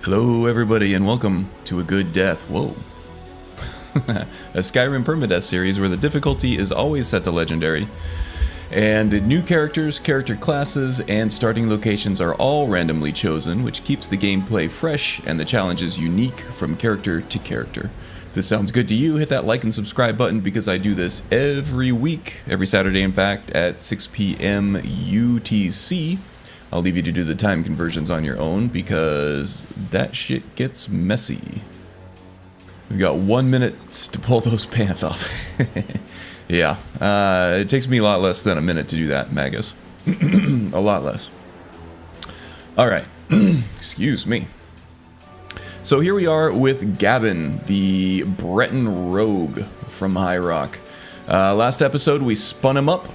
Hello everybody and welcome to A Good Death. Whoa. A Skyrim Permadeath series where the difficulty is always set to legendary. And the new characters, character classes, and starting locations are all randomly chosen, which keeps the gameplay fresh and the challenges unique from character to character. If this sounds good to you, hit that like and subscribe button because I do this every week, every Saturday in fact, at 6 p.m. UTC. I'll leave you to do the time conversions on your own because that shit gets messy. We've got 1 minute to pull those pants off. Yeah, it takes me a lot less than a minute to do that, Magus. A lot less. Alright, excuse me. So here we are with Gavin, the Breton rogue from High Rock. Last episode we spun him up.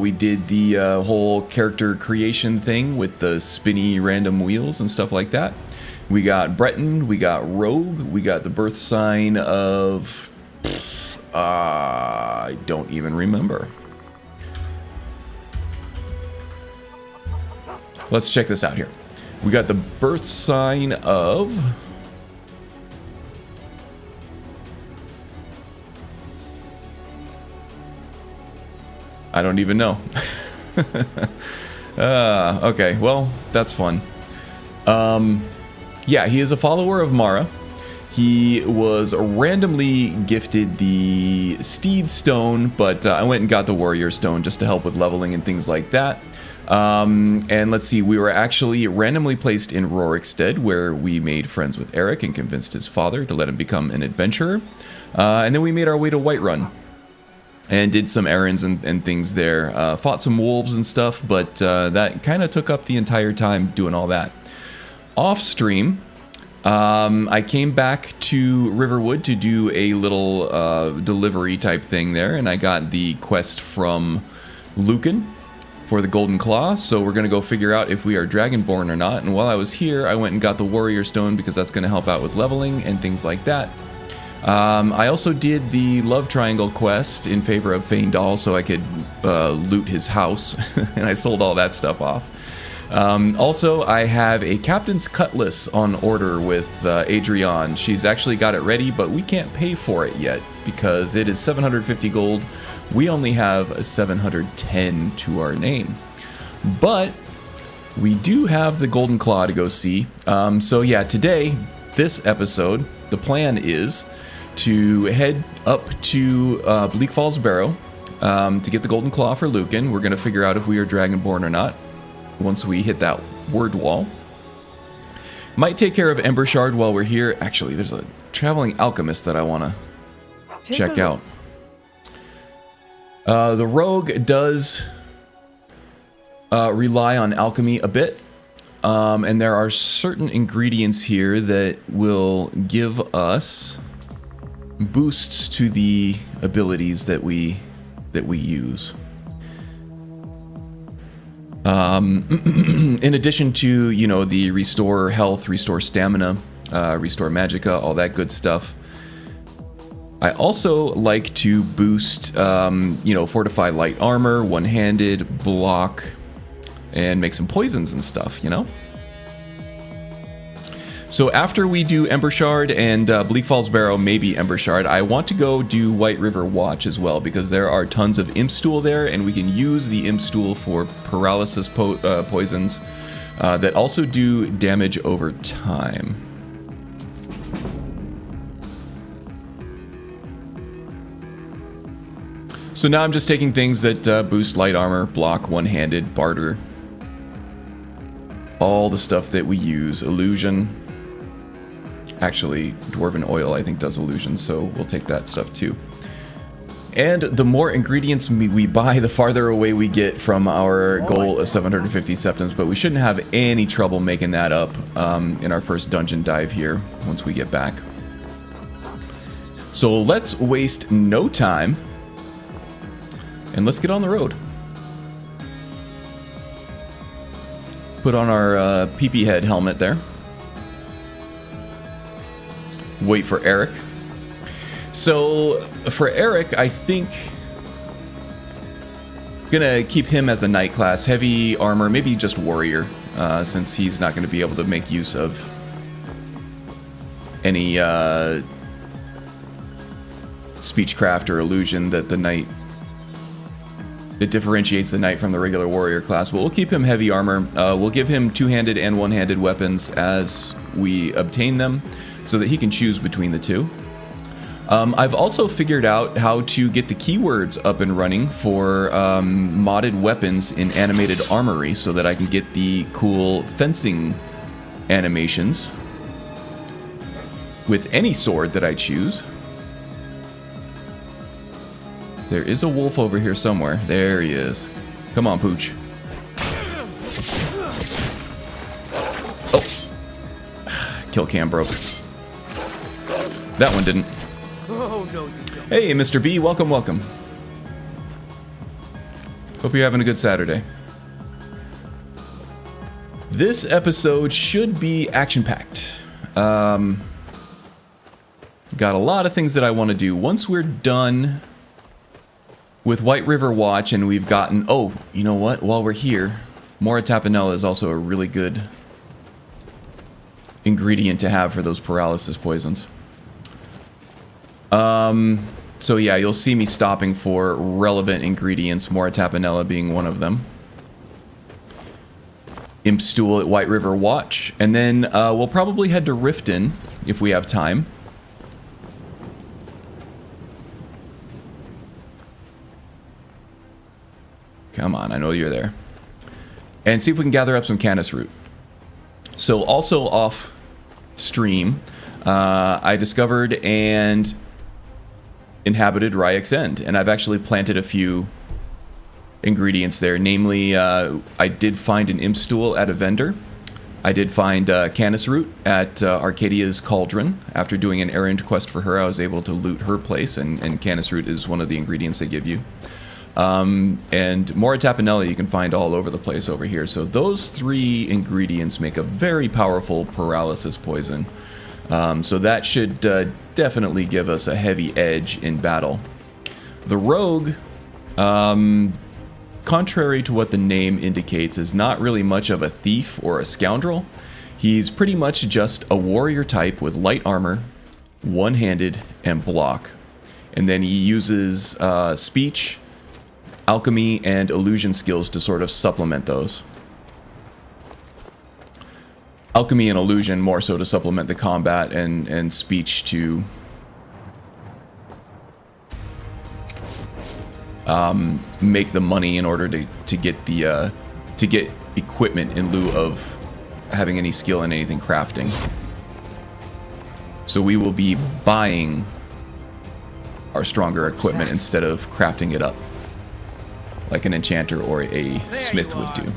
We did the whole character creation thing with the spinny random wheels and stuff like that. We got Breton, we got Rogue, we got the birth sign of... I don't even remember. Let's check this out here. We got the birth sign of... I don't even know. Okay, well, that's fun. Yeah, he is a follower of Mara. He was randomly gifted the Steed Stone, but I went and got the Warrior Stone just to help with leveling and things like that. And let's see, we were actually randomly placed in Iverstead, where we made friends with Eric and convinced his father to let him become an adventurer. And then we made our way to Whiterun. And did some errands and things there. Fought some wolves and stuff, but that kind of took up the entire time doing all that. Off stream, I came back to Riverwood to do a little delivery type thing there, and I got the quest from Lucan for the Golden Claw, so we're going to go figure out if we are Dragonborn or not. And while I was here, I went and got the Warrior Stone because that's going to help out with leveling and things like that. I also did the Love Triangle quest in favor of Faendal so I could loot his house, and I sold all that stuff off. Also, I have a Captain's Cutlass on order with Adrienne. She's actually got it ready, but we can't pay for it yet because it is 750 gold. We only have 710 to our name. But we do have the Golden Claw to go see. So yeah, today, this episode, the plan is to head up to Bleak Falls Barrow to get the Golden Claw for Lucan. We're going to figure out if we are Dragonborn or not once we hit that word wall. Might take care of Embershard while we're here. Actually, there's a traveling alchemist that I want to check out. The rogue does rely on alchemy a bit. And there are certain ingredients here that will give us boosts to the abilities that we use. In addition to, you know, the restore health, restore stamina, restore magicka, all that good stuff. I also like to boost, you know, fortify light armor, one-handed, block, and make some poisons and stuff, you know? So after we do Embershard and Bleak Falls Barrow, maybe Embershard, I want to go do White River Watch as well because there are tons of Impstool there and we can use the Impstool for paralysis poisons that also do damage over time. So now I'm just taking things that boost light armor, block, one-handed, barter. All the stuff that we use. Illusion. Actually, Dwarven Oil I think does illusion, so we'll take that stuff too. And the more ingredients we buy, the farther away we get from our goal of 750 septums, but we shouldn't have any trouble making that up in our first dungeon dive here once we get back. So let's waste no time and let's get on the road. Put on our PP head helmet there. Wait for Eric. So for Eric, I think gonna keep him as a knight class, heavy armor, maybe just warrior, since he's not going to be able to make use of any speechcraft or illusion that the knight that differentiates the knight from the regular warrior class. But we'll keep him heavy armor. We'll give him two-handed and one-handed weapons as we obtain them, so that he can choose between the two. I've also figured out how to get the keywords up and running for modded weapons in Animated Armory, so that I can get the cool fencing animations with any sword that I choose. There is a wolf over here somewhere. There he is. Come on, Pooch. Oh. Kill cam broke. That one didn't. Oh, no, you don't. Hey, Mr. B. Welcome, welcome. Hope you're having a good Saturday. This episode should be action-packed. Got a lot of things that I want to do. Once we're done with White River Watch and we've gotten... Oh, you know what? While we're here, Mora Tapanella is also a really good ingredient to have for those paralysis poisons. So yeah, you'll see me stopping for relevant ingredients, Mora Tapanella being one of them. Imp Stool at White River Watch, and then we'll probably head to Riften if we have time. Come on, I know you're there. And see if we can gather up some Canis root. So also off stream, I discovered and inhabited Ryek's End, and I've actually planted a few ingredients there. Namely, I did find an imp stool at a vendor. I did find Canis root at Arcadia's Cauldron. After doing an errand quest for her, I was able to loot her place, and Canis root is one of the ingredients they give you. And Mora Tapanella you can find all over the place over here. So those three ingredients make a very powerful paralysis poison. So that should definitely give us a heavy edge in battle. The rogue, contrary to what the name indicates, is not really much of a thief or a scoundrel. He's pretty much just a warrior type with light armor, one-handed, and block. And then he uses speech, alchemy, and illusion skills to sort of supplement those. Alchemy and illusion more so to supplement the combat, and speech to make the money in order to get the to get equipment in lieu of having any skill in anything crafting. So we will be buying our stronger equipment instead of crafting it up like an enchanter or a smith would do.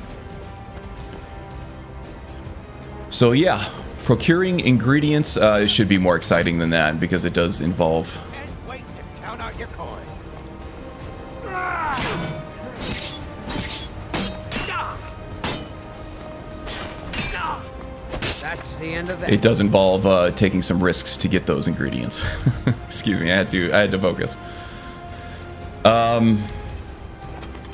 So yeah, procuring ingredients should be more exciting than that, because it does involve... And wait to count out your coin. That's the end of that. It does involve taking some risks to get those ingredients. Excuse me, I had to focus.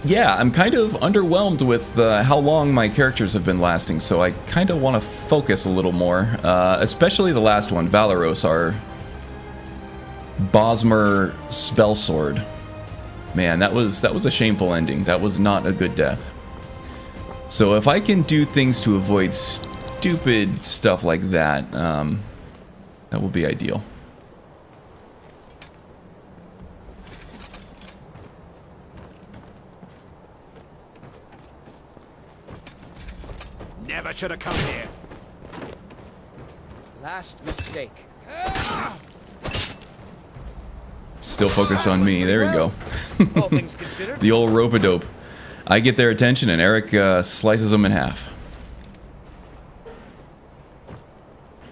Yeah, I'm kind of underwhelmed with how long my characters have been lasting, so I kind of want to focus a little more. Especially the last one, Valeros, our Bosmer spell sword. Man, that was a shameful ending. That was not a good death. So if I can do things to avoid stupid stuff like that, that will be ideal. Never should have come here. Last mistake. Still focused on me. There we go. All things considered. The old rope-a-dope. I get their attention and Eric slices them in half.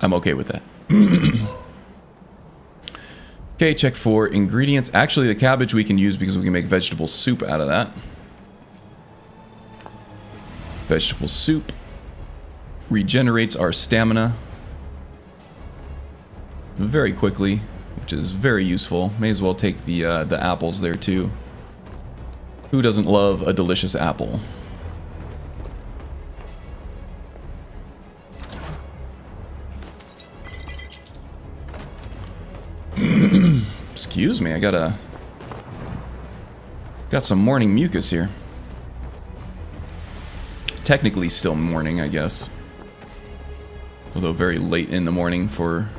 I'm okay with that. Okay, check for ingredients. Actually, the cabbage we can use because we can make vegetable soup out of that. Vegetable soup regenerates our stamina very quickly, which is very useful. May as well take the apples there too. Who doesn't love a delicious apple? Excuse me, I got some morning mucus here. Technically still morning, I guess. Although very late in the morning for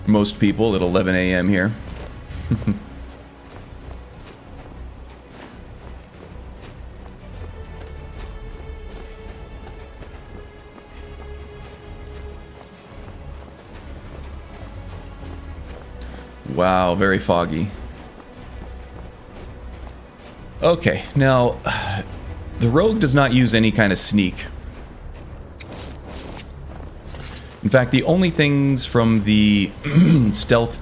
most people at 11 a.m. here. Wow, very foggy. Okay, now, the rogue does not use any kind of sneak. In fact, the only things from the stealth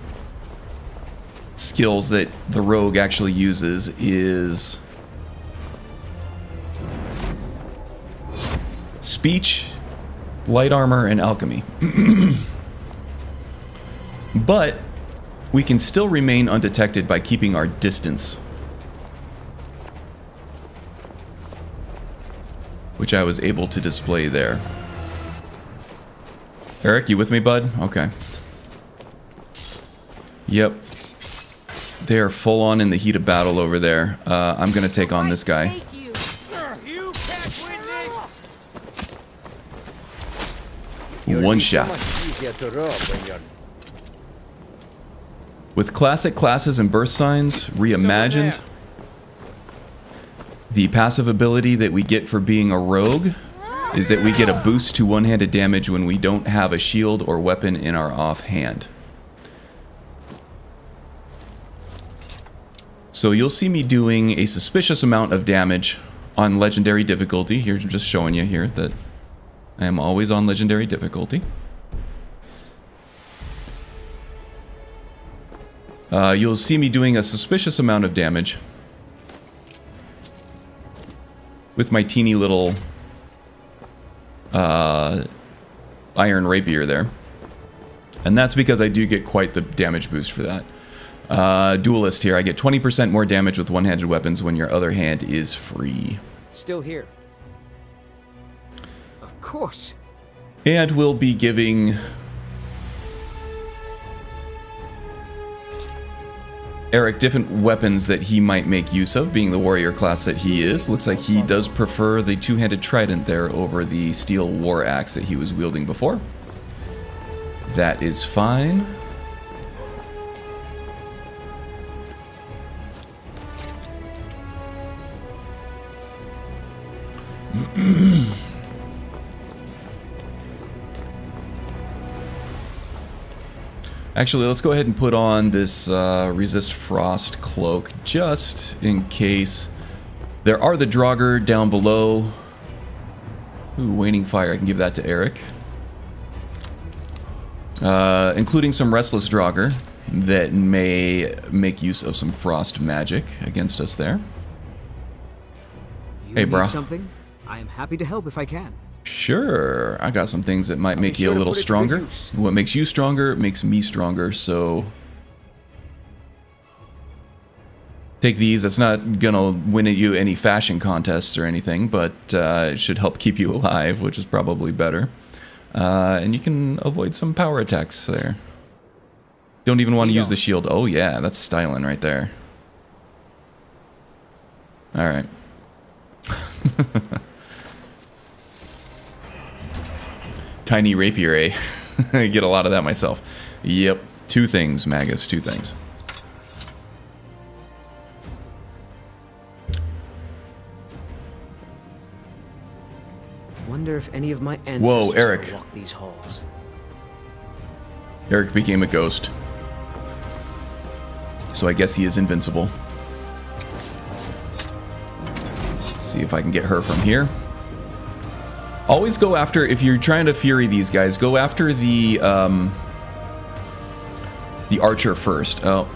skills that the rogue actually uses is speech, light armor, and alchemy. But we can still remain undetected by keeping our distance, which I was able to display there. Eric, you with me, bud? Okay. Yep. They are full on in the heat of battle over there. I'm gonna take on this guy. One shot. With classic classes and birth signs reimagined, the passive ability that we get for being a rogue is that we get a boost to one-handed damage when we don't have a shield or weapon in our offhand. So you'll see me doing a suspicious amount of damage on legendary difficulty. Here, I'm just showing you here that I am always on legendary difficulty. You'll see me doing a suspicious amount of damage with my teeny little iron rapier there. And that's because I do get quite the damage boost for that. Duelist here, I get 20% more damage with one-handed weapons when your other hand is free. Still here. Of course. And we'll be giving Eric different weapons that he might make use of, being the warrior class that he is. Looks like he does prefer the two-handed trident there over the steel war axe that he was wielding before. That is fine. Actually, let's go ahead and put on this resist frost cloak just in case. There are the Draugr down below. Ooh, waning fire. I can give that to Eric. Including some restless Draugr that may make use of some frost magic against us there. You hey, bro. Need something? I am happy to help if I can. Sure, I got some things that might make you a little stronger. What makes you stronger makes me stronger, so take these. That's not gonna win you any fashion contests or anything, but it should help keep you alive, which is probably better. And you can avoid some power attacks there. Don't even want to use the shield. Oh yeah, that's styling right there. Alright. Tiny rapier, eh? I get a lot of that myself. Yep. Two things, Magus. Two things. Wonder if any of my ancestors Eric. walked these halls. Eric became a ghost. So I guess he is invincible. Let's see if I can get her from here. Always go after, if you're trying to fury these guys, go after the archer first. Oh.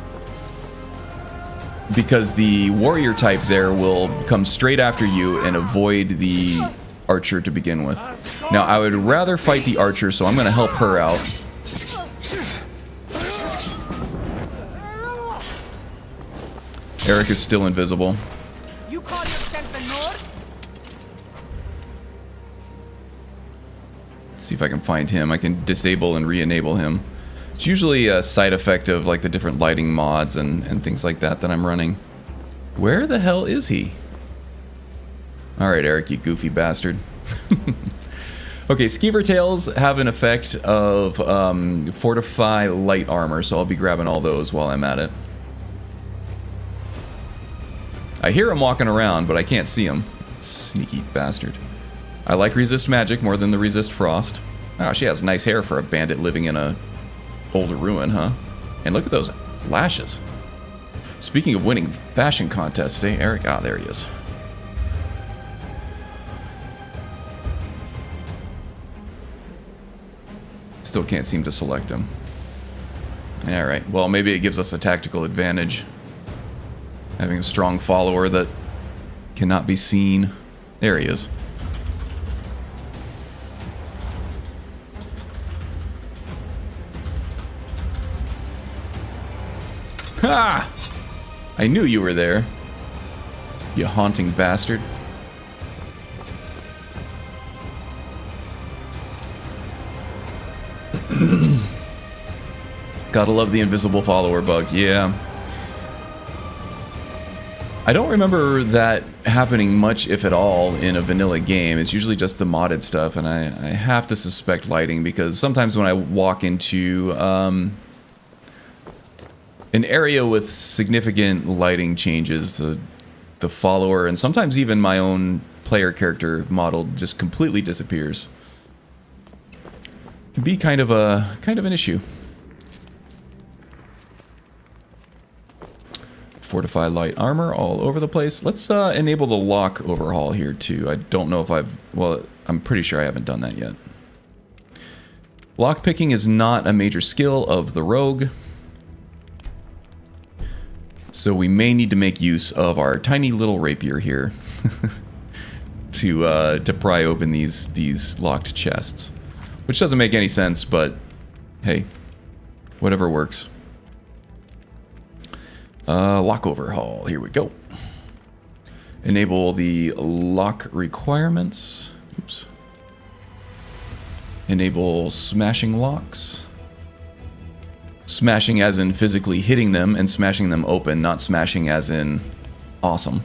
Because the warrior type there will come straight after you and avoid the archer to begin with. Now, I would rather fight the archer, so I'm going to help her out. Eric is still invisible. You call yourself a Nord? See if I can find him. I can disable and re-enable him. It's usually a side effect of like the different lighting mods and things like that I'm running. Where the hell is he? Alright, Eric, you goofy bastard. Okay, skeever tails have an effect of fortify light armor, so I'll be grabbing all those while I'm at it. I hear him walking around, but I can't see him. Sneaky bastard. I like resist magic more than the resist frost. Oh, she has nice hair for a bandit living in a older ruin, huh? And look at those lashes. Speaking of winning fashion contests, say Eric. Ah, there he is. Still can't seem to select him. Alright, well maybe it gives us a tactical advantage. Having a strong follower that cannot be seen. There he is. Ha! I knew you were there. You haunting bastard. Gotta love the invisible follower bug, yeah. I don't remember that happening much, if at all, in a vanilla game. It's usually just the modded stuff, and I have to suspect lighting, because sometimes when I walk into an area with significant lighting changes, the follower, and sometimes even my own player character model just completely disappears. It can be kind of an issue. Fortify light armor all over the place. Let's enable the lock overhaul here too. I don't know if well, I'm pretty sure I haven't done that yet. Lockpicking is not a major skill of the rogue, so we may need to make use of our tiny little rapier here to pry open these locked chests, which doesn't make any sense, but hey, whatever works. Lock overhaul, here we go. Enable the lock requirements. Oops. Enable smashing locks. Smashing as in physically hitting them and smashing them open, not smashing as in awesome.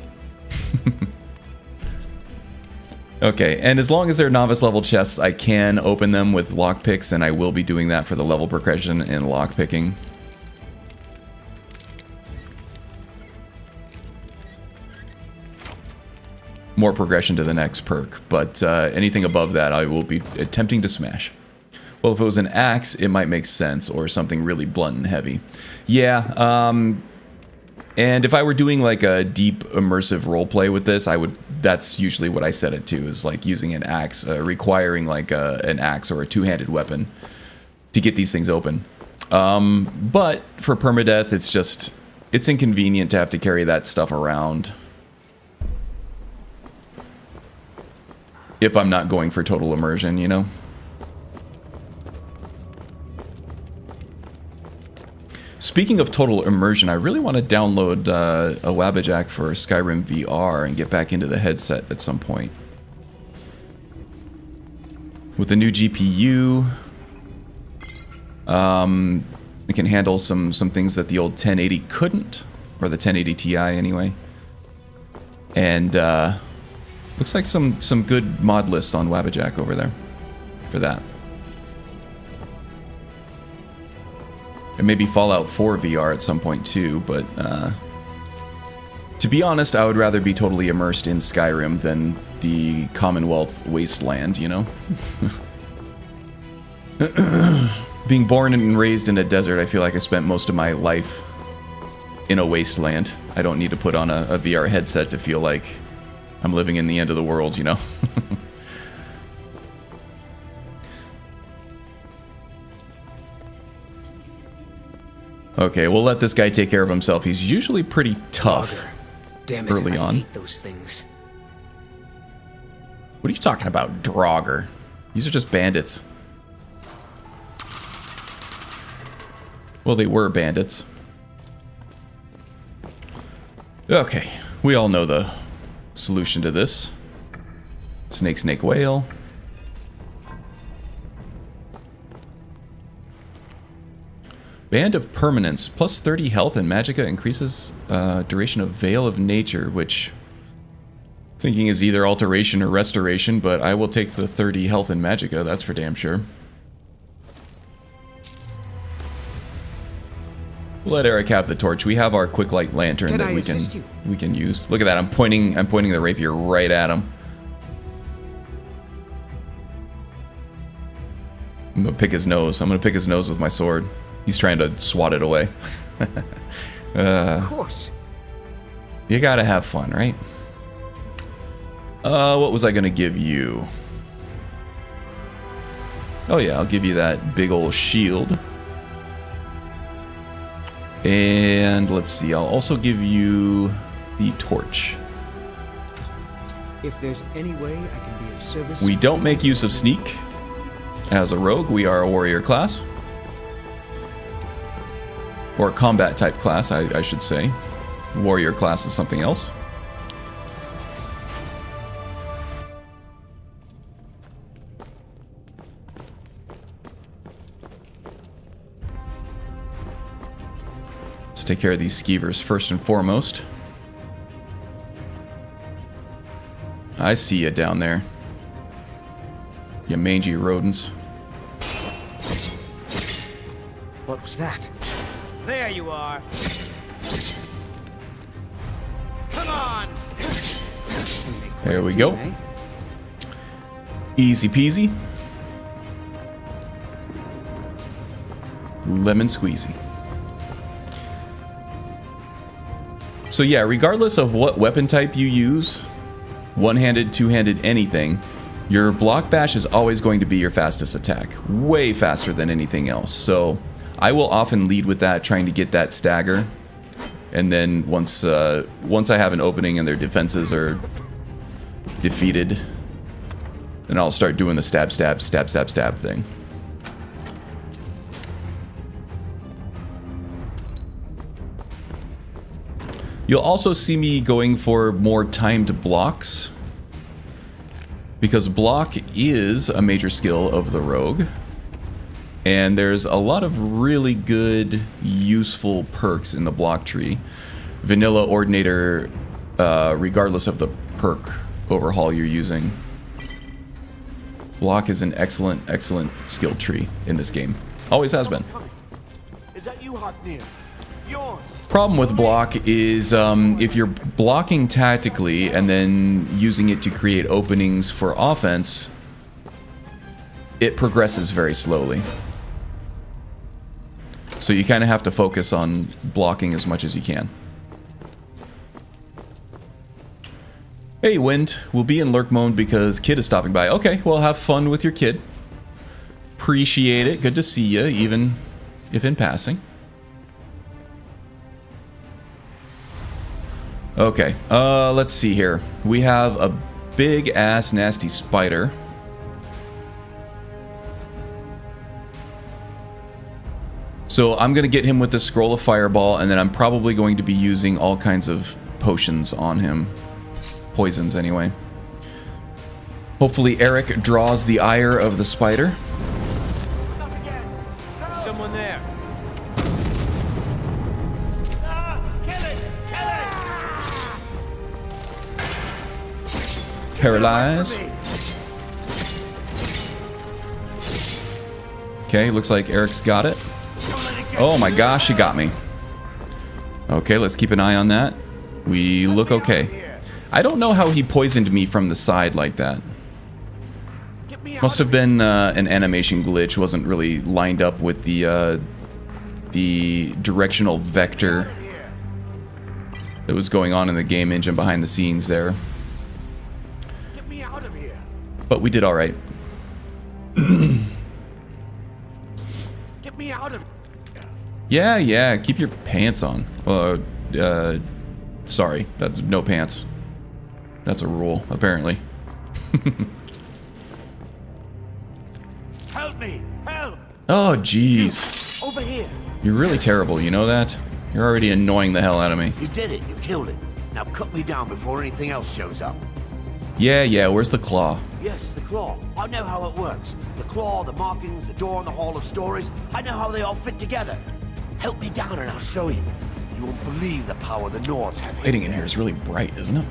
Okay, and as long as they're novice level chests, I can open them with lockpicks, and I will be doing that for the level progression in lockpicking. More progression to the next perk, but anything above that I will be attempting to smash. Well, if it was an axe, it might make sense, or something really blunt and heavy. Yeah, and if I were doing like a deep immersive roleplay with this, that's usually what I set it to, is like using an axe, requiring like an axe or a two-handed weapon to get these things open. But for permadeath, it's inconvenient to have to carry that stuff around. If I'm not going for total immersion, you know? Speaking of total immersion, I really want to download a Wabbajack for Skyrim VR and get back into the headset at some point. With the new GPU, it can handle some things that the old 1080 couldn't, or the 1080 Ti anyway. And looks like some good mod lists on Wabbajack over there for that. And maybe Fallout 4 VR at some point too, but to be honest, I would rather be totally immersed in Skyrim than the Commonwealth wasteland, you know? Being born and raised in a desert, I feel like I spent most of my life in a wasteland. I don't need to put on a VR headset to feel like I'm living in the end of the world, you know? Okay, we'll let this guy take care of himself. He's usually pretty tough early on. I hate those things. What are you talking about, Draugr? These are just bandits. Well, they were bandits. Okay, we all know the solution to this. Snake, snake, whale. Band of Permanence, plus 30 health and magicka, increases duration of Veil of Nature, which thinking is either alteration or restoration, but I will take the 30 health and magicka, that's for damn sure. We'll let Eric have the torch. We have our quick light lantern that we can use. Look at that, I'm pointing the rapier right at him. I'm gonna pick his nose. I'm gonna pick his nose with my sword. He's trying to swat it away. Of course. You gotta have fun, right? What was I gonna give you? Oh yeah, I'll give you that big old shield. And let's see, I'll also give you the torch. If there's any way I can be of service. We don't make use of sneak. As a rogue, we are a warrior class. Or a combat type class, I should say. Warrior class is something else. Let's take care of these skeevers first and foremost. I see you down there. You mangy rodents. What was that? There you are. Come on. There we go. Eh? Easy peasy. Lemon squeezy. So yeah, regardless of what weapon type you use, one-handed, two-handed, anything, your block bash is always going to be your fastest attack. Way faster than anything else. So I will often lead with that, trying to get that stagger. And then once I have an opening and their defenses are defeated, then I'll start doing the stab, stab, stab, stab, stab thing. You'll also see me going for more timed blocks, because block is a major skill of the rogue, and there's a lot of really good, useful perks in the block tree. Vanilla Ordinator, regardless of the perk overhaul you're using. Block is an excellent, excellent skill tree in this game. Always has been. Is that you, Hocknir? Yawn. Problem with block is if you're blocking tactically and then using it to create openings for offense, it progresses very slowly. So you kind of have to focus on blocking as much as you can. Hey Wind, we'll be in lurk mode because Kid is stopping by. Okay, well have fun with your kid. Appreciate it, good to see you, even if in passing. Okay, let's see here. We have a big ass nasty spider. So I'm gonna get him with the scroll of fireball, and then I'm probably going to be using all kinds of potions on him. Poisons anyway. Hopefully Eric draws the ire of the spider. There's someone there. Paralyze. Okay, looks like Eric's got it. Oh my gosh, he got me. Okay, let's keep an eye on that. We look okay. I don't know how he poisoned me from the side like that. Must have been an animation glitch. Wasn't really lined up with the directional vector that was going on in the game engine behind the scenes there. But we did all right. Get me out of Yeah, yeah. Keep your pants on. Sorry, that's no pants. That's a rule, apparently. Help me! Help! Oh, jeez. Over here! You're really terrible, you know that? You're already annoying the hell out of me. You did it. You killed it. Now cut me down before anything else shows up. Yeah, yeah. Where's the claw? Yes, the claw. I know how it works. The claw, the markings, the door in the Hall of Stories. I know how they all fit together. Help me down and I'll show you. You won't believe the power the Nords have. Lighting in here is really bright, isn't it?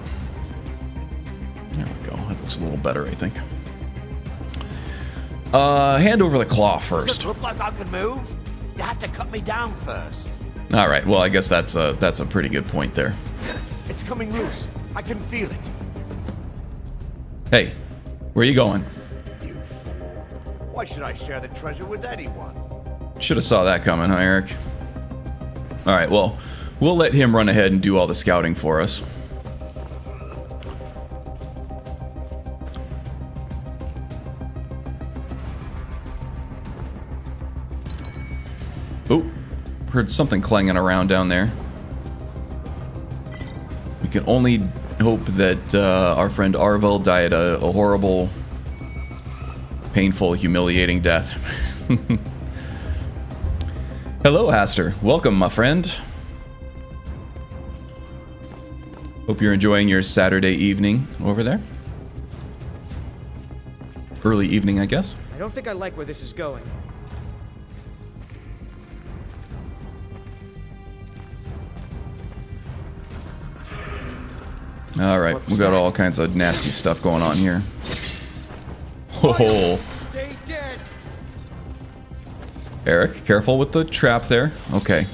There we go. That looks a little better, I think. Hand over the claw Does first. it look like I can move? You have to cut me down first. All right. Well, I guess that's a pretty good point there. It's coming loose. I can feel it. Hey, where are you going? You fool. Why should I share the treasure with anyone? Should have saw that coming, huh, Eric? All right. Well, we'll let him run ahead and do all the scouting for us. Oh, heard something clanging around down there. We can only hope that our friend Arvel died a horrible, painful, humiliating death. Hello, Aster. Welcome, my friend. Hope you're enjoying your Saturday evening over there. Early evening, I guess. I don't think I like where this is going. All right, we got all kinds of nasty stuff going on here. Oh, Stay dead. Eric, careful with the trap there. Okay.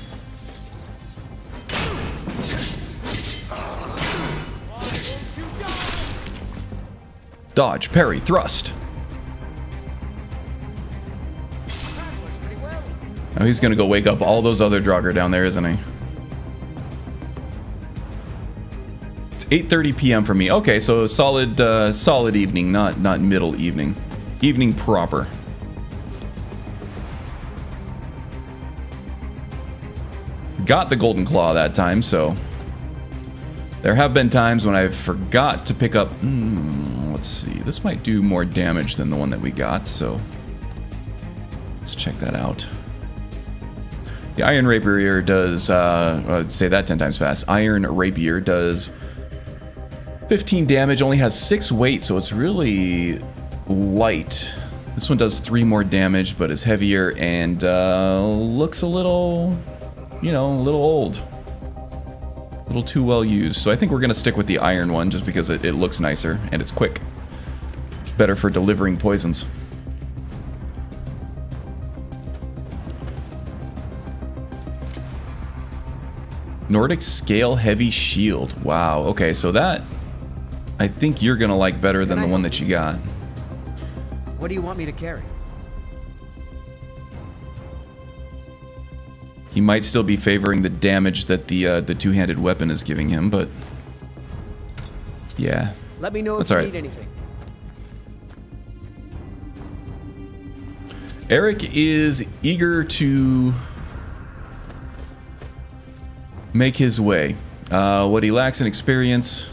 Dodge, parry, thrust. Oh, he's gonna go wake up all those other Draugr down there, isn't he? It's 8:30 p.m. for me. Okay, so solid, solid evening, not middle evening. Evening proper. Got the golden claw that time, so there have been times when I forgot to pick up. Let's see, this might do more damage than the one that we got, so let's check that out. The Iron Rapier does, I'd say that 10 times fast. Iron Rapier does 15 damage, only has 6 weight, so it's really light. This one does 3 more damage, but is heavier and looks a little, you know, a little old. A little too well used. So I think we're going to stick with the iron one just because it looks nicer and it's quick. Better for delivering poisons. Nordic Scale Heavy Shield. Wow. Okay, so that I think you're going to like better than the one that you got. What do you want me to carry? He might still be favoring the damage that the two-handed weapon is giving him, but yeah. Let me know if That's you all right. need anything. Eric is eager to make his way. What he lacks in experience.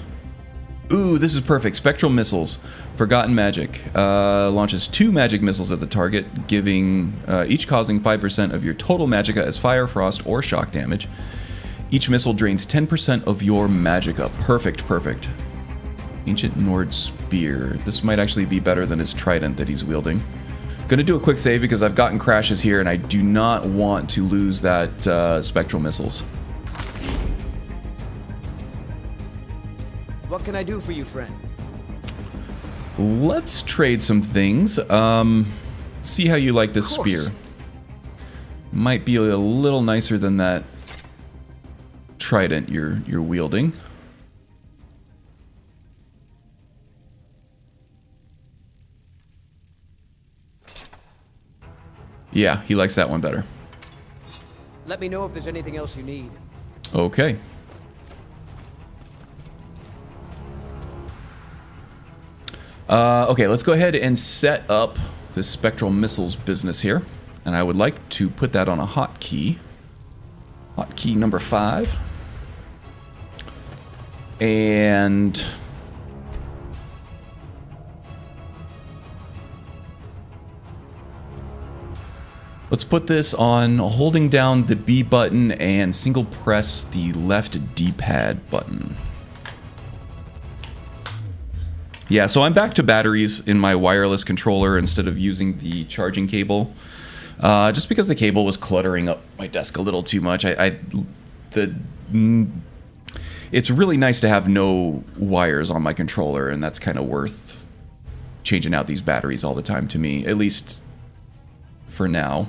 Ooh, this is perfect. Spectral missiles. Forgotten magic. Launches 2 magic missiles at the target, giving each causing 5% of your total magicka as fire, frost, or shock damage. Each missile drains 10% of your magicka. Perfect, perfect. Ancient Nord Spear. This might actually be better than his trident that he's wielding. Gonna do a quick save because I've gotten crashes here and I do not want to lose that spectral missiles. What can I do for you, friend? Let's trade some things. See how you like this spear. Might be a little nicer than that trident you're wielding. Yeah, he likes that one better. Let me know if there's anything else you need. Okay. Okay, let's go ahead and set up this spectral missiles business here. And I would like to put that on a hotkey. Hotkey number 5. And let's put this on holding down the B button and single press the left D-pad button. Yeah, so I'm back to batteries in my wireless controller instead of using the charging cable. Just because the cable was cluttering up my desk a little too much. It's really nice to have no wires on my controller, and that's kind of worth changing out these batteries all the time to me, at least for now.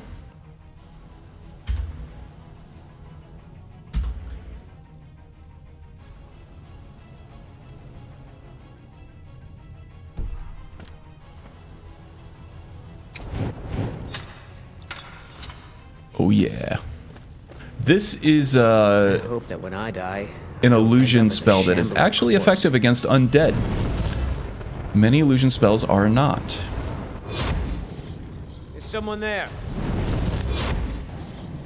Oh yeah. This is I hope that when I die, an illusion spell that is actually effective against undead. Many illusion spells are not. Is someone there?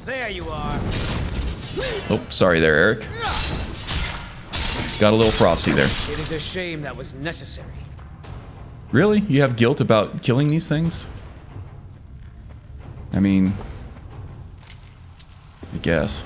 There you are. Oh, sorry there, Eric. Got a little frosty there. It is a shame that was necessary. Really? You have guilt about killing these things? I mean, I guess.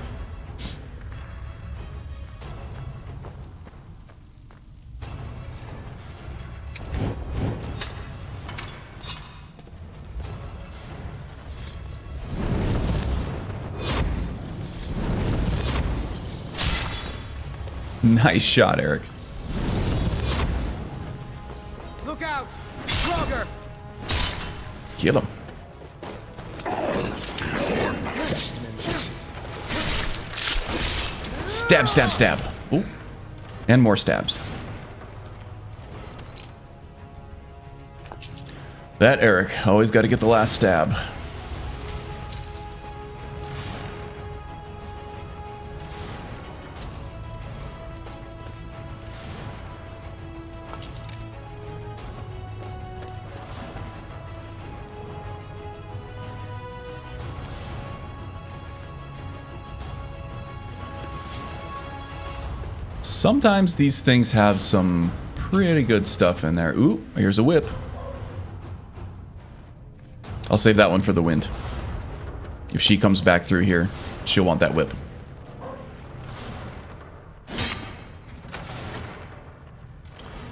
Nice shot, Eric. Look out! Frogger! Kill him. Stab, stab, stab. Ooh. And more stabs. That Eric. Always got to get the last stab. Sometimes these things have some pretty good stuff in there. Ooh, here's a whip. I'll save that one for the wind. If she comes back through here, she'll want that whip.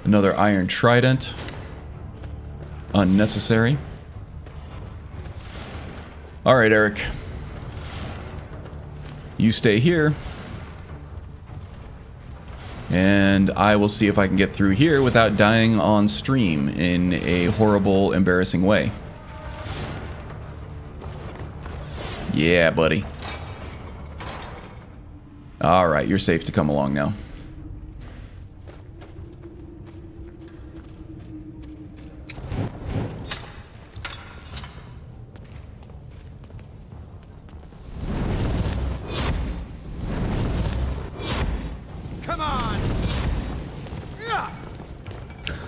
Another iron trident. Unnecessary. Alright, Eric. You stay here. And I will see if I can get through here without dying on stream in a horrible, embarrassing way. Yeah, buddy. Alright, you're safe to come along now.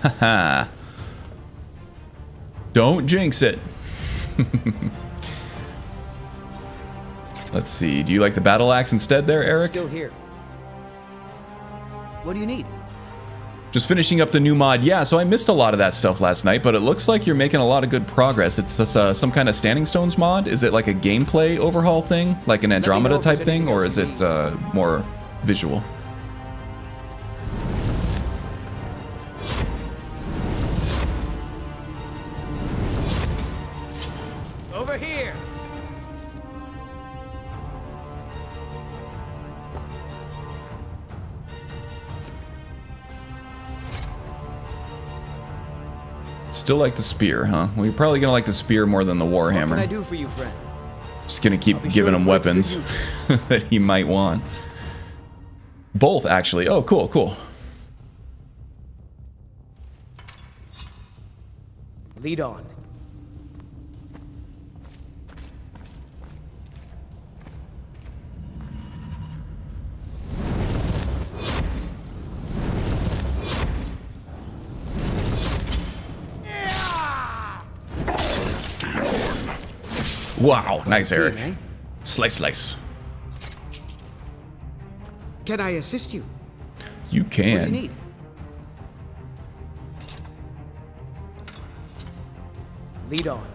Haha. Don't jinx it. Let's see. Do you like the battle axe instead there, Eric? Still here. What do you need? Just finishing up the new mod. Yeah, so I missed a lot of that stuff last night, but it looks like you're making a lot of good progress. It's just, some kind of Standing Stones mod? Is it like a gameplay overhaul thing? Like an Andromeda type thing? Or is it more visual? Over here. Still like the spear, huh? Well, you're probably gonna like the spear more than the warhammer. What can I do for you, friend? Just gonna keep giving him weapons that he might want. Both, actually. Oh, cool, cool. Lead on. Wow, nice, Eric. Eh? Slice, slice. Can I assist you? You What do can. you need? Lead on.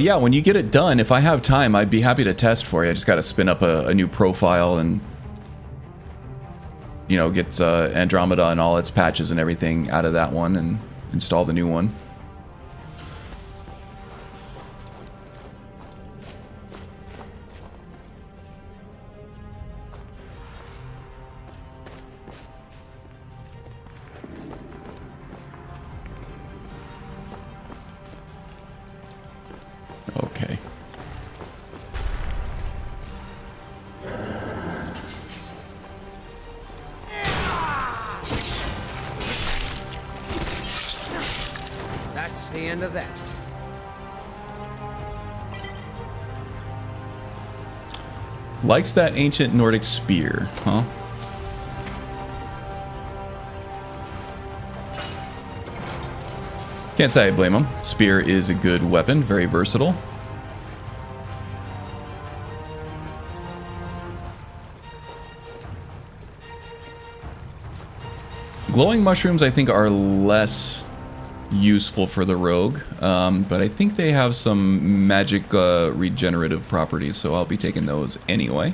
Yeah, when you get it done, if I have time, I'd be happy to test for you. I just gotta spin up a new profile and, you know, get Andromeda and all its patches and everything out of that one and install the new one. That's the end of that. Likes that ancient Nordic spear, huh? Can't say I blame him. Spear is a good weapon, very versatile. Glowing mushrooms, I think, are less useful for the rogue, but I think they have some magic regenerative properties, so I'll be taking those anyway.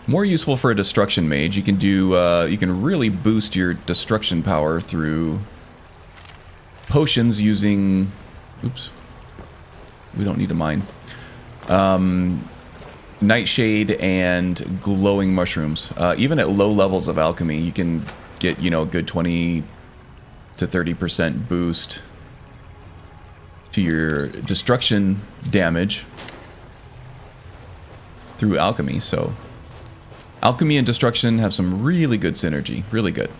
More useful for a destruction mage. You can do you can really boost your destruction power through potions using, oops, we don't need a mine, nightshade and glowing mushrooms. Even at low levels of alchemy, you can get, you know, a good 20 to 30% boost to your destruction damage through alchemy. So alchemy and destruction have some really good synergy, really good.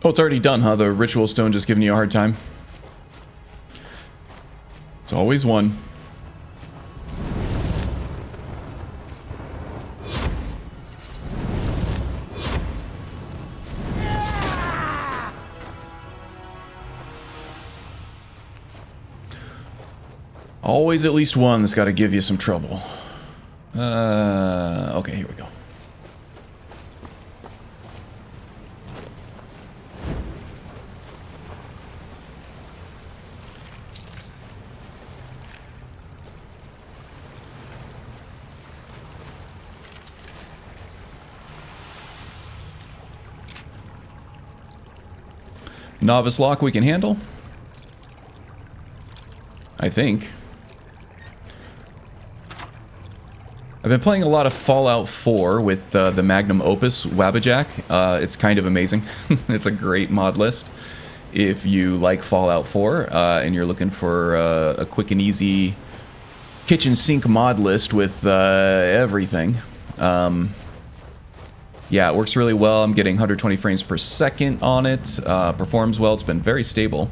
Oh, it's already done, huh? The ritual stone just giving you a hard time. It's always one. Always at least one that's got to give you some trouble. Okay, here we go. Novice lock we can handle, I think. I've been playing a lot of Fallout 4 with the Magnum Opus Wabbajack. It's kind of amazing. It's a great mod list. If you like Fallout 4 and you're looking for a quick and easy kitchen sink mod list with everything. Yeah, it works really well. I'm getting 120 frames per second on it. Performs well. It's been very stable.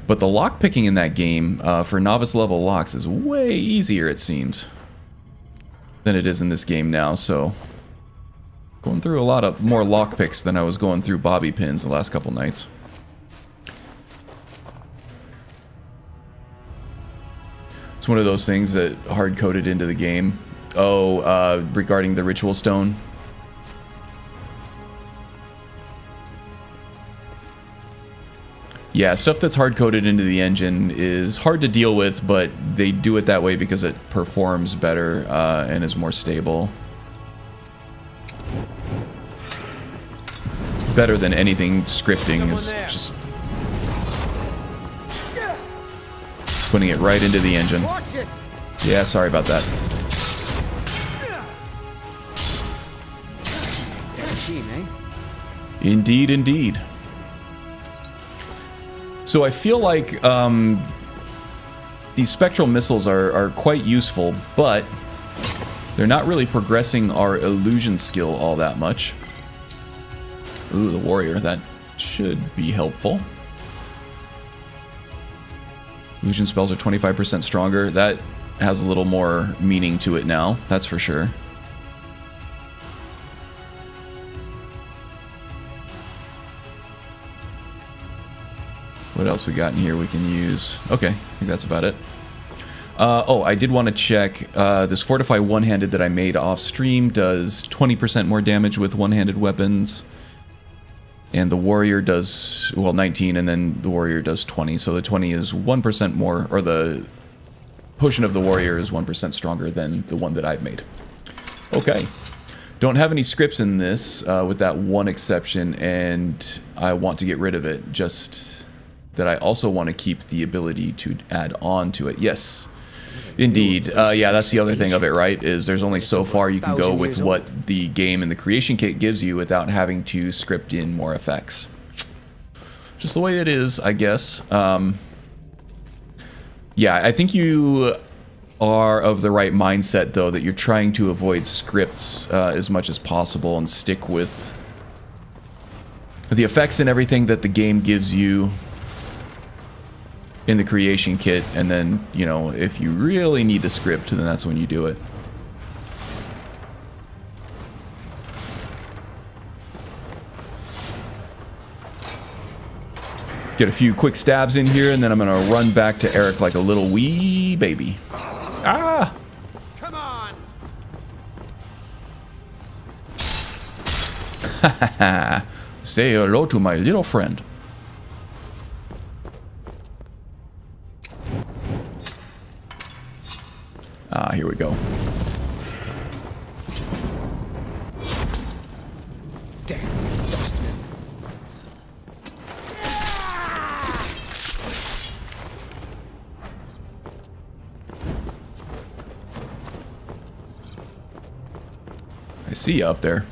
But the lock picking in that game for novice level locks is way easier, it seems, than it is in this game now. So going through a lot of more lock picks than I was going through bobby pins the last couple nights. It's one of those things that hard coded into the game. Oh, regarding the ritual stone. Yeah, stuff that's hard-coded into the engine is hard to deal with, but they do it that way because it performs better and is more stable. Better than anything scripting is just putting it right into the engine. Yeah, sorry about that. Indeed, indeed. So I feel like these spectral missiles are quite useful, but they're not really progressing our illusion skill all that much. Ooh, the warrior, that should be helpful. Illusion spells are 25% stronger. That has a little more meaning to it now, that's for sure. What else we got in here we can use? Okay, I think that's about it. Oh, I did want to check. This Fortify one-handed that I made off stream does 20% more damage with one-handed weapons. And the warrior does, well, 19, and then the warrior does 20. So the 20 is 1% more, or the potion of the warrior is 1% stronger than the one that I've made. Okay. Don't have any scripts in this, with that one exception, and I want to get rid of it. Just that I also want to keep the ability to add on to it. Yes, indeed. Yeah, that's the other thing of it, right? Is there's only so far you can go with what the game and the creation kit gives you without having to script in more effects. Just the way it is, I guess. Yeah, I think you are of the right mindset, though, that you're trying to avoid scripts as much as possible and stick with the effects and everything that the game gives you in the creation kit. And then, you know, if you really need the script, then that's when you do it. Get a few quick stabs in here, and then I'm gonna run back to Eric like a little wee baby. Ah! Come on! Say hello to my little friend. Ah, here we go. Damn, dustman. I see you up there.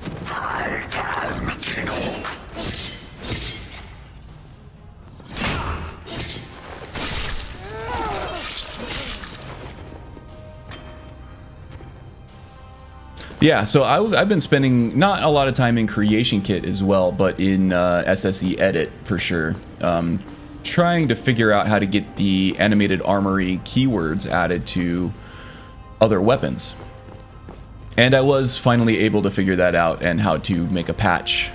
Yeah, so I've been spending not a lot of time in Creation Kit as well, but in SSE Edit for sure. Trying to figure out how to get the animated armory keywords added to other weapons. And I was finally able to figure that out and how to make a patch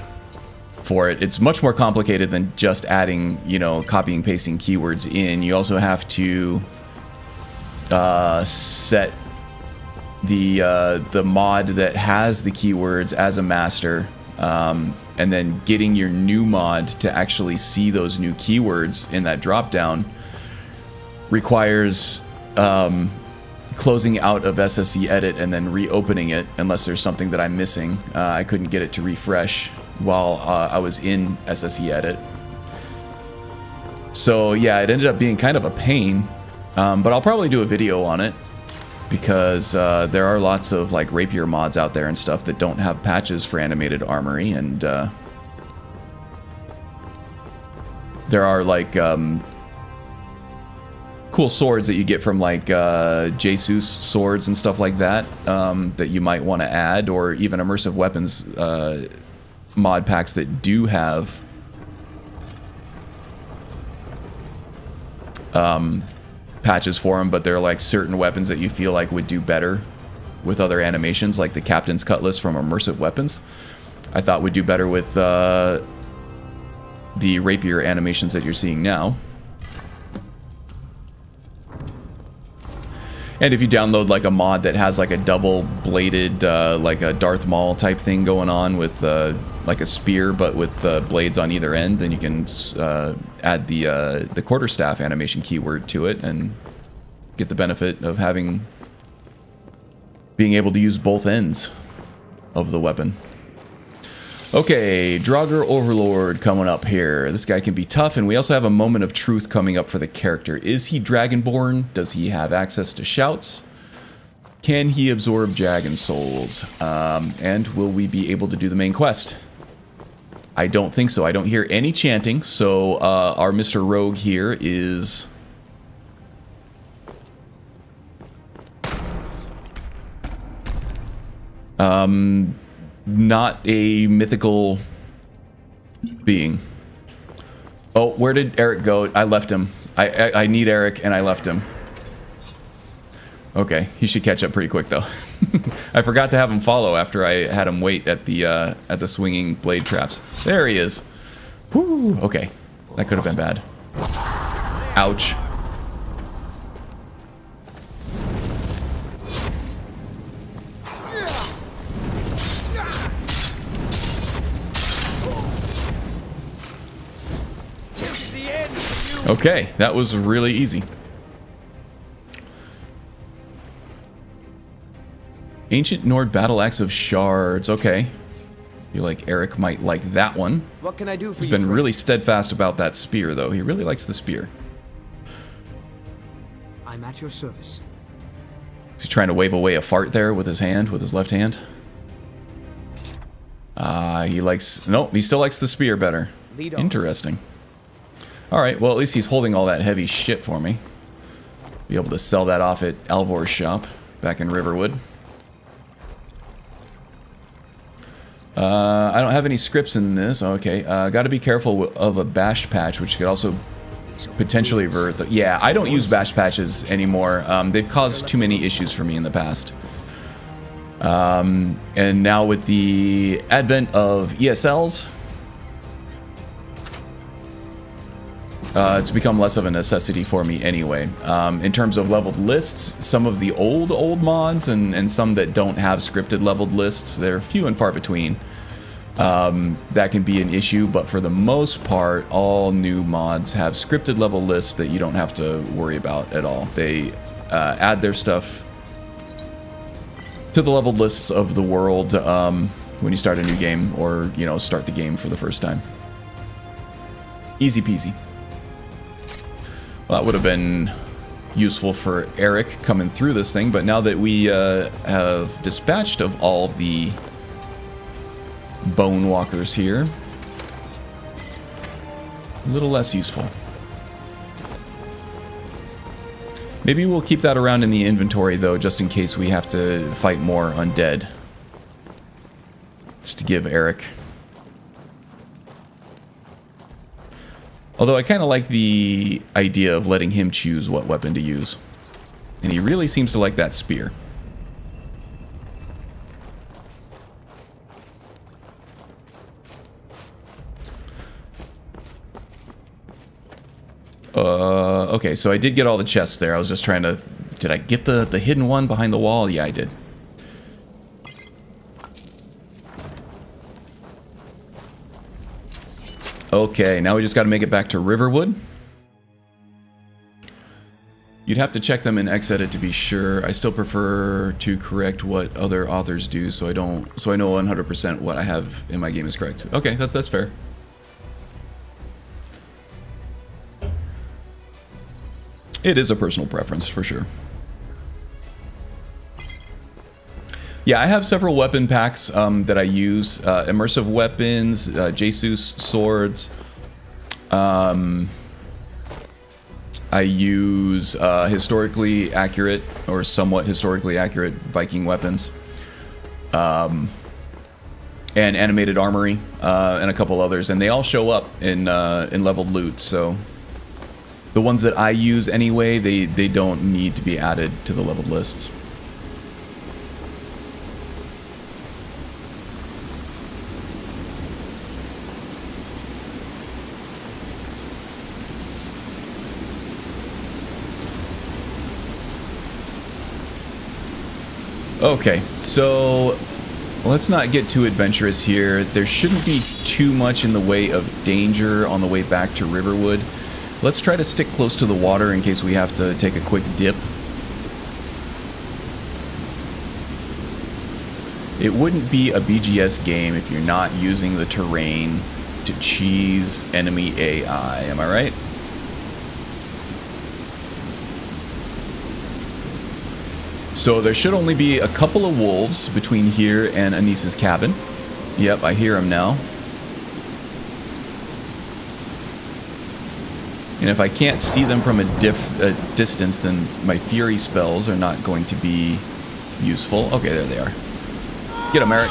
for it. It's much more complicated than just adding, you know, copying, pasting keywords in. You also have to set the mod that has the keywords as a master, and then getting your new mod to actually see those new keywords in that dropdown requires closing out of SSE Edit and then reopening it, unless there's something that I'm missing. I couldn't get it to refresh while I was in SSE Edit. So yeah, it ended up being kind of a pain, but I'll probably do a video on it, because there are lots of like rapier mods out there and stuff that don't have patches for animated armory, and there are like cool swords that you get from like Jesus swords and stuff like that, that you might want to add, or even immersive weapons mod packs that do have patches for them, but there are like certain weapons that you feel like would do better with other animations, like the Captain's Cutlass from Immersive Weapons. I thought would do better with the rapier animations that you're seeing now. And if you download like a mod that has like a double-bladed, like a Darth Maul type thing going on with like a spear, but with blades on either end, then you can add the quarterstaff animation keyword to it and get the benefit of being able to use both ends of the weapon. Okay, Draugr Overlord coming up here. This guy can be tough, and we also have a moment of truth coming up for the character. Is he Dragonborn? Does he have access to shouts? Can he absorb Dragon Souls? And will we be able to do the main quest? I don't think so. I don't hear any chanting, so our Mr. Rogue here is... not a mythical being. Oh, where did Eric go? I left him. I need Eric, and I left him. Okay, he should catch up pretty quick, though. I forgot to have him follow after I had him wait at the swinging blade traps. There he is. Whew, okay. That could have been bad. Ouch. Okay, that was really easy. Ancient Nord Battle Axe of Shards. Okay. Feel like Eric might like that one. What can I do for He's you? been really steadfast about that spear, though. He really likes the spear. I'm at your service. Is he trying to wave away a fart there with his hand, with his left hand? He likes... Nope, he still likes the spear better. Lead on. Interesting. Alright, well at least he's holding all that heavy shit for me. Be able to sell that off at Alvor's shop back in Riverwood. I don't have any scripts in this. Okay, got to be careful of a bash patch, which could also potentially avert the... Yeah, I don't use bash patches anymore. They've caused too many issues for me in the past. And now with the advent of ESLs, it's become less of a necessity for me anyway. In terms of leveled lists, some of the old mods and some that don't have scripted leveled lists, they're few and far between. That can be an issue, but for the most part, all new mods have scripted level lists that you don't have to worry about at all. They add their stuff to the leveled lists of the world when you start a new game or, you know, start the game for the first time. Easy peasy. Well, that would have been useful for Eric coming through this thing, but now that we have dispatched of all the bone walkers here, a little less useful. Maybe we'll keep that around in the inventory though, just in case we have to fight more undead. Just to give Eric. Although I kind of like the idea of letting him choose what weapon to use. And he really seems to like that spear. Okay, so I did get all the chests there. I was just trying to... Did I get the hidden one behind the wall? Yeah, I did. Okay, now we just got to make it back to Riverwood. You'd have to check them in Xedit to be sure. I still prefer to correct what other authors do, so I know 100% what I have in my game is correct. Okay, that's fair. It is a personal preference, for sure. Yeah, I have several weapon packs that I use. Immersive weapons, Jesus swords. I use historically accurate, or somewhat historically accurate Viking weapons. And animated armory, and a couple others. And they all show up in leveled loot, so... The ones that I use anyway, they don't need to be added to the leveled lists. Okay, so let's not get too adventurous here. There shouldn't be too much in the way of danger on the way back to Riverwood. Let's try to stick close to the water in case we have to take a quick dip. It wouldn't be a BGS game if you're not using the terrain to cheese enemy AI, am I right? So there should only be a couple of wolves between here and Anis's cabin. Yep, I hear him now. And if I can't see them from a distance, then my fury spells are not going to be useful. Okay, there they are. Get him, Eric.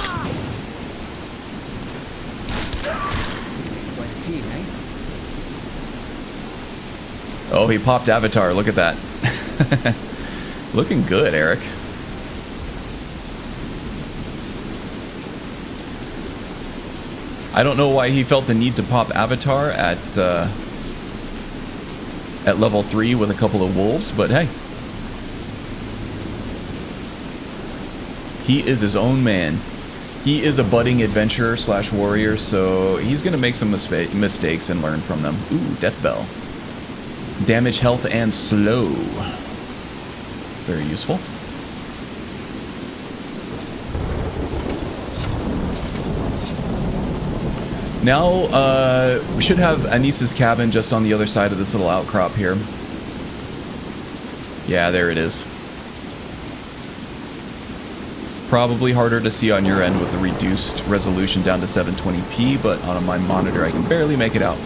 Quite a team, eh? Oh, he popped Avatar. Look at that. Looking good, Eric. I don't know why he felt the need to pop Avatar at level 3 with a couple of wolves, but hey. He is his own man. He is a budding adventurer / warrior, so he's going to make some mistakes and learn from them. Ooh, Death Bell. Damage, health, and slow. Very useful. Now, we should have Anis's cabin just on the other side of this little outcrop here. Yeah, there it is. Probably harder to see on your end with the reduced resolution down to 720p, but on my monitor I can barely make it out.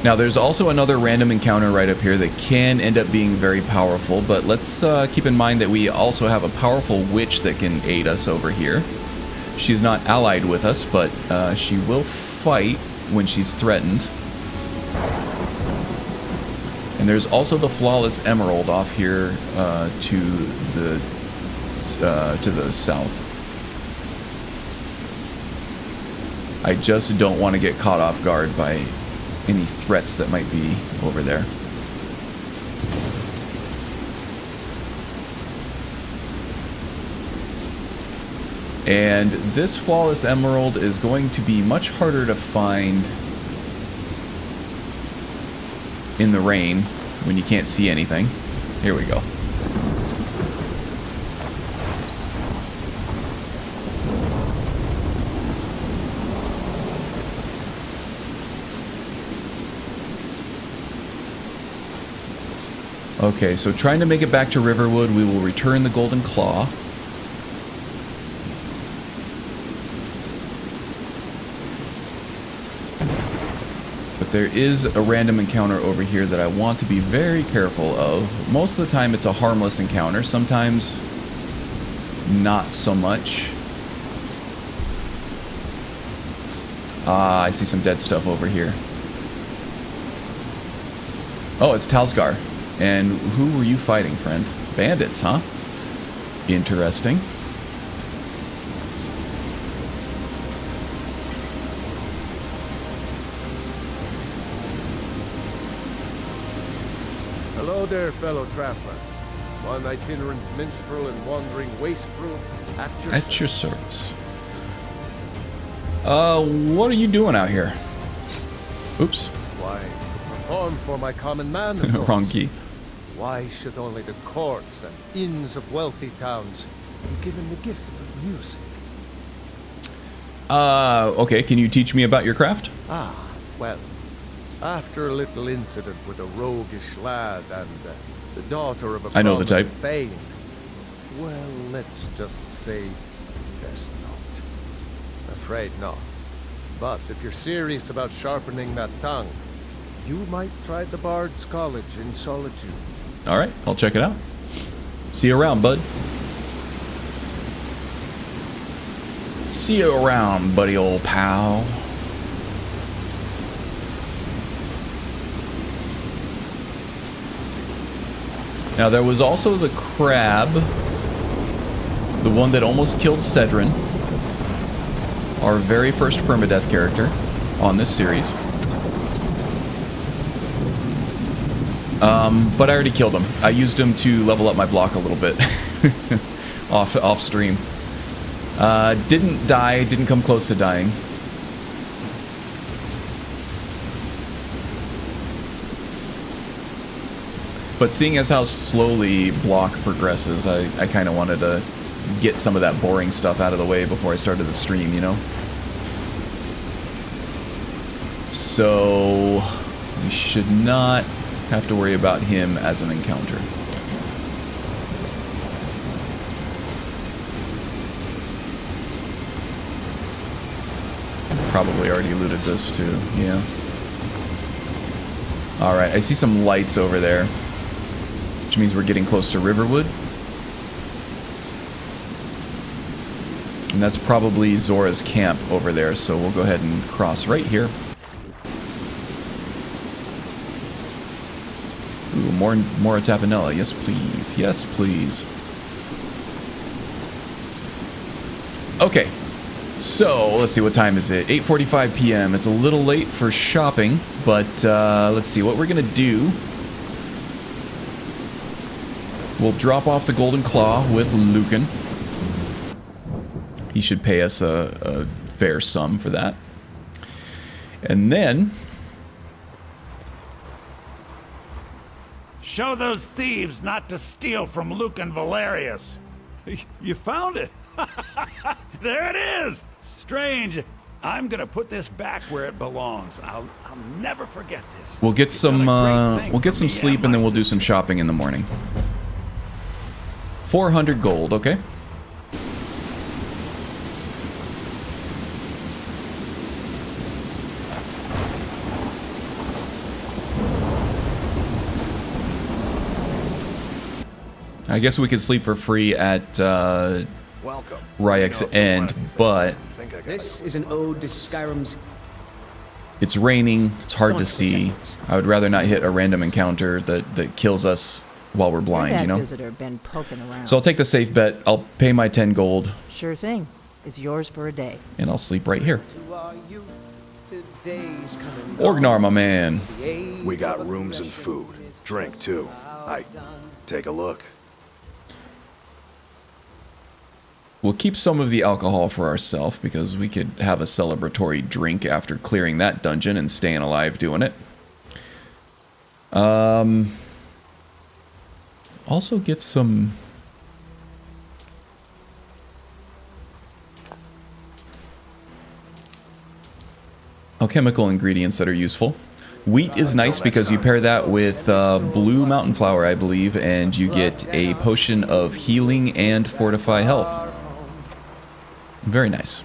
Now, there's also another random encounter right up here that can end up being very powerful, but let's keep in mind that we also have a powerful witch that can aid us over here. She's not allied with us, but she will fight when she's threatened. And there's also the flawless emerald off here to the south. I just don't want to get caught off guard by any threats that might be over there. And this flawless emerald is going to be much harder to find in the rain when you can't see anything. Here we go. Okay, so trying to make it back to Riverwood, we will return the Golden Claw. But there is a random encounter over here that I want to be very careful of. Most of the time it's a harmless encounter, sometimes not so much. Ah, I see some dead stuff over here. Oh, it's Talsgar. And who were you fighting, friend? Bandits, huh? Interesting. Hello there, fellow traveler. One itinerant minstrel and wandering wastrel at your service. What are you doing out here? Oops. Why, to perform for my common man, of course. Wrong key. Why should only the courts and inns of wealthy towns be given the gift of music? Okay, can you teach me about your craft? Ah, well, after a little incident with a roguish lad and the daughter of a I know the type. Thane, well, let's just say best not. Afraid not. But if you're serious about sharpening that tongue, you might try the Bard's College in Solitude. All right, I'll check it out. See you around, bud. See you around, buddy old pal. Now, there was also the crab, the one that almost killed Cedrin, our very first permadeath character on this series. But I already killed him. I used him to level up my block a little bit off stream. Didn't die, didn't come close to dying. But seeing as how slowly block progresses, I kind of wanted to get some of that boring stuff out of the way before I started the stream, you know? So we should not have to worry about him as an encounter. Probably already looted this too, yeah. Alright, I see some lights over there, which means we're getting close to Riverwood. And that's probably Zora's camp over there, so we'll go ahead and cross right here. Ooh, more tapenella. Yes, please. Yes, please. Okay. So, let's see, what time is it? 8:45 p.m. It's a little late for shopping, but let's see what we're going to do. We'll drop off the Golden Claw with Lucan. He should pay us a fair sum for that. And then... show those thieves not to steal from Lucan Valerius. You found it. There it is. Strange. I'm gonna put this back where it belongs. I'll never forget this. We'll get some sleep and then we'll do some shopping in the morning. 400 gold, okay. I guess we could sleep for free at Welcome. Ryek's End, but This is an ode to Skyrim's. it's raining, it's hard to see. I would rather not hit a random encounter that kills us while we're blind, you know? Visitor been poking around. So I'll take the safe bet. I'll pay my 10 gold, Sure thing. It's yours for a day. and I'll sleep right here. To our youth, today's coming. Orgnar, my man. We got rooms and food. Drink, too. Take a look. We'll keep some of the alcohol for ourselves because we could have a celebratory drink after clearing that dungeon and staying alive doing it. Also get some... alchemical ingredients that are useful. Wheat is nice because you pair that with blue mountain flower, I believe, and you get a potion of healing and fortify health. Very nice.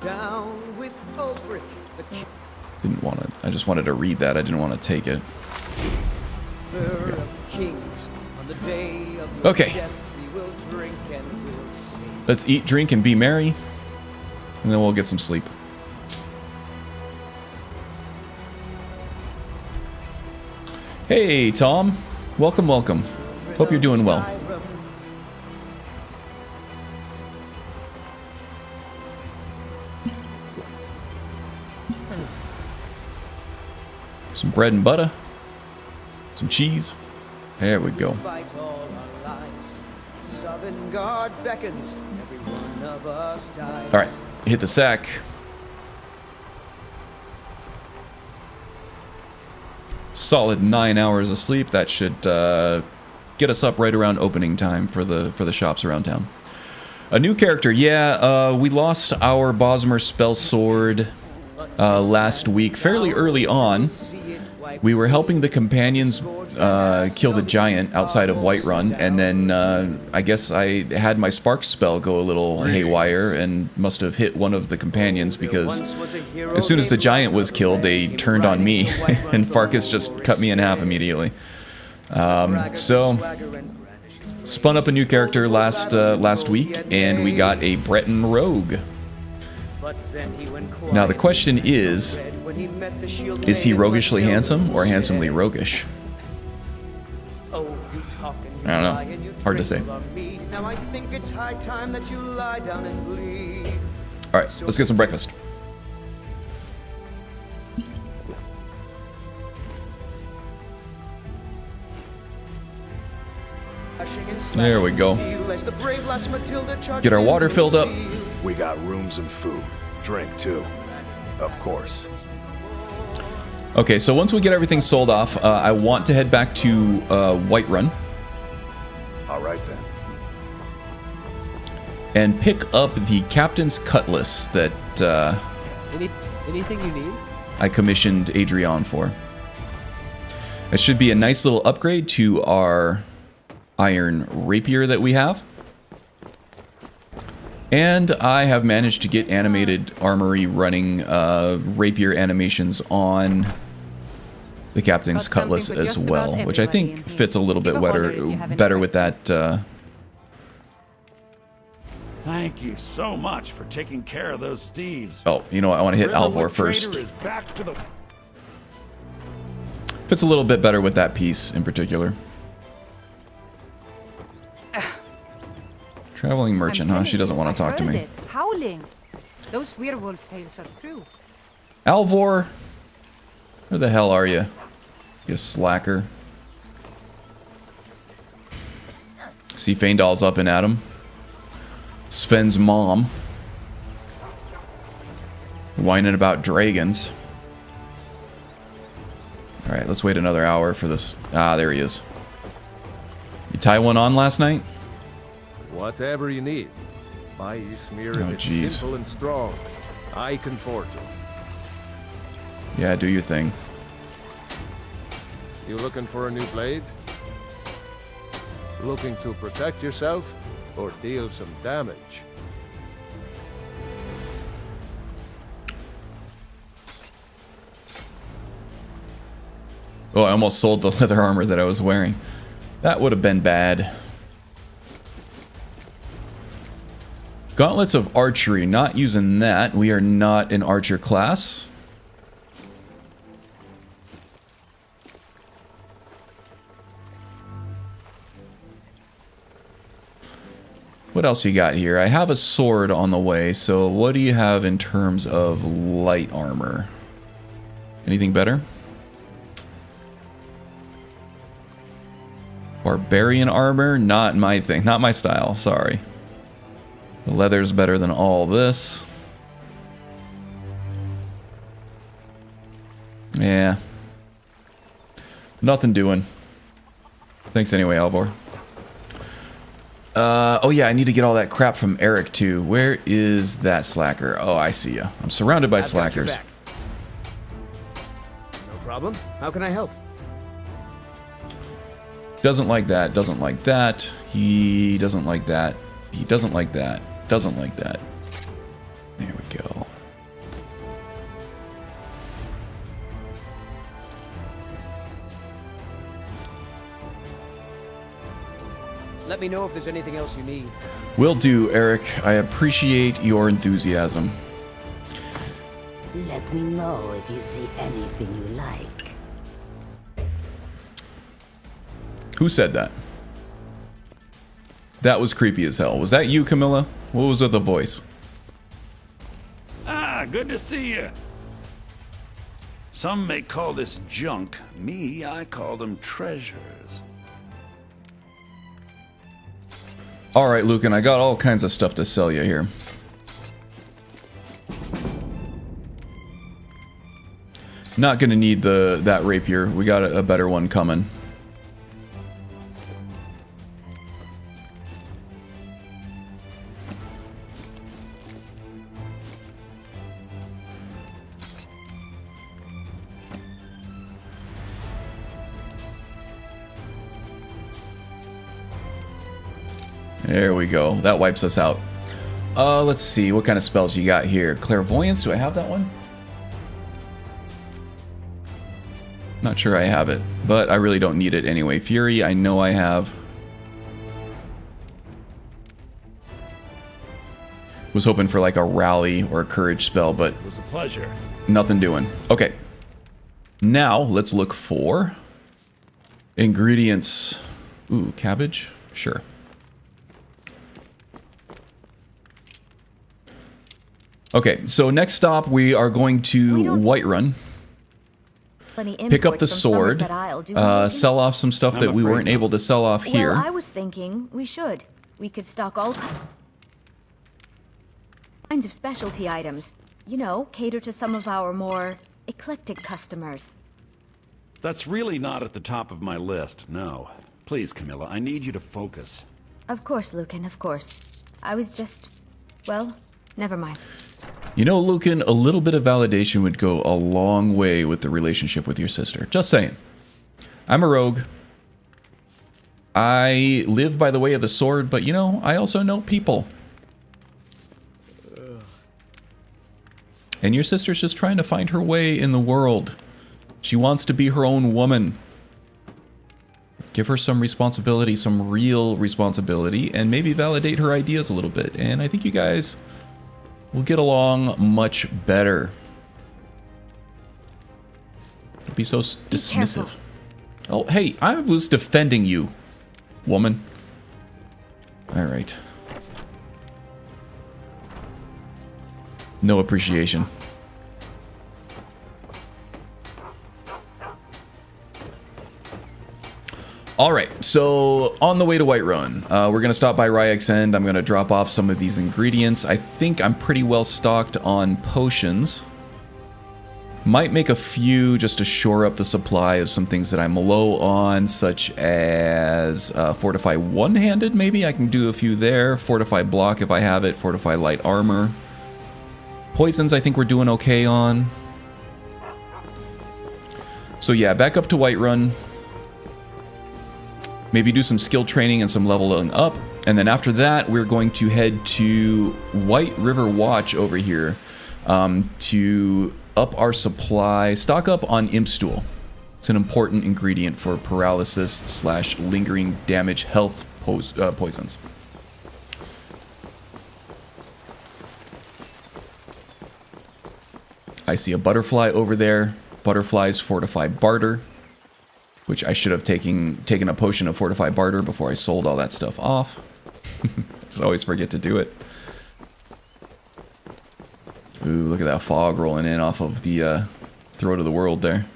Down with Ulfric, the Didn't want to. I just wanted to read that. I didn't want to take it. keeper of kings. On the day of your Okay. death, we will drink and we'll sing. Let's eat, drink, and be merry, and then we'll get some sleep. Hey, Tom. Welcome, welcome. Hope you're doing well. Skyrim, Some bread and butter. Some cheese. There we go. fight all our lives. Sovngarde beckons, every one of us dies. All right, hit the sack. Solid 9 hours of sleep. That should get us up right around opening time for the shops around town. A new character, yeah. We lost our Bosmer spell sword last week, fairly early on. We were helping the companions kill the giant outside of Whiterun, and then I guess I had my spark spell go a little haywire and must have hit one of the companions because as soon as the giant was killed, they turned on me, and Farkas just cut me in half immediately. So spun up a new character last week, and we got a Breton rogue. Now the question is he roguishly handsome or handsomely roguish? I don't know. Hard to say. Alright, let's get some breakfast. There we go. Get our water filled up. We got rooms and food. Drink, too. Of course. Okay, so once we get everything sold off, I want to head back to Whiterun All right, then. and pick up the captain's cutlass that Anything you need? I commissioned Adrian for. It should be a nice little upgrade to our iron rapier that we have. And I have managed to get animated armory running rapier animations on the captain's Got something cutlass for as just well, about which I everybody think in fits a little bit Leave a holler if you have any better with questions. that. Thank you so much for taking care of those thieves. Oh, you know what? I want to hit Riverwood Alvor first. Trader is back to the... Fits a little bit better with that piece in particular. Traveling merchant, huh? She doesn't want to talk to me. Howling. Those werewolf tales are true. Alvor, where the hell are you? You slacker. See Faendal's up and at him. Sven's mom. Whining about dragons. Alright, let's wait another hour for this. Ah, there he is. You tie one on last night? Whatever you need. My Ysmir, Oh, if it's jeez. simple and strong, I can forge it. Yeah, do your thing. You looking for a new blade? Looking to protect yourself or deal some damage? Oh, I almost sold the leather armor that I was wearing. That would have been bad. Gauntlets of Archery, not using that. We are not an archer class. What else you got here? I have a sword on the way, so what do you have in terms of light armor? Anything better? Barbarian armor? Not my thing. Not my style, sorry. The leather's better than all this. Yeah. Nothing doing. Thanks anyway, Alvor. Oh yeah, I need to get all that crap from Eric too. Where is that slacker? Oh, I see ya. I'm surrounded by slackers. No problem. How can I help? Doesn't like that, doesn't like that. He doesn't like that. He doesn't like that. Doesn't like that. There we go. Let me know if there's anything else you need. Will do, Eric. I appreciate your enthusiasm. Let me know if you see anything you like. Who said that? That was creepy as hell. Was that you, Camilla? What was with the voice? Ah, good to see you. Some may call this junk. Me, I call them treasures. Alright, Lucan, I got all kinds of stuff to sell you here. Not gonna need that rapier. We got a better one coming. There we go. That wipes us out. Let's see. What kind of spells you got here? Clairvoyance? Do I have that one? Not sure I have it, but I really don't need it anyway. Fury, I know I have. Was hoping for like a rally or a courage spell, but It was a pleasure. nothing doing. Okay. Now, let's look for ingredients. Ooh, cabbage? Sure. Okay, so next stop we are going to Whiterun. Pick up the sword, sell off some stuff that we weren't able to sell off here. Well, I was thinking we should. We could stock all kinds of specialty items. You know, cater to some of our more eclectic customers. That's really not at the top of my list, no. Please, Camilla, I need you to focus. Of course, Lucan, of course. I was just... well, never mind. You know, Lucan, a little bit of validation would go a long way with the relationship with your sister. Just saying. I'm a rogue. I live by the way of the sword, but you know, I also know people. And your sister's just trying to find her way in the world. She wants to be her own woman. Give her some responsibility, some real responsibility, and maybe validate her ideas a little bit. And I think you guys will get along much better. Don't be so dismissive. Oh, hey, I was defending you, woman. All right. No appreciation. All right, so on the way to Whiterun, we're going to stop by Ryek's End. I'm going to drop off some of these ingredients. I think I'm pretty well stocked on potions. Might make a few just to shore up the supply of some things that I'm low on, such as Fortify One-Handed, maybe. I can do a few there. Fortify Block if I have it. Fortify Light Armor. Poisons I think we're doing okay on. So yeah, back up to Whiterun. Maybe do some skill training and some leveling up. And then after that, we're going to head to White River Watch over here to up our supply. Stock up on Imp Stool. It's an important ingredient for paralysis / lingering damage health poisons. I see a butterfly over there. Butterflies fortify barter, which I should have taken a potion of fortify barter before I sold all that stuff off. Just always forget to do it. Ooh, look at that fog rolling in off of the throat of the world there.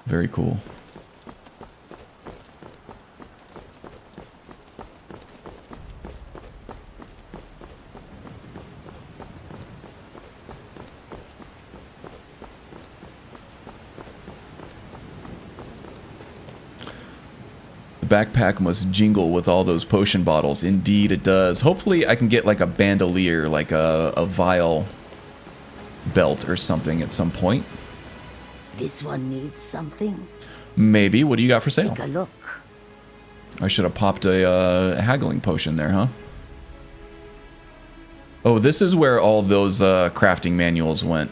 Very cool. Backpack must jingle with all those potion bottles. Indeed it does. Hopefully I can get like a bandolier, like a vial belt or something at some point. This one needs something. Maybe. What do you got for sale? Take a look. I should have popped a haggling potion there, huh? Oh, this is where all those crafting manuals went.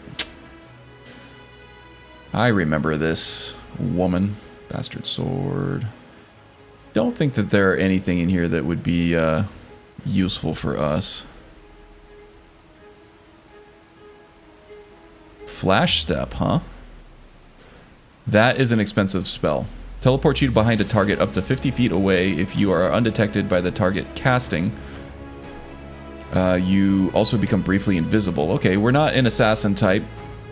I remember this. Woman. Bastard sword. Don't think that there are anything in here that would be useful for us. Flash step, huh? That is an expensive spell. Teleports you behind a target up to 50 feet away if you are undetected by the target casting. You also become briefly invisible. Okay, we're not an assassin type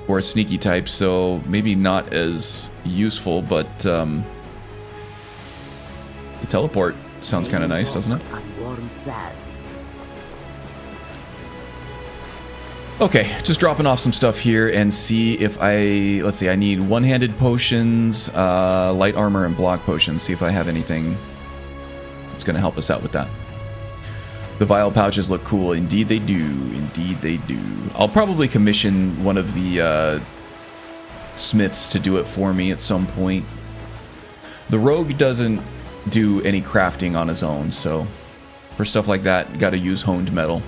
or a sneaky type, so maybe not as useful, but teleport sounds kind of nice, doesn't it? Okay, just dropping off some stuff here and see if let's see, I need one-handed potions, light armor, and block potions. See if I have anything that's going to help us out with that. The vial pouches look cool. Indeed they do. Indeed they do. I'll probably commission one of the smiths to do it for me at some point. The rogue doesn't do any crafting on his own, so for stuff like that, gotta use honed metal.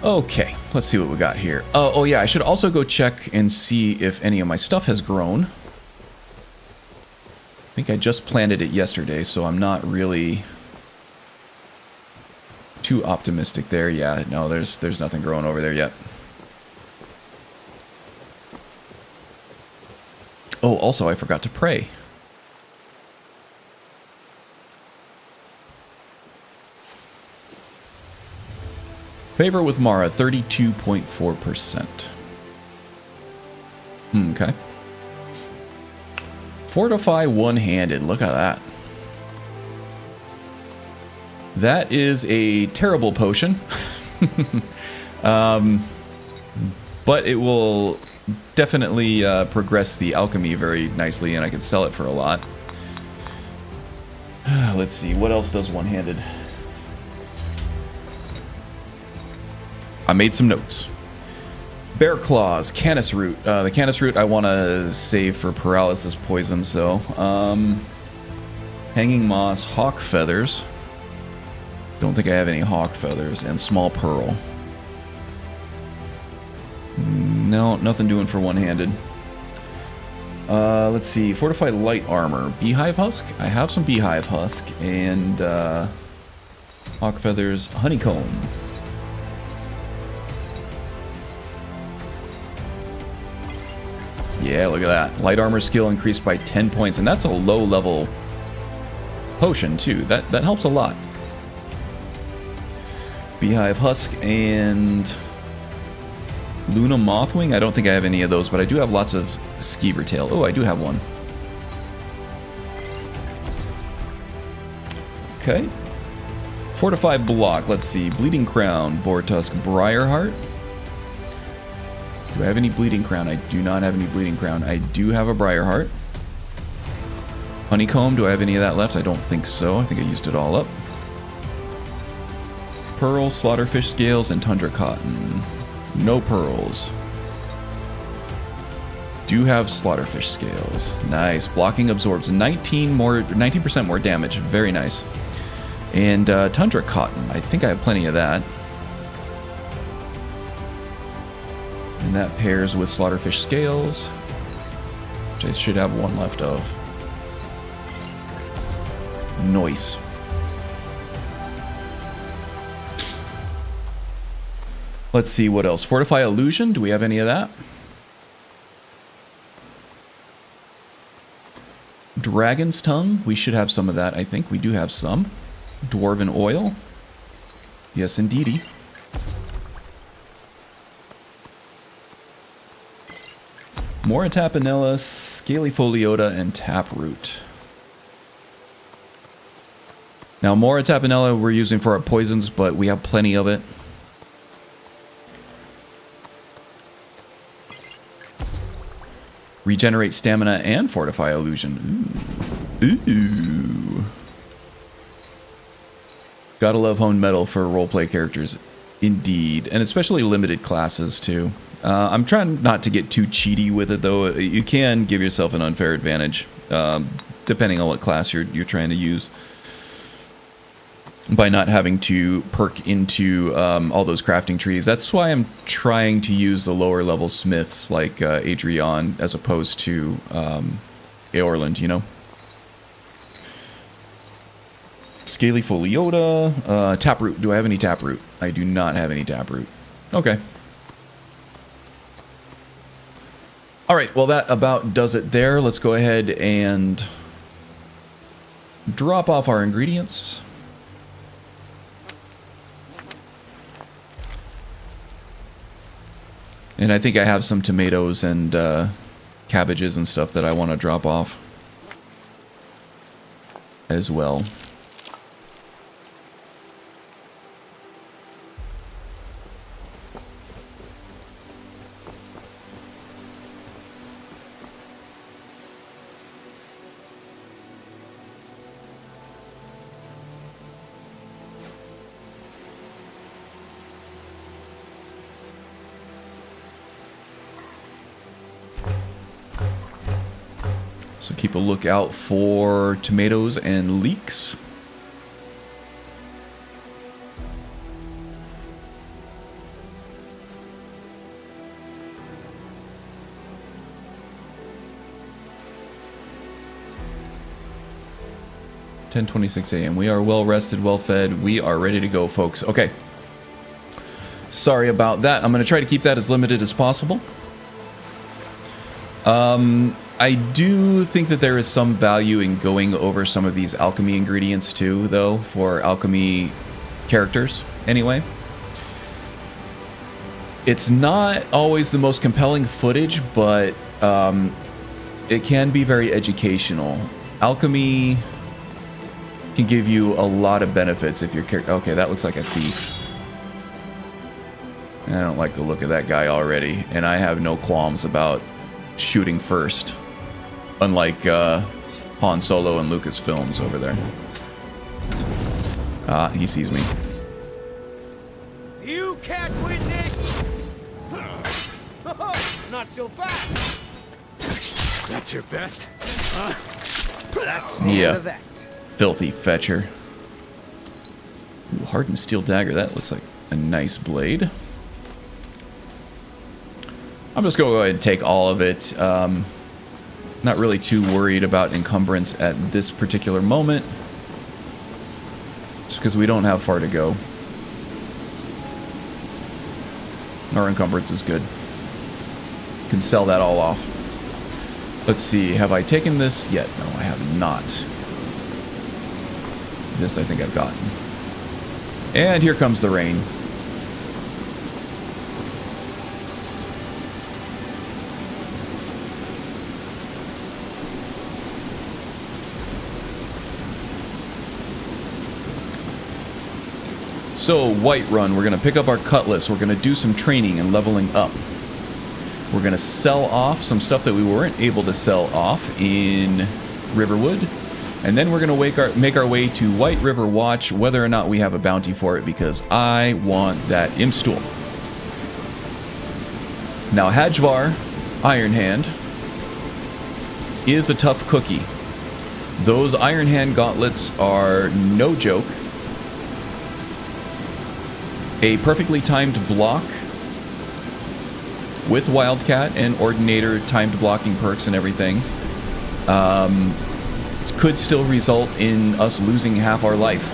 Okay, let's see what we got here. Oh yeah, I should also go check and see if any of my stuff has grown. I think I just planted it yesterday, so I'm not really too optimistic there. Yeah, no, there's nothing growing over there yet. Oh, also I forgot to pray. Favor with Mara, 32.4%. Okay. Fortify one-handed. Look at that. That is a terrible potion. But it will definitely progress the alchemy very nicely, and I can sell it for a lot. Let's see, what else does one-handed? I made some notes. Bear claws, canis root. The canis root I want to save for paralysis poison, so hanging moss, hawk feathers. Don't think I have any hawk feathers, and small pearl. No, nothing doing for one-handed. Let's see, fortified light armor, beehive husk. I have some beehive husk, and hawk feathers, honeycomb. Yeah, look at that. Light armor skill increased by 10 points, and that's a low level potion too. That helps a lot. Beehive husk and Luna Mothwing. I don't think I have any of those, but I do have lots of skeever tail. Oh, I do have one. Okay. Fortified block. Let's see. Bleeding Crown, Boar Tusk, Briarheart. Do I have any Bleeding Crown? I do not have any Bleeding Crown. I do have a Briarheart. Honeycomb. Do I have any of that left? I don't think so. I think I used it all up. Pearl, Slaughterfish Scales, and Tundra Cotton. No pearls. Do have Slaughterfish Scales. Nice. Blocking absorbs 19% more damage. Very nice. And Tundra Cotton. I think I have plenty of that. And that pairs with Slaughterfish Scales, which I should have one left of. Nice. Let's see what else. Fortify Illusion. Do we have any of that? Dragon's Tongue. We should have some of that. I think we do have some. Dwarven Oil. Yes, indeedy. Mora Tapanella, Scaly Foliota, and Taproot. Now, Mora Tapanella we're using for our poisons, but we have plenty of it. Regenerate stamina and fortify illusion. Ooh. Ooh. Gotta love honed metal for roleplay characters. Indeed. And especially limited classes, too. I'm trying not to get too cheaty with it, though. You can give yourself an unfair advantage, depending on what class you're trying to use, by not having to perk into all those crafting trees. That's why I'm trying to use the lower level smiths like Adrian as opposed to Eorland, you know? Scaly Foliota, Taproot. Do I have any Taproot? I do not have any Taproot. Okay. Alright, well that about does it there. Let's go ahead and drop off our ingredients. And I think I have some tomatoes and cabbages and stuff that I want to drop off as well. So keep a lookout for tomatoes and leeks. (10:26 a.m.) We are well rested, well fed. We are ready to go, folks. Okay. Sorry about that. I'm going to try to keep that as limited as possible. I do think that there is some value in going over some of these alchemy ingredients too, though, for alchemy characters, anyway. It's not always the most compelling footage, but it can be very educational. Alchemy can give you a lot of benefits if you're... Okay, that looks like a thief. I don't like the look of that guy already, and I have no qualms about shooting first. Unlike Han Solo and Lucasfilms over there. Ah, he sees me. You can't win this! Not so fast! That's your best? That's the end of that. Filthy fetcher. Ooh, hardened steel dagger. That looks like a nice blade. I'm just going to go ahead and take all of it. Not really too worried about encumbrance at this particular moment. Just because we don't have far to go. Our encumbrance is good. Can sell that all off. Let's see, have I taken this yet? No, I have not. This I think I've gotten. And here comes the rain. So, Whiterun, we're going to pick up our cutlass, we're going to do some training and leveling up. We're going to sell off some stuff that we weren't able to sell off in Riverwood. And then we're going to make our way to White River Watch, whether or not we have a bounty for it, because I want that imp stool. Now, Hajvar, Iron Hand, is a tough cookie. Those Iron Hand gauntlets are no joke. A perfectly timed block with Wildcat and Ordinator timed blocking perks and everything. could still result in us losing half our life.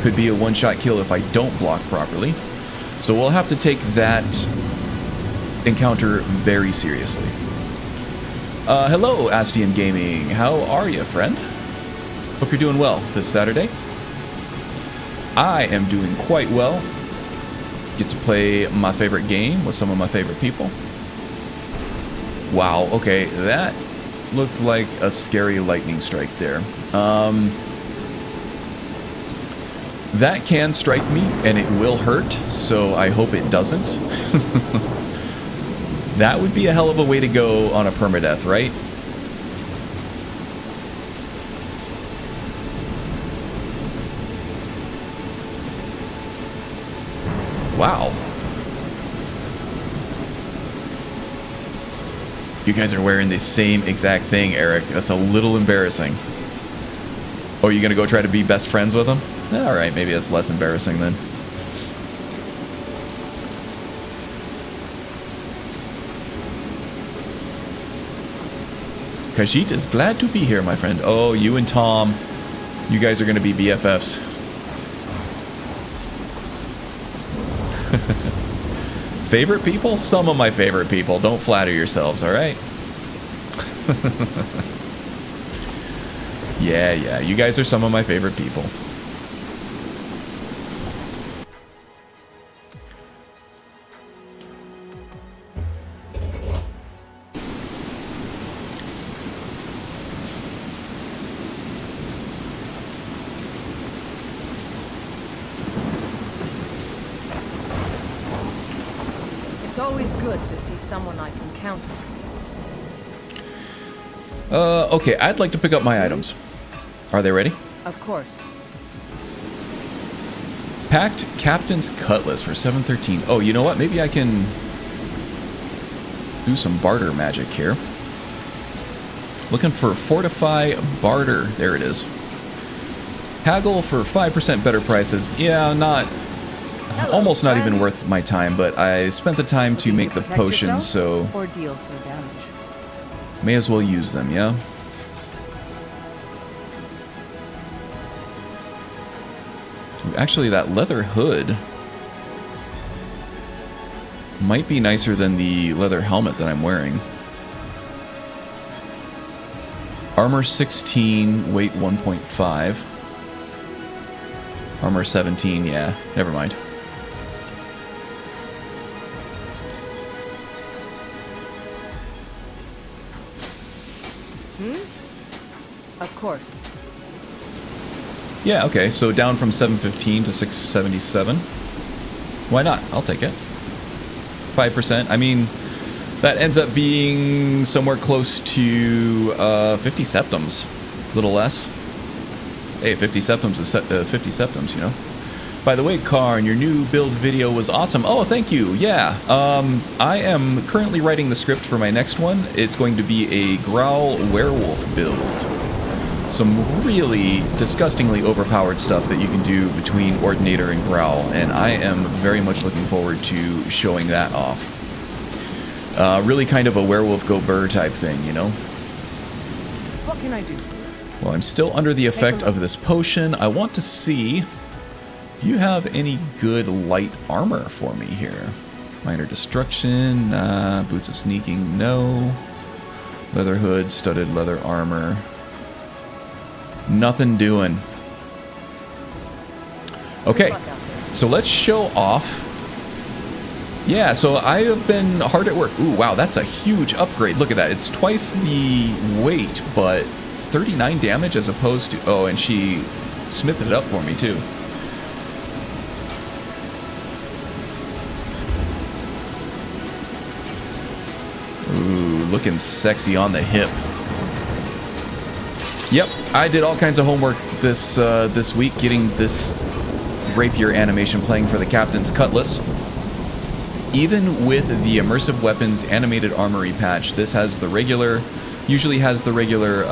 Could be a one-shot kill if I don't block properly. So we'll have to take that encounter very seriously. Hello, Astian Gaming. How are you, friend? Hope you're doing well this Saturday. I am doing quite well. Get to play my favorite game with some of my favorite people. Wow, okay, that looked like a scary lightning strike there. That can strike me, and it will hurt, so I hope it doesn't. That would be a hell of a way to go on a permadeath, right? Wow. You guys are wearing the same exact thing, Eric. That's a little embarrassing. Oh, you gonna go try to be best friends with them? Alright, maybe that's less embarrassing then. Khajiit is glad to be here, my friend. Oh, you and Tom. You guys are gonna be BFFs. Favorite people? Some of my favorite people. Don't flatter yourselves, alright? Yeah, you guys are some of my favorite people. It's always good to see someone I can count on. Okay, I'd like to pick up my items. Are they ready? Of course. Packed Captain's Cutlass for 713. Oh, you know what? Maybe I can do some barter magic here. Looking for Fortify Barter. There it is. Haggle for 5% better prices. Yeah, not... Hello, almost not friend. even worth my time, but I spent the time to Looking make the protect potion, yourself so... Or deal some damage. May as well use them, yeah? Ooh, actually, that leather hood might be nicer than the leather helmet that I'm wearing. Armor 16, weight 1.5. Armor 17, yeah, never mind. Of course. Yeah, okay, so down from 715 to 677. Why not? I'll take it. 5%. I mean, that ends up being somewhere close to 50 septims. A little less. Hey, 50 septims is 50 septims, you know. By the way, Karn, your new build video was awesome. Oh, thank you. Yeah. I am currently writing the script for my next one. It's going to be a Growl werewolf build. Some really disgustingly overpowered stuff that you can do between Ordinator and Growl, and I am very much looking forward to showing that off. Really kind of a werewolf go burr type thing, you know? What can I do? Well, I'm still under the effect of this potion. I want to see if you have any good light armor for me here. Minor destruction, nah. Boots of sneaking, no. Leather hood, studded leather armor. Nothing doing. Okay, so let's show off. Yeah, so I have been hard at work. Ooh, wow, that's a huge upgrade. Look at that. It's twice the weight, but 39 damage as opposed to... Oh, and she smithed it up for me, too. Ooh, looking sexy on the hip. Yep, I did all kinds of homework this this week, getting this rapier animation playing for the Captain's Cutlass. Even with the Immersive Weapons Animated Armory patch, this has the regular, usually has the regular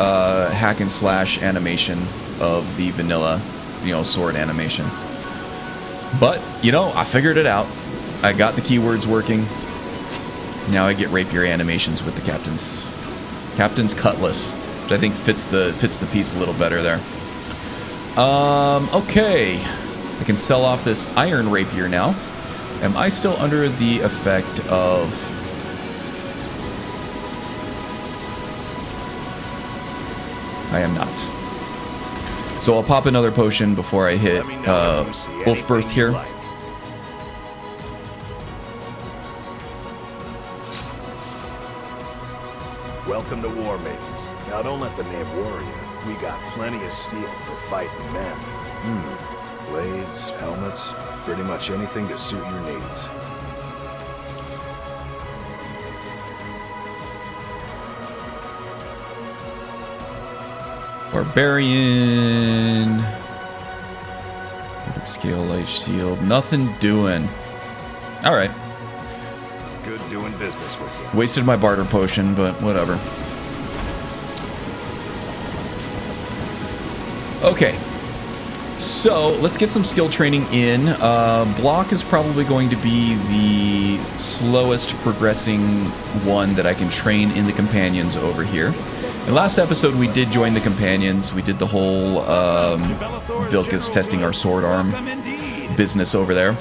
hack and slash animation of the vanilla, you know, sword animation. But, you know, I figured it out. I got the keywords working. Now I get rapier animations with the Captain's Cutlass. which I think fits the piece a little better there. Okay, I can sell off this iron rapier now. Am I still under the effect of? I am not. So I'll pop another potion before I hit Wolf Birth here. Welcome to War Maidens. Now don't let the name worry you. We got plenty of steel for fighting men. Blades, helmets, pretty much anything to suit your needs. Barbarian. Scale light shield. Nothing doing. Alright. Good doing business with you. Wasted my barter potion, but whatever. Okay. So, let's get some skill training in. Block is probably going to be the slowest progressing one that I can train in the companions over here. In last episode, we did join the companions. We did the whole Vilkas testing our sword arm business over there.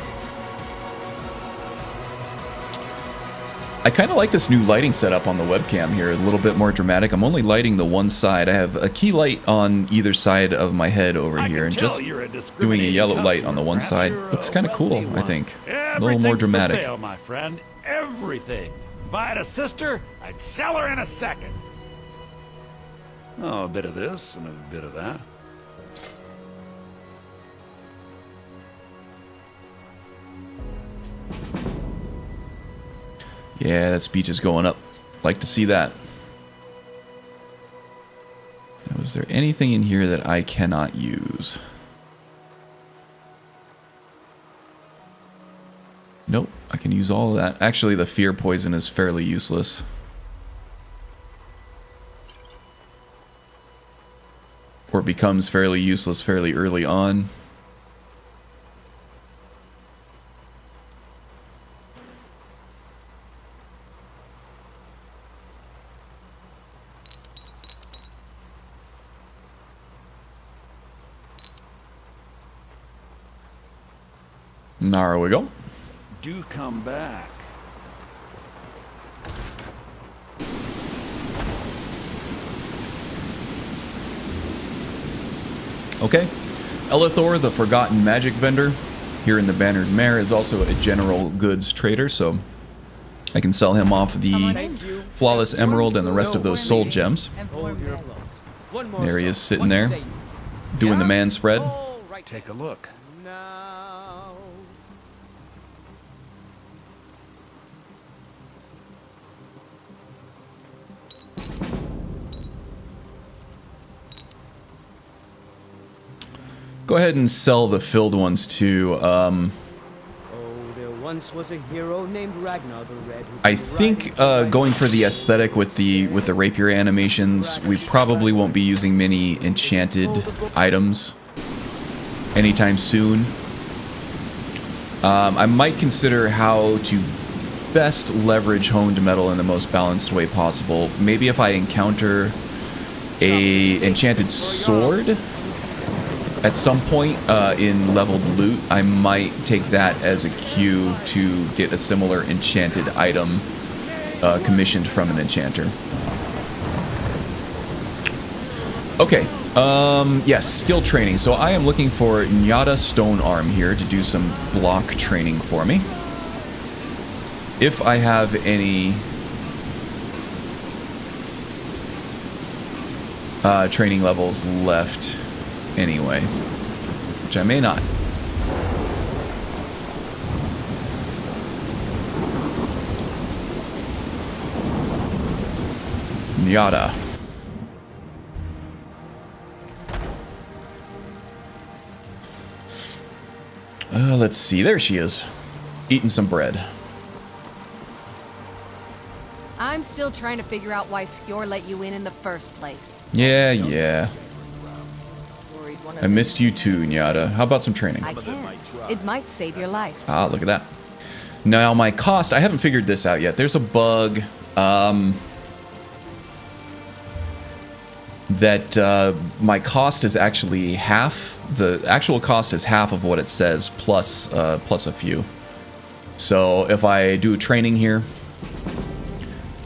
I kind of like this new lighting setup on the webcam here. A little bit more dramatic. I'm only lighting the one side. I have a key light on either side of my head over here, and just doing a yellow light on the one side looks kind of cool, I think. A little more dramatic. For sale, my friend. Everything. If I had a sister, I'd sell her in a second. Oh, a bit of this and a bit of that. Yeah, that speech is going up. Like to see that. Now, is there anything in here that I cannot use? Nope, I can use all of that. Actually, the fear poison is fairly useless. Or it becomes fairly useless fairly early on. There we go. Do come back. Okay. Elithor, the Forgotten Magic Vendor, here in the Bannered Mare, is also a general goods trader, so I can sell him off the Flawless Emerald and the rest of those soul gems. There he is sitting there, doing the man spread. Take a look. Go ahead and sell the filled ones too. Oh, there once was a hero named Ragnar the Red. I think going for the aesthetic with the rapier animations, we probably won't be using many enchanted items anytime soon. I might consider how to best leverage honed metal in the most balanced way possible. Maybe if I encounter a enchanted sword at some point in leveled loot, I might take that as a cue to get a similar enchanted item commissioned from an enchanter. Okay, yes, skill training. So I am looking for Nyada Stone Arm here to do some block training for me. If I have any training levels left anyway, which I may not. Nyada. Let's see. There she is. Eating some bread. I'm still trying to figure out why Skjor let you in the first place. Yeah. I missed you too, Nyada. How about some training? I can. It might save your life. Ah, look at that. Now, my cost, I haven't figured this out yet. There's a bug. that my cost is actually half. The actual cost is half of what it says, plus a few. So if I do training here,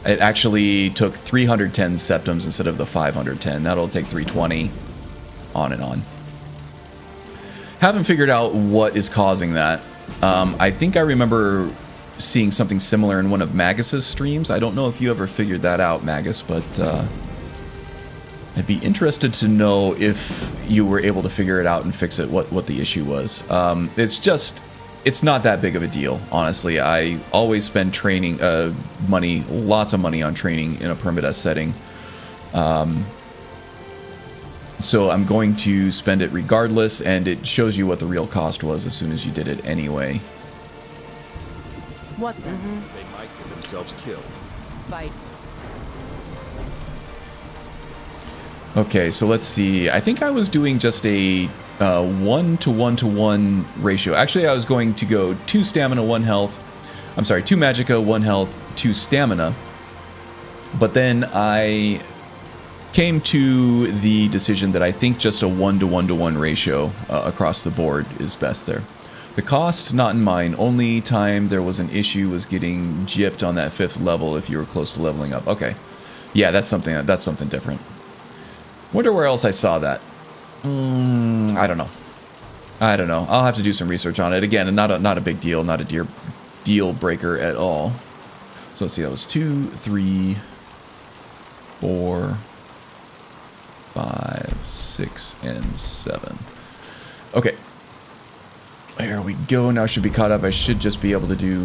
it actually took 310 septums instead of the 510. That'll take 320, on and on. Haven't figured out what is causing that. I think I remember seeing something similar in one of Magus's streams. I don't know if you ever figured that out, Magus, but I'd be interested to know if you were able to figure it out and fix it, what the issue was. It's not that big of a deal, honestly. I always spend training money, lots of money on training in a Permadeath setting. So I'm going to spend it regardless, and it shows you what the real cost was as soon as you did it anyway. What the? They might get themselves killed. Fight. Okay, so let's see. I think I was doing just a 1-to-1-to-1 ratio. Actually, I was going to go 2 stamina, 1 health. I'm sorry, 2 magicka, 1 health, 2 stamina. But then I came to the decision that I think just a 1-to-1-to-1 ratio across the board is best there. The cost, not in mind. Only time there was an issue was getting gypped on that 5th level if you were close to leveling up. Okay. Yeah, that's something different. Wonder where else I saw that. I don't know. I'll have to do some research on it. Again, not a big deal, not a deal breaker at all. So let's see, that was 2, 3, 4, 5, 6, and 7. Okay. There we go. Now I should be caught up. I should just be able to do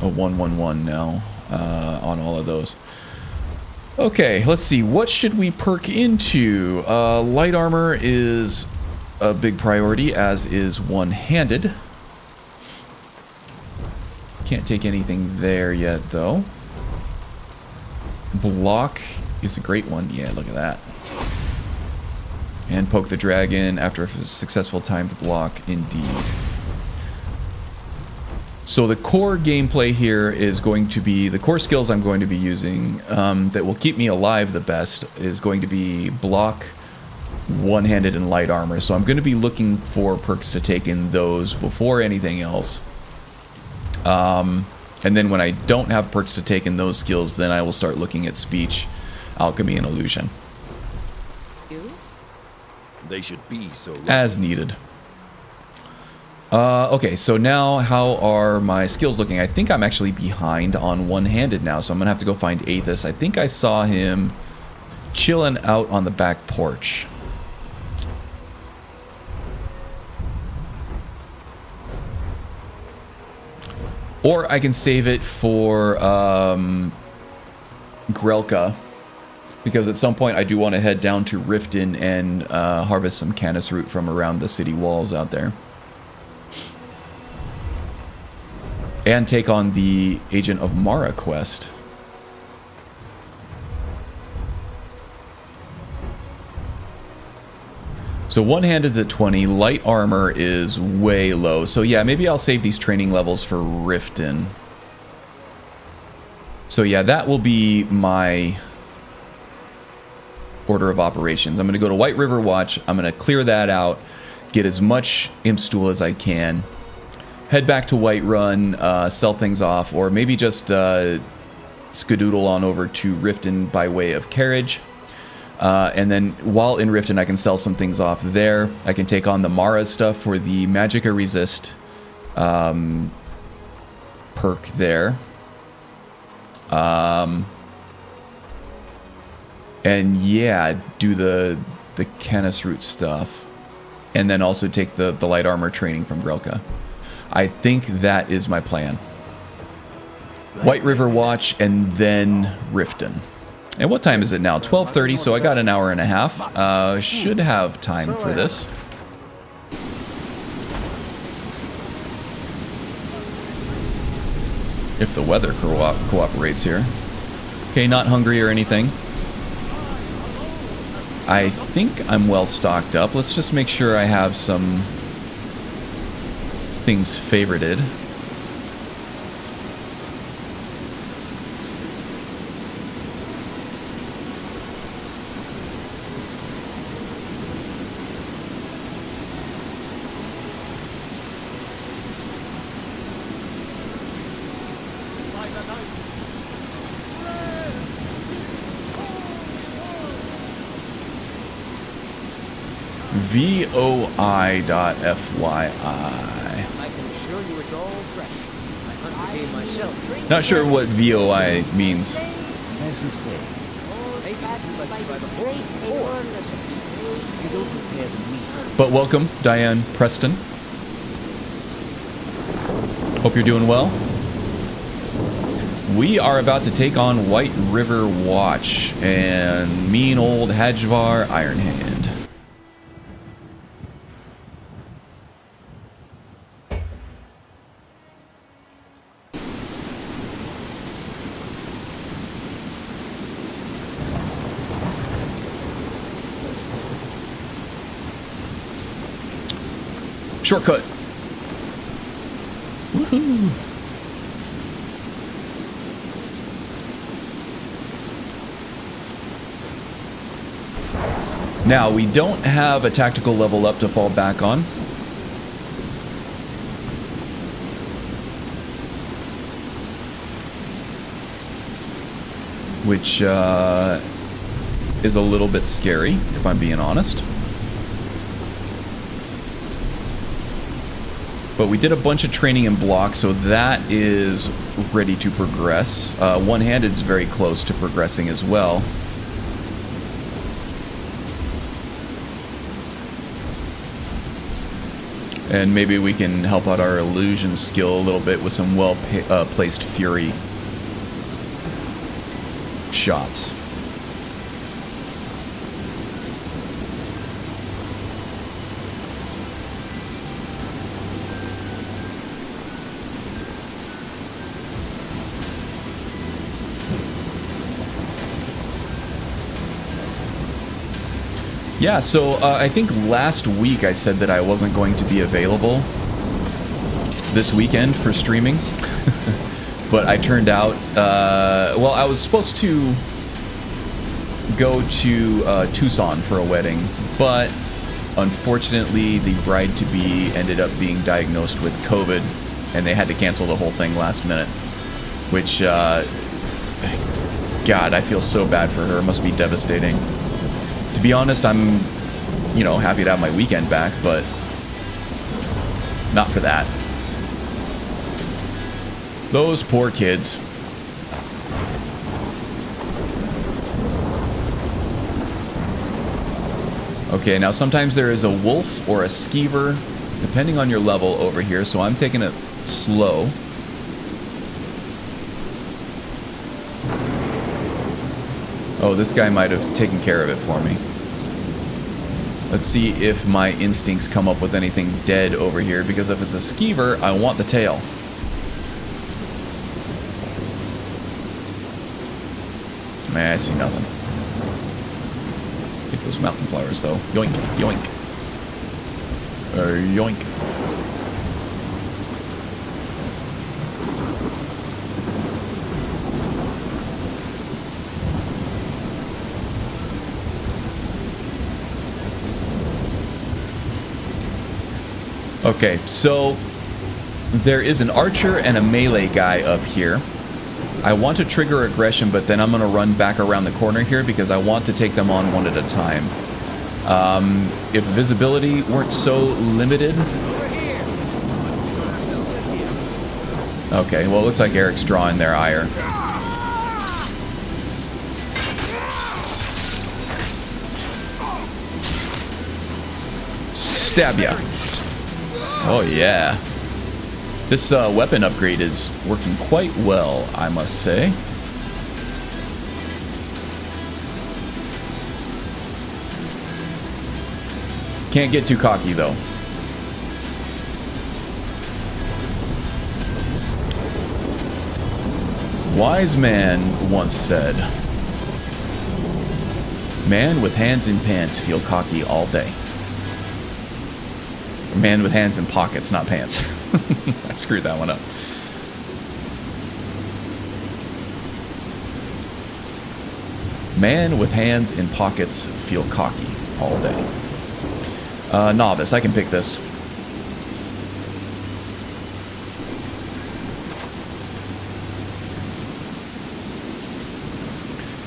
a 1-1-1 now on all of those. Okay, let's see. What should we perk into? Light armor is a big priority, as is one-handed. Can't take anything there yet, though. Block is a great one. Yeah, look at that. And poke the dragon after a successful timed block, indeed. So the core gameplay here is going to be, the core skills I'm going to be using that will keep me alive the best is going to be block, one-handed, and light armor. So I'm going to be looking for perks to take in those before anything else. And then when I don't have perks to take in those skills, then I will start looking at speech, alchemy, and illusion. They should be so lucky. As needed. Okay, so now how are my skills looking? I think I'm actually behind on one-handed now, so I'm gonna have to go find Aethys. I think I saw him chilling out on the back porch. Or I can save it for Grelka, because at some point I do want to head down to Riften and harvest some canis root from around the city walls out there. And take on the Agent of Mara quest. So one hand is at 20, light armor is way low. So yeah, maybe I'll save these training levels for Riften. So yeah, that will be my order of operations. I'm going to go to White River Watch. I'm going to clear that out, get as much imp stool as I can, head back to Whiterun, sell things off, or maybe just skedoodle on over to Riften by way of carriage. And then while in Riften, I can sell some things off there. I can take on the Mara stuff for the Magicka Resist perk there. And yeah, do the Canis Root stuff. And then also take the light armor training from Grelka. I think that is my plan. White River Watch and then Riften. And what time is it now? 12:30, so I got an hour and a half. Should have time for this. If the weather cooperates here. Okay, not hungry or anything. I think I'm well stocked up. Let's just make sure I have some things favorited. VOI.FYI. I can assure you it's all fresh. I hunt the game myself. Not sure what VOI means. As you say. Maybe you like to try the whole or recipe. You don't prepare the meat. But welcome, Diane Preston. Hope you're doing well. We are about to take on White River Watch and mean old Hadjvar Ironhand. Shortcut. Woohoo. Now, we don't have a tactical level up to fall back on. Which is a little bit scary, if I'm being honest. But we did a bunch of training in block, so that is ready to progress. One-handed is very close to progressing as well. And maybe we can help out our illusion skill a little bit with some well-placed fury shots. Yeah, so I think last week I said that I wasn't going to be available this weekend for streaming. But I turned out, well, I was supposed to go to Tucson for a wedding, but unfortunately the bride-to-be ended up being diagnosed with COVID, and they had to cancel the whole thing last minute, which, God, I feel so bad for her. It must be devastating. To be honest, I'm, you know, happy to have my weekend back, but not for that. Those poor kids. Okay, now sometimes there is a wolf or a skeever, depending on your level over here, so I'm taking it slow. Oh, this guy might have taken care of it for me. Let's see if my instincts come up with anything dead over here, because if it's a skeever, I want the tail. Man, I see nothing. Get those mountain flowers, though. Yoink, yoink. Yoink. Okay, so there is an archer and a melee guy up here. I want to trigger aggression, but then I'm going to run back around the corner here because I want to take them on one at a time. If visibility weren't so limited... Okay, well, it looks like Eric's drawing their ire. Stab ya. Oh yeah. This weapon upgrade is working quite well, I must say. Can't get too cocky though. Wise man once said, "Man with hands in pants feel cocky all day." Man with hands in pockets, not pants. I screwed that one up. Man with hands in pockets feel cocky all day. Novice, I can pick this.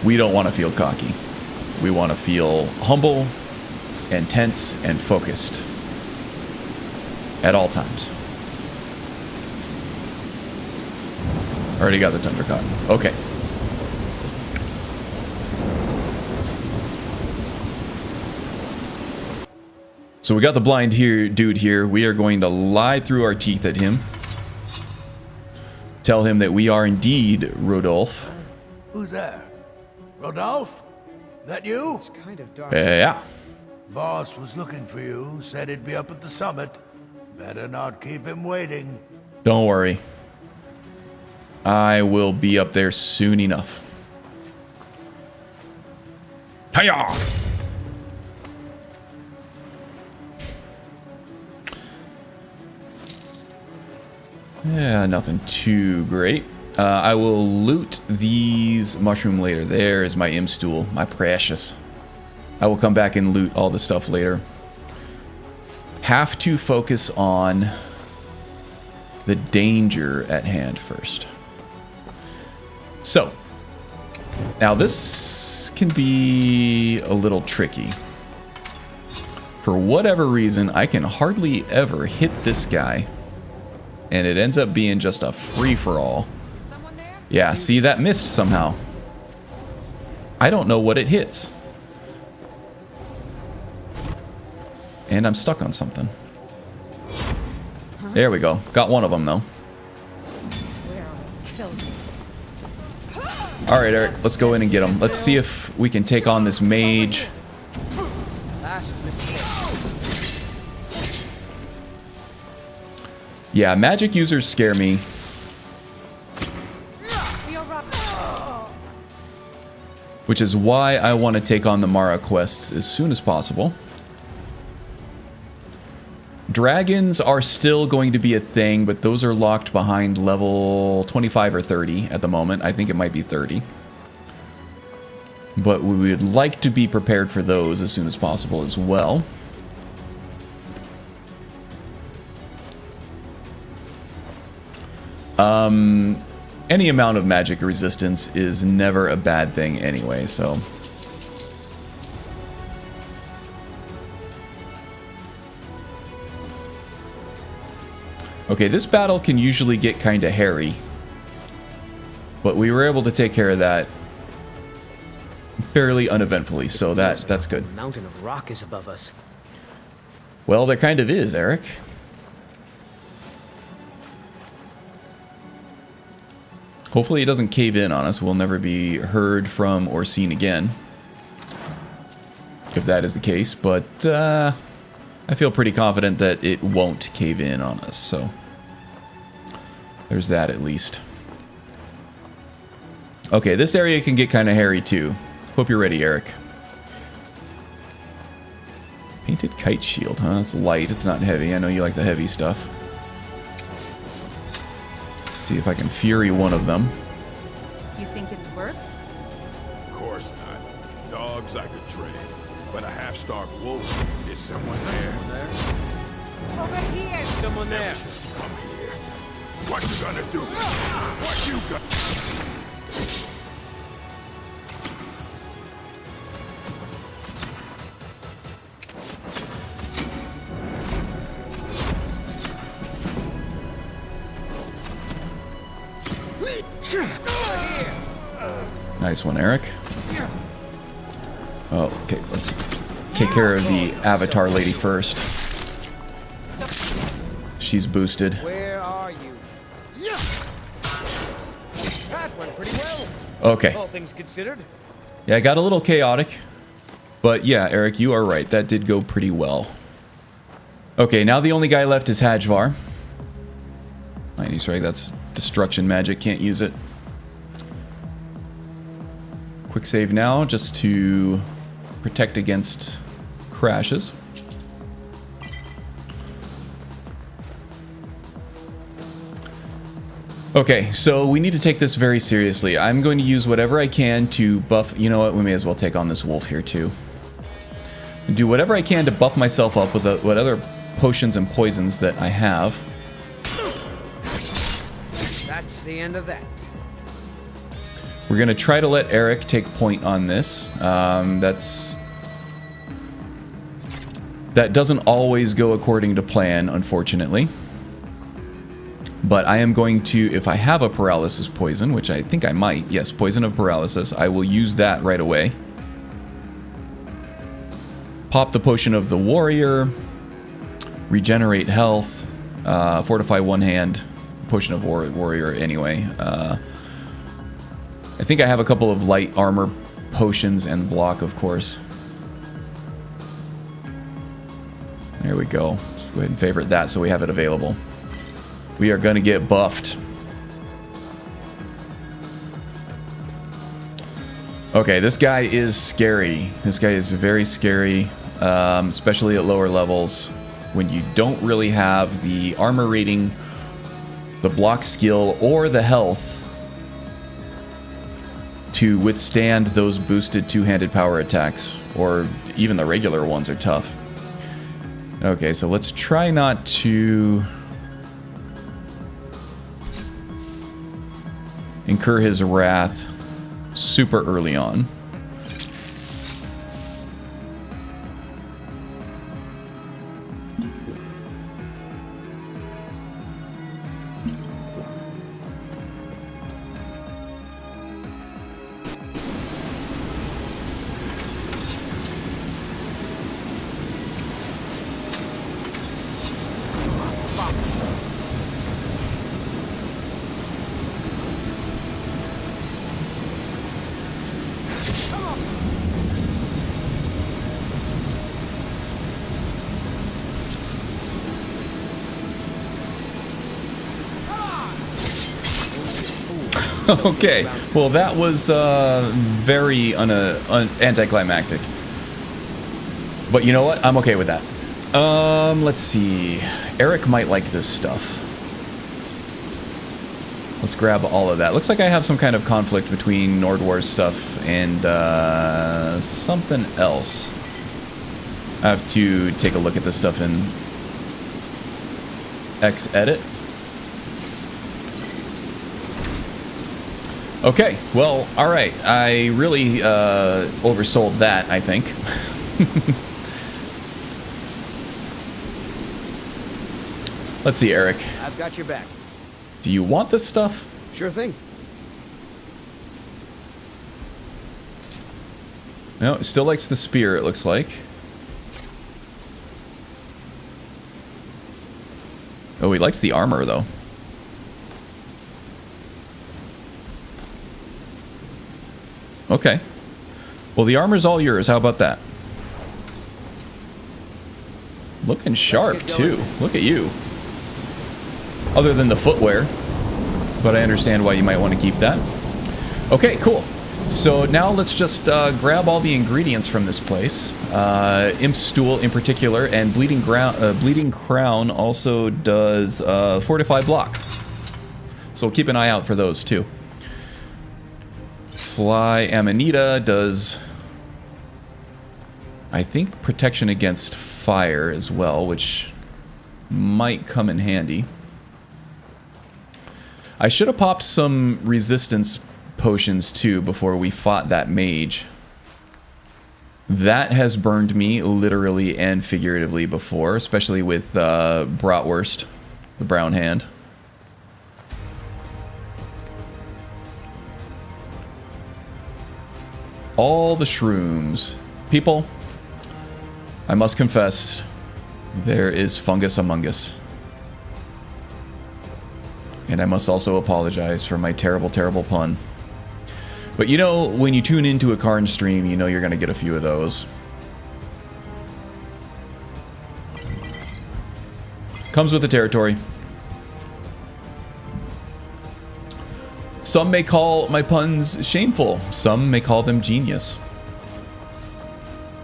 We don't want to feel cocky. We want to feel humble and tense and focused at all times. Already got the Tundra Cotton. Okay. So we got the blind dude here. We are going to lie through our teeth at him. Tell him that we are indeed Rodolphe. Who's there? Rodolphe? That you? It's kind of dark. Yeah. Boss was looking for you, said he'd be up at the summit. Better not keep him waiting. Don't worry. I will be up there soon enough. Hiya! Yeah, nothing too great. I will loot these mushroom later. There is my imp stool, my precious. I will come back and loot all the stuff later. Have to focus on the danger at hand first. So, now this can be a little tricky. For whatever reason, I can hardly ever hit this guy. And it ends up being just a free-for-all. Yeah, see, that missed somehow. I don't know what it hits. And I'm stuck on something. There we go. Got one of them, though. Alright, Eric, let's go in and get him. Let's see if we can take on this mage. Last mistake. Yeah, magic users scare me. Which is why I want to take on the Mara quests as soon as possible. Dragons are still going to be a thing, but those are locked behind level 25 or 30 at the moment. I think it might be 30. But we would like to be prepared for those as soon as possible as well. Any amount of magic resistance is never a bad thing anyway, so. Okay, this battle can usually get kind of hairy. But we were able to take care of that fairly uneventfully, so that's good. A mountain of rock is above us. Well, there kind of is, Eric. Hopefully it doesn't cave in on us. We'll never be heard from or seen again. If that is the case, but I feel pretty confident that it won't cave in on us, so there's that at least. Okay, this area can get kind of hairy too. Hope you're ready, Eric. Painted kite shield, huh? It's light, it's not heavy. I know you like the heavy stuff. Let's see if I can fury one of them. You think it'd work? Of course not. Dogs I could trade, but a half-starved wolf is someone there. Over here. Someone there. Come here. What you gonna do? What you got? Nice one, Eric. Oh, okay, let's take care of the avatar lady first. She's boosted. Where are you? That went pretty well. Okay. All things considered. Yeah, I got a little chaotic. But yeah, Eric, you are right. That did go pretty well. Okay, now the only guy left is Hajvar. Right, that's destruction magic. Can't use it. Quick save now, just to protect against crashes. Okay, so we need to take this very seriously. I'm going to use whatever I can to buff... You know what? We may as well take on this wolf here, too. Do whatever I can to buff myself up with what other potions and poisons that I have. That's the end of that. We're going to try to let Eric take point on this. That's That doesn't always go according to plan, unfortunately. But I am going to, if I have a paralysis poison, which I think I might, yes, poison of paralysis, I will use that right away. Pop the potion of the warrior, regenerate health, fortify one hand, potion of warrior anyway. I think I have a couple of light armor potions and block, of course. There we go. Let's go ahead and favorite that so we have it available. We are going to get buffed. Okay, this guy is scary. This guy is very scary, especially at lower levels when you don't really have the armor rating, the block skill, or the health to withstand those boosted two-handed power attacks, or even the regular ones are tough. Okay, so let's try not to incur his wrath super early on. Okay, well that was very anticlimactic. But you know what? I'm okay with that. Let's see. Eric might like this stuff. Let's grab all of that. Looks like I have some kind of conflict between Nord Wars stuff and something else. I have to take a look at this stuff in X-Edit. Okay, well, alright. I really oversold that, I think. Let's see, Eric. I've got your back. Do you want this stuff? Sure thing. No, it still likes the spear, it looks like. Oh, he likes the armor, though. Okay. Well, the armor's all yours. How about that? Looking sharp, too. Look at you. Other than the footwear. But I understand why you might want to keep that. Okay, cool. So now let's just grab all the ingredients from this place. Imp Stool in particular, and Bleeding Crown also does Fortify Block. So keep an eye out for those, too. Fly Amanita does, I think, protection against fire as well, which might come in handy. I should have popped some resistance potions too before we fought that mage. That has burned me literally and figuratively before, especially with Bratwurst, the brown hand. All the shrooms. People, I must confess, there is fungus among us. And I must also apologize for my terrible, terrible pun. But you know, when you tune into a Karn stream, you know you're gonna get a few of those. Comes with the territory. Some may call my puns shameful. Some may call them genius.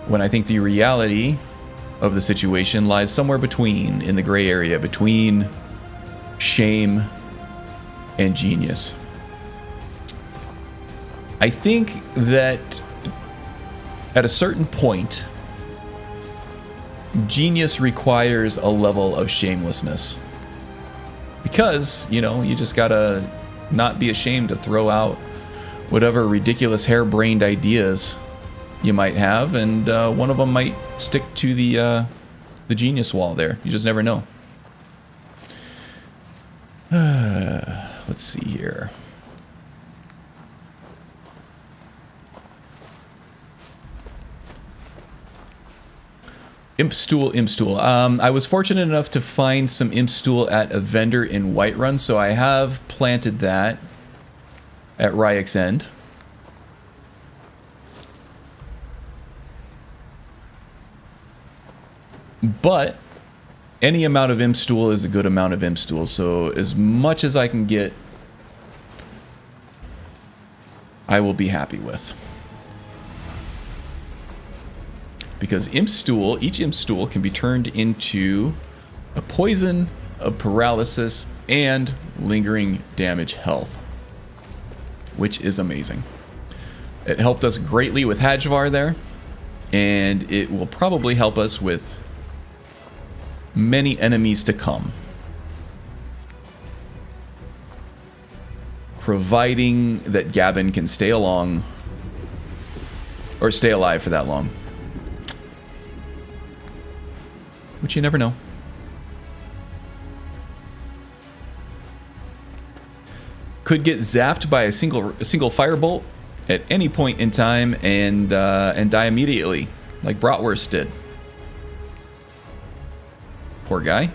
When I think the reality of the situation lies somewhere between, in the gray area, between shame and genius. I think that at a certain point, genius requires a level of shamelessness. Because, you know, you just gotta not be ashamed to throw out whatever ridiculous harebrained ideas you might have, and one of them might stick to the the genius wall there. You just never know. Let's see here. Imp stool, imp stool. I was fortunate enough to find some imp stool at a vendor in Whiterun, so I have planted that at Ryek's End. But any amount of imp stool is a good amount of imp stool, so as much as I can get, I will be happy with. Because imp stool, each imp stool can be turned into a poison, a paralysis, and lingering damage health, which is amazing. It helped us greatly with Hajvar there, and it will probably help us with many enemies to come. Providing that Gavin can stay along, or stay alive for that long. Which you never know. Could get zapped by a single firebolt at any point in time and die immediately, like Bratwurst did. Poor guy.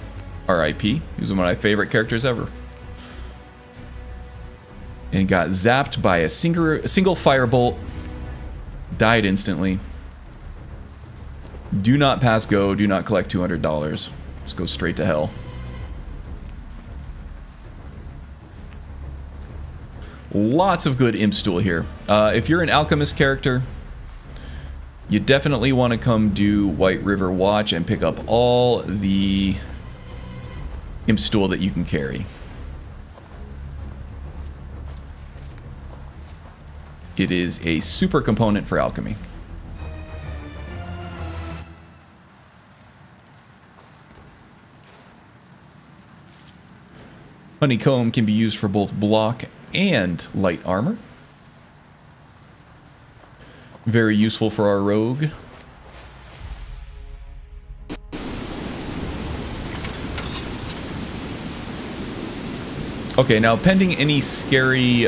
R.I.P. He was one of my favorite characters ever. And got zapped by a single firebolt. Died instantly. Do not pass go. Do not collect $200. Just go straight to hell. Lots of good imp stool here. If you're an alchemist character, you definitely want to come do White River Watch and pick up all the imp stool that you can carry. It is a super component for alchemy. Honeycomb can be used for both block and light armor. Very useful for our rogue. Okay, now pending any scary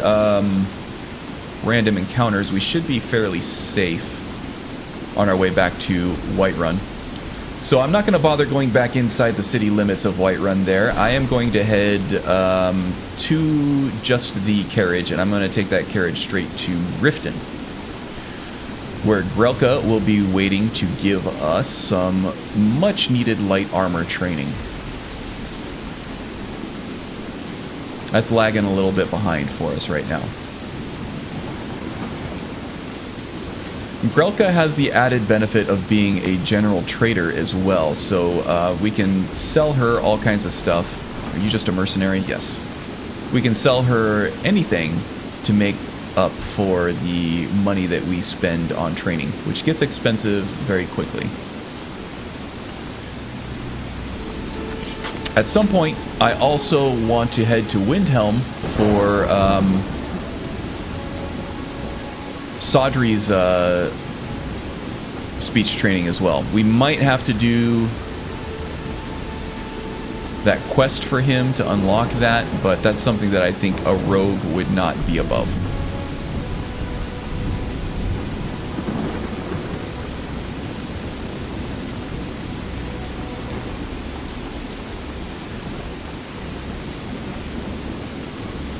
random encounters, we should be fairly safe on our way back to Whiterun. So I'm not going to bother going back inside the city limits of Whiterun there. I am going to head to just the carriage, and I'm going to take that carriage straight to Riften, where Grelka will be waiting to give us some much-needed light armor training. That's lagging a little bit behind for us right now. Grelka has the added benefit of being a general trader as well, so we can sell her all kinds of stuff. Are you just a mercenary? Yes. We can sell her anything to make up for the money that we spend on training, which gets expensive very quickly. At some point, I also want to head to Windhelm for Sodri's speech training as well. We might have to do that quest for him to unlock that, but that's something that I think a rogue would not be above.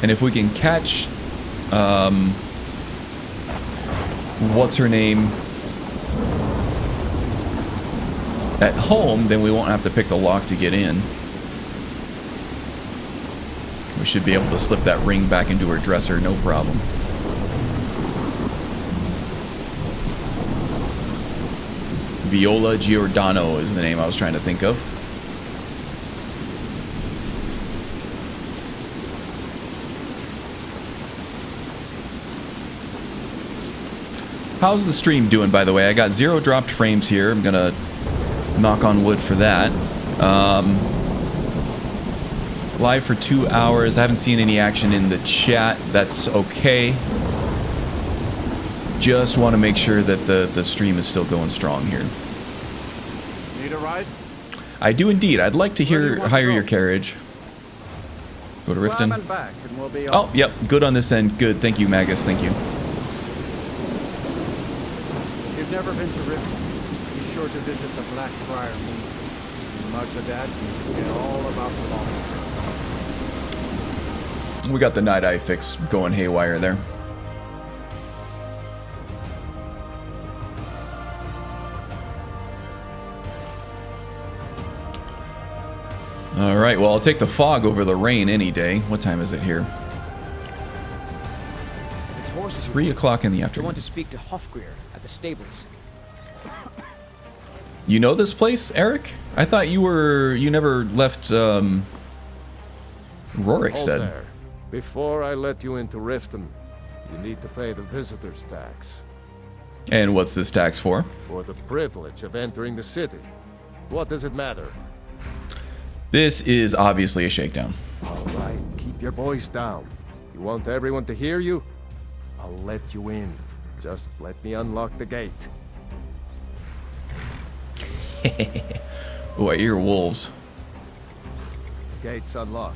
And if we can catch what's her name at home, then we won't have to pick the lock to get in. We should be able to slip that ring back into her dresser, no problem. Viola Giordano is the name I was trying to think of. How's the stream doing, by the way? I got 0 dropped frames here. I'm gonna knock on wood for that. Live for 2 hours. I haven't seen any action in the chat. That's okay. Just want to make sure that the stream is still going strong here. Need a ride? I do indeed. I'd like to hire your carriage. Go to Riften. Climb back and we'll be Oh, yep. Good on this end. Good. Thank you, Magus. Thank you. If you've never been to Riften, be sure to visit the Blackfriar Mead. Mugtadads and forget all about the law. We got the Night Eye fix going haywire there. All right, well, I'll take the fog over the rain any day. What time is it here? It's horses. 3 o'clock in the I afternoon. want to speak to Hofgrir at the stables. You know this place, Eric? I thought you never left Hold Rorikstead. there. Before I let you into Riften, you need to pay the visitor's tax. And what's this tax for? For the privilege of entering the city. What does it matter? This is obviously a shakedown. All right, keep your voice down. You want everyone to hear you? I'll let you in. Just let me unlock the gate. Oh, I hear wolves. The gate's unlocked.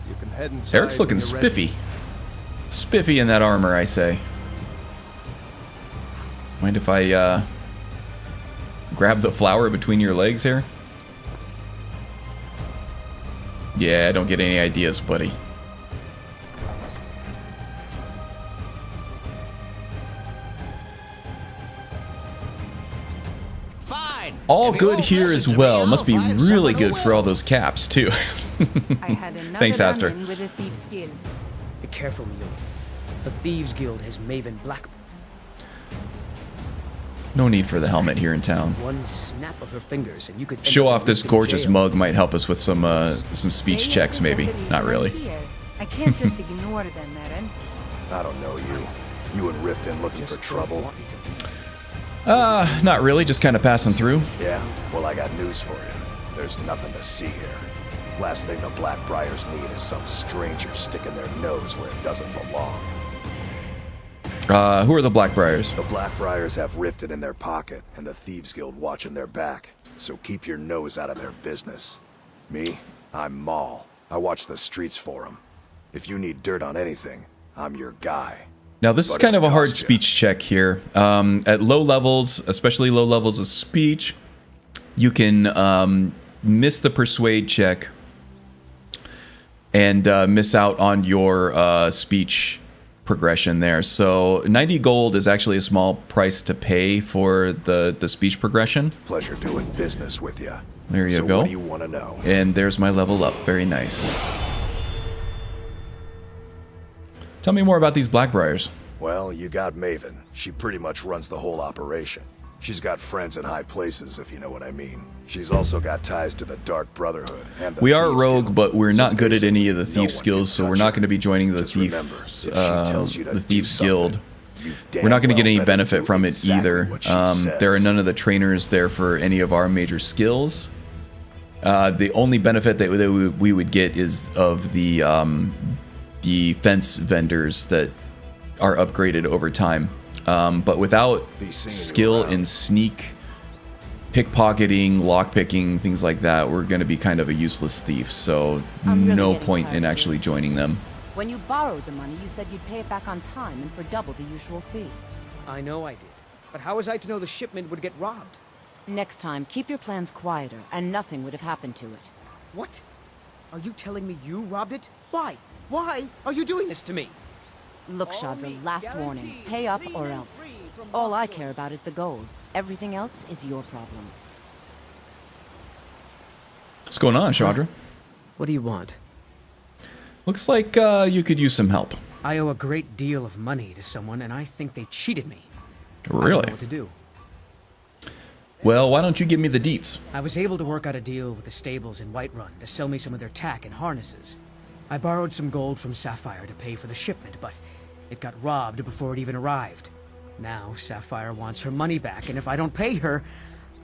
You can head inside. Eric's looking when you're ready. spiffy. Spiffy in that armor, I say. Mind if I grab the flower between your legs here? Yeah, I don't get any ideas, buddy. Fine. All good here as well. Must be really good for all those caps, too. I had another Thanks, Aster. run-in with a thief's guild. Be careful, Mule. The Thieves Guild has Maven Black. No need for the helmet here in town. One snap of her fingers, and you could Show end up off this in gorgeous jail. mug might help us with some speech checks, maybe. Not really. I can't just ignore them, Eren. I don't know you. You and Riften looking for Just trouble? want me to- Not really, just kind of passing through. Yeah, well, I got news for you. There's nothing to see here. Last thing the Blackbriars need is some stranger sticking their nose where it doesn't belong. Who are the Blackbriars? The Blackbriars have Riften in their pocket, and the Thieves Guild watching their back. So keep your nose out of their business. Me, I'm Maul. I watch the streets for them. If you need dirt on anything, I'm your guy. Now, this is But kind it of a hard costs ya. speech check here. At low levels, especially low levels of speech, you can miss the persuade check and miss out on your speech progression there. So 90 gold is actually a small price to pay for the speech progression. Pleasure doing business with you. There you So go. what do you want to know? And there's my level up. Very nice. Tell me more about these Blackbriars. Well, you got Maven. She pretty much runs the whole operation. She's got friends in high places, if you know what I mean. She's also got ties to the Dark Brotherhood and the We are Thieves rogue, Guild. but we're So not good at any of the basically, no thief one skills, can so we're touch not her. going to be joining the Just remember, if she tells you to do Thieves something, Guild. you We're not going to damn get any well better benefit do from it exactly either. what she There are says. none of the trainers there for any of our major skills. The only benefit that we would get is of the fence vendors that are upgraded over time. But without Be seeing you skill around. in sneak, pickpocketing, lockpicking, things like that, we're going to be kind of a useless thief. So I'm really no getting point tired in of actually these joining them. When you borrowed the money, you said you'd pay it back on time and for double the usual fee. I know I did. But how was I to know the shipment would get robbed? Next time, keep your plans quieter, and nothing would have happened to it. What? Are you telling me you robbed it? Why? Why are you doing this to me? Look, Shadra, last warning. Pay up or else. All I care about is the gold. Everything else is your problem. What's going on, Chandra? What do you want? Looks like you could use some help. I owe a great deal of money to someone, and I think they cheated me. I don't Really? know what to do. Well, why don't you give me the deets? I was able to work out a deal with the stables in Whiterun to sell me some of their tack and harnesses. I borrowed some gold from Sapphire to pay for the shipment, but it got robbed before it even arrived. Now Sapphire wants her money back, and if I don't pay her,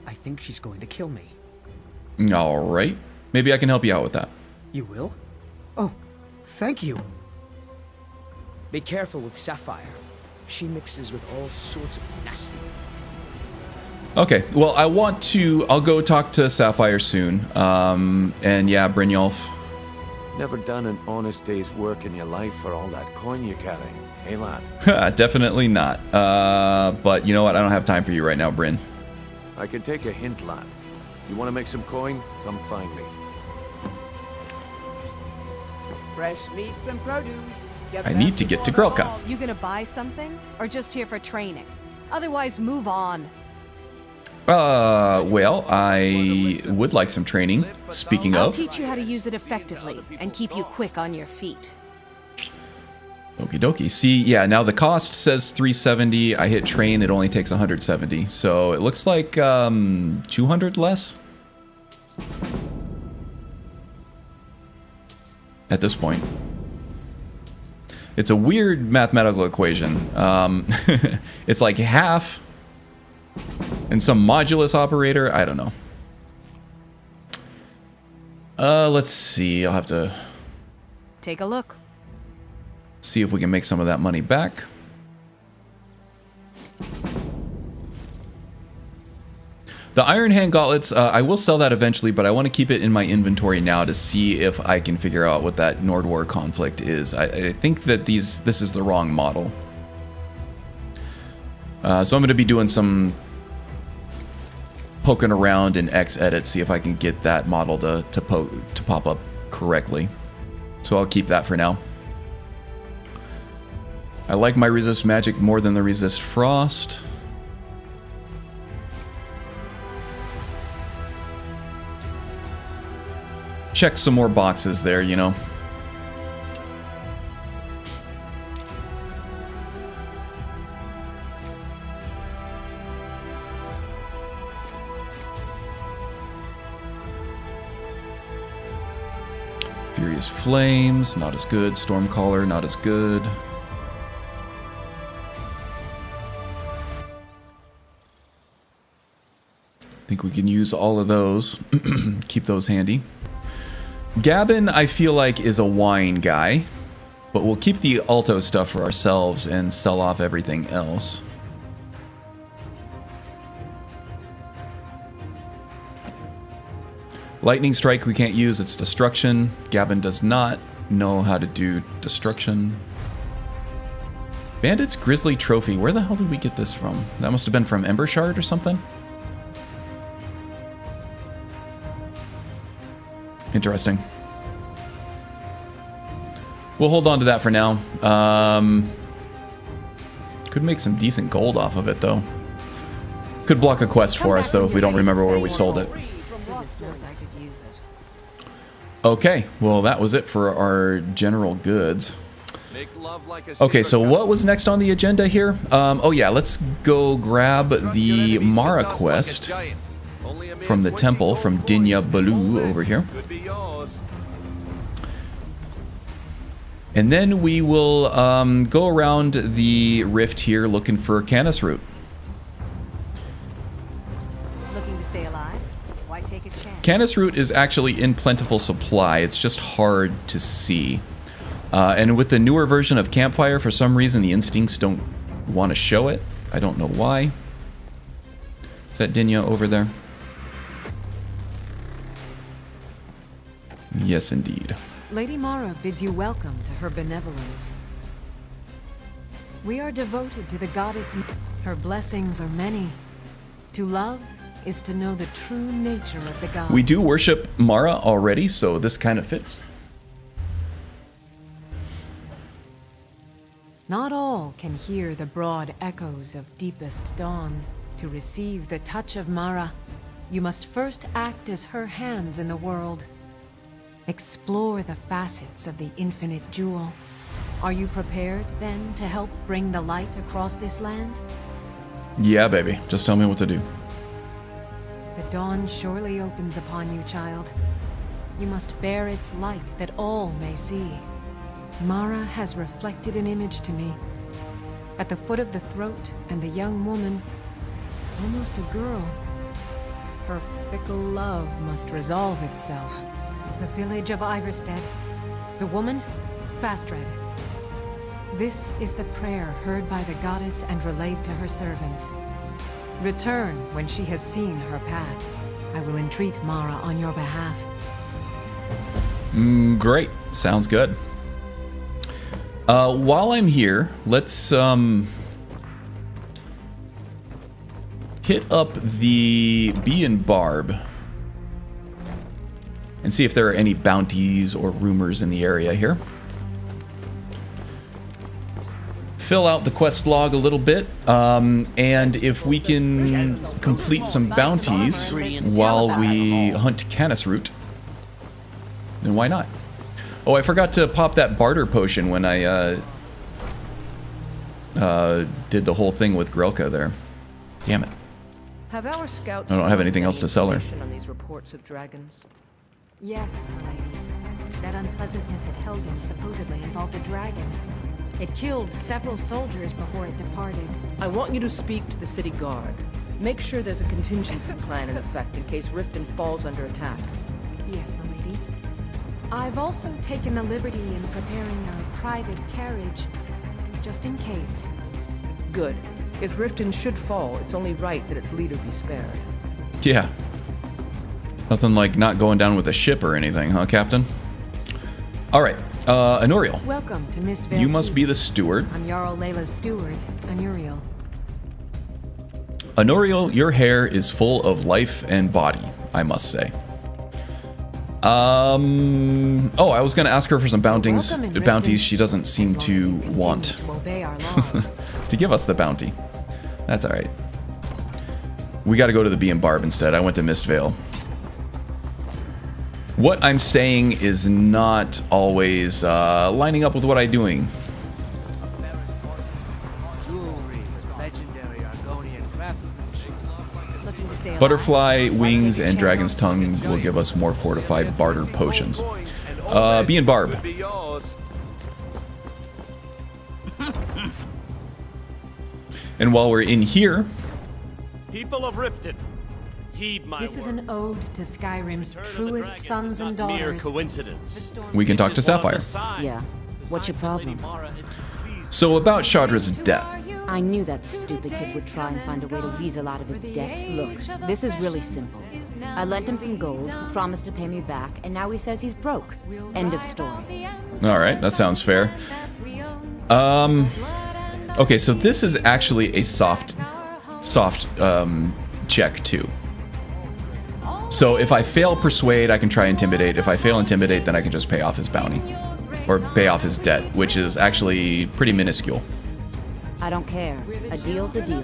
I think she's going to kill me. All right. Maybe I can help you out with that. You will? Oh, thank you. Be careful with Sapphire. She mixes with all sorts of nasty. Okay, well, I'll go talk to Sapphire soon. And yeah, Brynjolf. Never done an honest day's work in your life for all that coin you're carrying, hey lad? Definitely not. But you know what? I don't have time for you right now, Bryn. I can take a hint, lad. You want to make some coin? Come find me. Fresh meats and produce. I need to get to Grelka. You gonna buy something? Or just here for training? Otherwise, move on. Well, I would like some training. Speaking I'll of. teach you how to use it effectively and keep you quick on your feet. Okie dokie. See, yeah, now the cost says 370. I hit train, it only takes 170. So it looks like 200 less at this point. It's a weird mathematical equation. It's like half and some modulus operator. I don't know. Let's see. I'll have to take a look. See if we can make some of that money back. The Iron Hand Gauntlets, I will sell that eventually, but I want to keep it in my inventory now to see if I can figure out what that Nordwar conflict is. I think that this is the wrong model. So I'm going to be doing some poking around in X-Edit, see if I can get that model to pop up correctly. So I'll keep that for now. I like my resist magic more than the resist frost. Check some more boxes there, you know. Furious Flames, not as good. Stormcaller, not as good. I think we can use all of those. Keep those handy. Gavin, I feel like, is a wine guy, but we'll keep the Alto stuff for ourselves and sell off everything else. Lightning Strike we can't use, it's destruction. Gavin does not know how to do destruction. Bandit's Grizzly Trophy, where the hell did we get this from? That must have been from Ember Shard or something? Interesting. We'll hold on to that for now. Could make some decent gold off of it, though. Could block a quest for us, though, if we don't remember where we sold it. Okay, well, that was it for our general goods. Okay, so what was next on the agenda here? Oh yeah, let's go grab the Mara quest from the temple from Dinya Balu over here. And then we will go around the rift here looking for Canis Root. Looking to stay alive? Why take a chance? Canis Root is actually in plentiful supply. It's just hard to see. And with the newer version of Campfire, for some reason the instincts don't want to show it. I don't know why. Is that Dinya over there? Yes, indeed. Lady Mara bids you welcome to her benevolence. We are devoted to the goddess. Her blessings are many. To love is to know the true nature of the gods. We do worship Mara already, so this kind of fits. Not all can hear the broad echoes of deepest dawn. To receive the touch of Mara, you must first act as her hands in the world. Explore the facets of the infinite jewel. Are you prepared, then, to help bring the light across this land? Yeah, baby. Just tell me what to do. The dawn surely opens upon you, child. You must bear its light that all may see. Mara has reflected an image to me. At the foot of the throat, and the young woman, almost a girl. Her fickle love must resolve itself. The village of Iverstead. The woman, Fastred. This is the prayer heard by the goddess and relayed to her servants. Return when she has seen her path. I will entreat Mara on your behalf. Great. Sounds good. While I'm here, let's hit up the Bee and Barb and see if there are any bounties or rumors in the area here. Fill out the quest log a little bit, and if we can complete some bounties while we hunt Canis Root, then why not? Oh, I forgot to pop that barter potion when I did the whole thing with Grelka there. Damn it. Have our scouts I don't have anything else to sell her. on these reports of dragons? Yes, milady. That unpleasantness at Helgen supposedly involved a dragon. It killed several soldiers before it departed. I want you to speak to the city guard. Make sure there's a contingency plan in effect in case Riften falls under attack. Yes, milady. I've also taken the liberty in preparing a private carriage, just in case. Good. If Riften should fall, it's only right that its leader be spared. Yeah. Nothing like not going down with a ship or anything, huh, Captain? Alright, Anuriel. Welcome to Mistvale. You must be the steward. I'm Jarl Layla's steward, Anuriel. Anuriel, your hair is full of life and body, I must say. Oh, I was gonna ask her for some bounties she doesn't seem to want To obey our laws. to give us the bounty. That's alright. We gotta go to the Bee and Barb instead. I went to Mistvale. What I'm saying is not always lining up with what I'm doing. Butterfly wings and dragon's tongue will give us more fortified barter potions. Bee and Barb. And while we're in here, people of Riften, heed my This is an ode to Skyrim's truest sons and daughters. mere coincidence. we can talk to Sapphire. Yeah. What's your problem? So about Shadra's death. I knew that stupid kid would try and find a way to weasel out of his debt. Look, this is really simple. I lent him some gold, he promised to pay me back, and now he says he's broke. End of story. Alright, that sounds fair. Okay, so this is actually a soft check too. So if I fail Persuade, I can try Intimidate. If I fail Intimidate, then I can just pay off his bounty. Or pay off his debt, which is actually pretty minuscule. I don't care. A deal's a deal.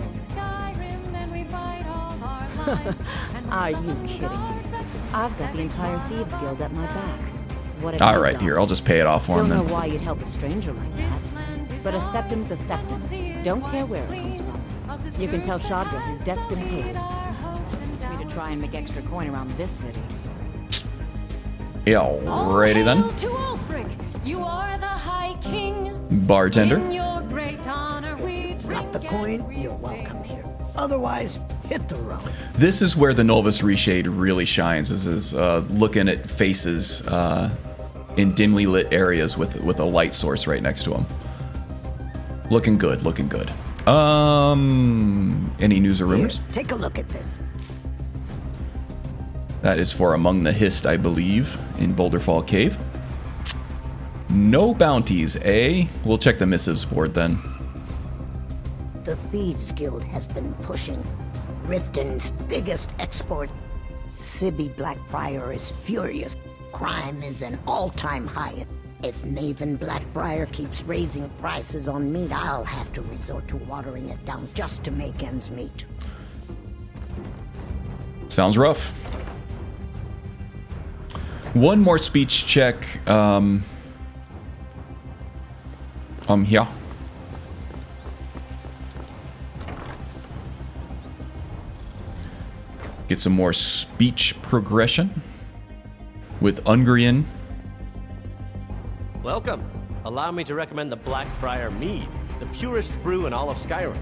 Are you kidding? I've got the entire Thieves Guild at my backs. Alright, here, I'll just pay it off for him then. then. Don't know why you'd help a stranger like that. But a septum's a septum. Don't care where it comes from. You can tell Shadra his debt's been paid. Me to try and make extra coin around this city. Yeah, alrighty then. You are the High King. Bartender. Drop the coin, you're welcome here. Otherwise, hit the road. This is where the Novus Reshade really shines, is looking at faces in dimly lit areas with a light source right next to them. Looking good, looking good. Any news or rumors? Here, take a look at this. That is for Among the Hist, I believe, in Boulderfall Cave. No bounties, eh? We'll check the missives board then. The Thieves Guild has been pushing Riften's biggest export. Sibby Blackbriar is furious. Crime is an all-time high. If Maven Blackbriar keeps raising prices on meat, I'll have to resort to watering it down just to make ends meet. Sounds rough. One more speech check. Here. Get some more speech progression with Ungrian. Welcome. Allow me to recommend the Blackbriar Mead, the purest brew in all of Skyrim.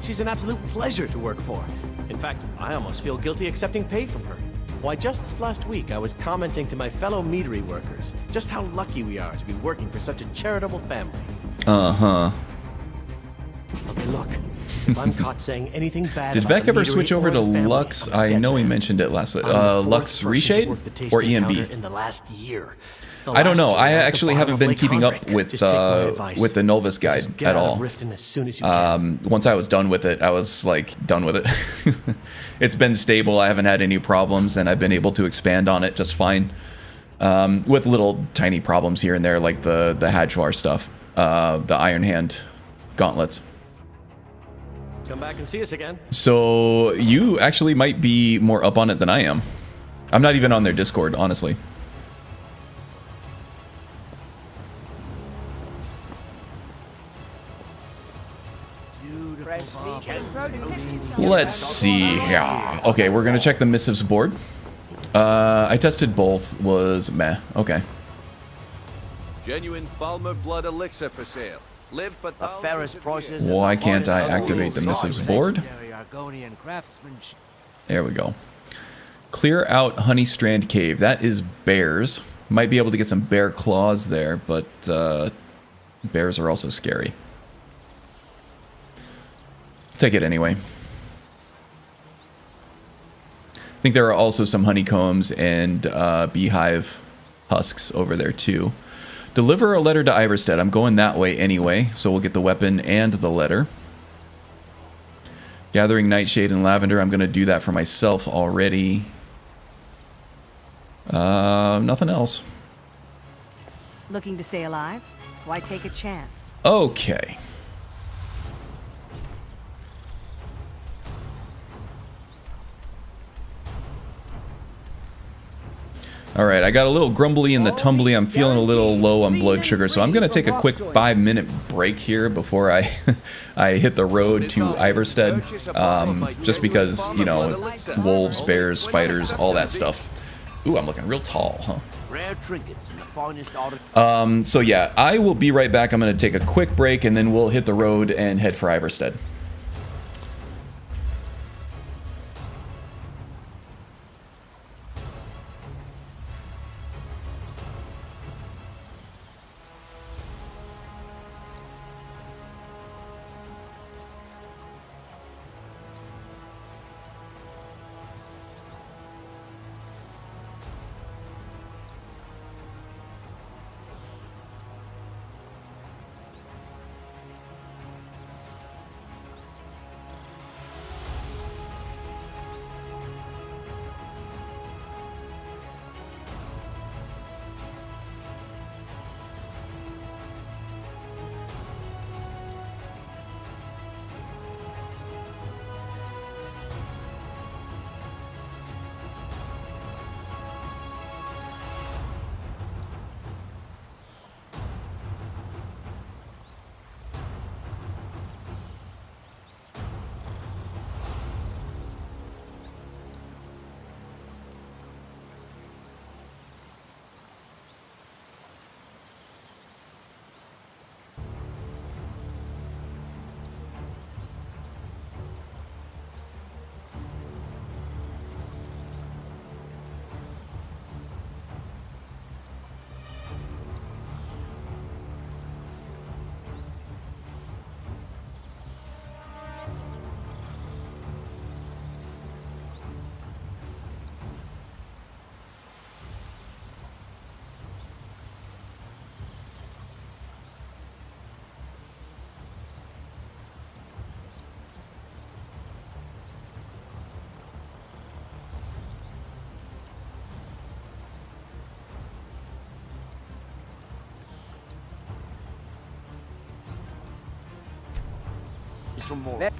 She's an absolute pleasure to work for. In fact, I almost feel guilty accepting pay from her. Why, just this last week, I was commenting to my fellow meadery workers just how lucky we are to be working for such a charitable family. Uh-huh. Look, if I'm caught saying anything bad Did about Vec the ever meadery switch over or to the family, Lux? I'm I dead know he man. mentioned it last. I'm the fourth Lux person to Reshade work the or tasting counter EMB? in the last year. The I don't last know. year I at the actually bottom haven't of been Lake keeping up Hardwick. with Just take my advice. the Novus guide Just get at out all. of Riften as soon as you can. Once I was done with it, I was like done with it. It's been stable. I haven't had any problems, and I've been able to expand on it just fine. With little tiny problems here and there, like the Hadjwar stuff, the Iron Hand gauntlets. Come back and see us again. So you actually might be more up on it than I am. I'm not even on their Discord, honestly. Let's see here. Okay, we're gonna check the missives board. I tested both. Was meh. Okay. Genuine Falmer blood elixir for sale. Live for The fairest prices. Why can't I activate the missives board? There we go. Clear out Honeystrand Cave. That is bears. Might be able to get some bear claws there, but bears are also scary. Take it anyway. I think there are also some honeycombs and beehive husks over there too. Deliver a letter to Iverstead. I'm going that way anyway, so we'll get the weapon and the letter. Gathering Nightshade and Lavender. I'm going to do that for myself already. Nothing else. Looking to stay alive? Why take a chance? Okay. Alright, I got a little grumbly in the tumbly. I'm feeling a little low on blood sugar, so I'm going to take a quick 5-minute break here before I I hit the road to Iverstead. Just because, you know, wolves, bears, spiders, all that stuff. Ooh, I'm looking real tall, huh? Rare trinkets and the finest articles. So yeah, I will be right back. I'm going to take a quick break, and then we'll hit the road and head for Iverstead. Some more.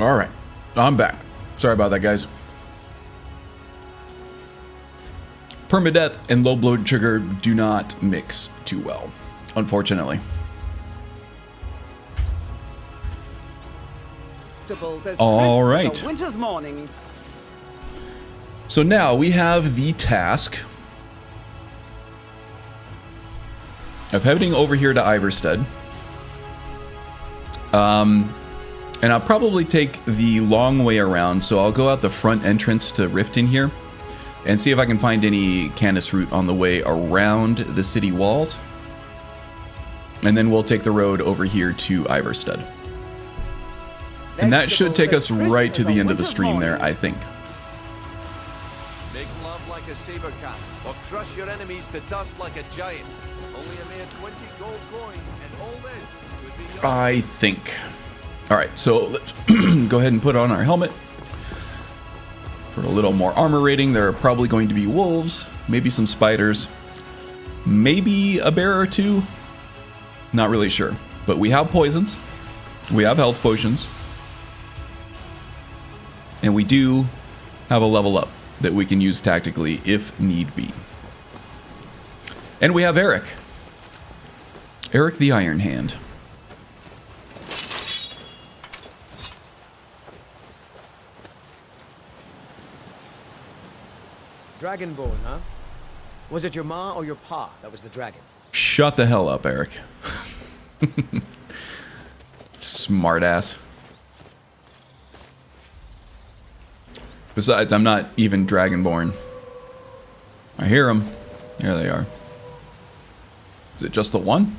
All right, I'm back. Sorry about that, guys. Permadeath and low blood sugar do not mix too well, unfortunately. All right. Winter's morning. So now we have the task of heading over here to Iverstead. And I'll probably take the long way around, so I'll go out the front entrance to Riften here and see if I can find any Canis route on the way around the city walls. And then we'll take the road over here to Iverstead. And that should take us right to the end of the stream there, I think. Make love like a saber cat, or crush your enemies to dust like a giant. Only a mere 20 gold coins, and all this would be yours. I think. All right, so let's go ahead and put on our helmet. For a little more armor rating, there are probably going to be wolves, maybe some spiders, maybe a bear or two. Not really sure. But we have poisons, we have health potions, and we do have a level up that we can use tactically if need be. And we have Eric. Eric the Iron Hand. Dragonborn, huh? Was it your ma or your pa that was the dragon? Shut the hell up, Eric. Smartass. Besides, I'm not even Dragonborn. I hear them. There they are. Is it just the one?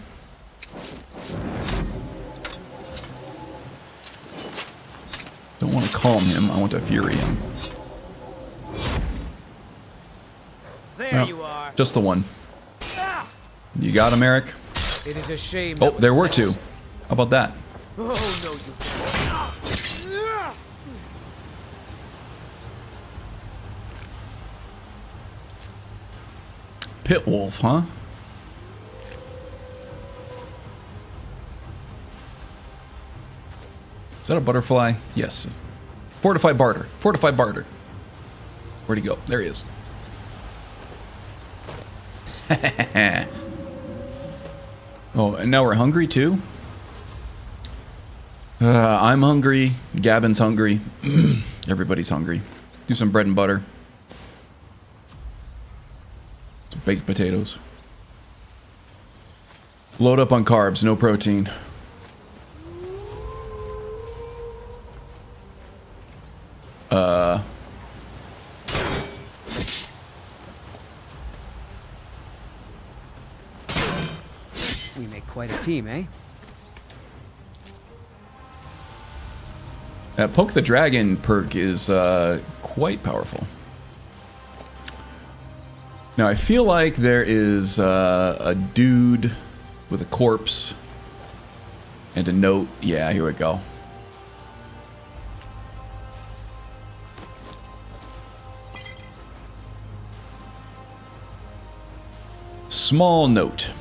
Don't want to calm him. I want to fury him. There you are. Just the one. You got him, Eric? It is a shame. Oh, there were two. How about that? Oh, no, you can't. Pit wolf, huh? Is that a butterfly? Yes. Fortified barter. Fortified barter. Where'd he go? There he is. Oh, and now we're hungry too? I'm hungry. Gavin's hungry. Everybody's hungry. Do some bread and butter. Some baked potatoes. Load up on carbs, no protein. We make quite a team, eh? That Poke the Dragon perk is quite powerful. Now I feel like there is a dude with a corpse and a note. Yeah, here we go. Small note.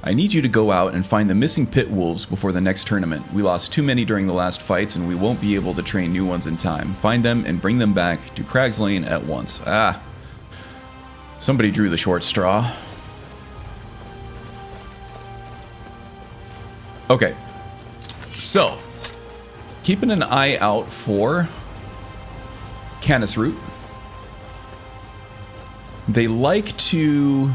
I need you to go out and find the missing pit wolves before the next tournament. We lost too many during the last fights and we won't be able to train new ones in time. Find them and bring them back to Crag's Lane at once. Ah. Somebody drew the short straw. Okay. So, keeping an eye out for Canis root. They like to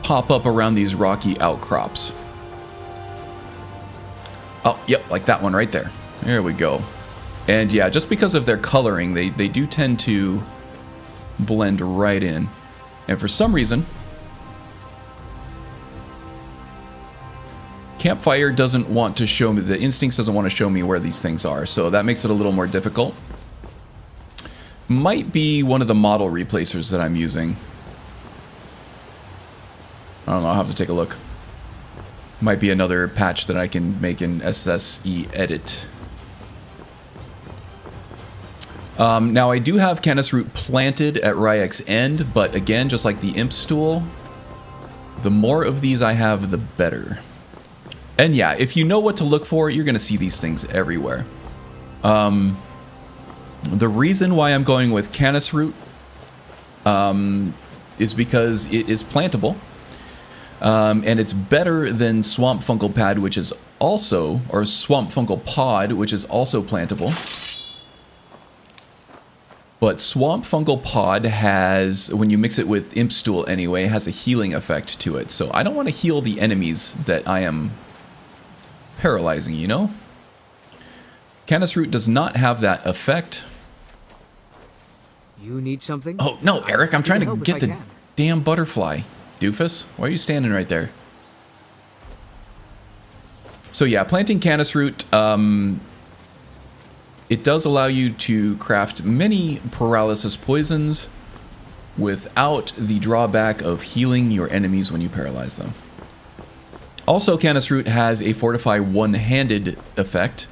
pop up around these rocky outcrops. Oh, yep, like that one right there. There we go. And yeah, just because of their coloring, they do tend to blend right in. And for some reason, Campfire doesn't want to show me, the Instincts doesn't want to show me where these things are, so that makes it a little more difficult. Might be one of the model replacers that I'm using. I don't know, I'll have to take a look. Might be another patch that I can make in SSE edit. Now I do have Canis root planted at Ryek's end, but again, just like the Imp stool, the more of these I have, the better. And yeah, if you know what to look for, you're going to see these things everywhere. The reason why I'm going with canis root is because it is plantable. And it's better than swamp fungal pad, which is also, or swamp fungal pod, which is also plantable. But swamp fungal pod has, when you mix it with imp stool anyway, has a healing effect to it. So I don't want to heal the enemies that I am paralyzing, you know? Canis root does not have that effect. You need something? Oh, no, Eric, I'm trying to help if get I the can. damn butterfly. Doofus, why are you standing right there? So yeah, planting canis root, it does allow you to craft many paralysis poisons without the drawback of healing your enemies when you paralyze them. Also, canis root has a fortify one-handed effect.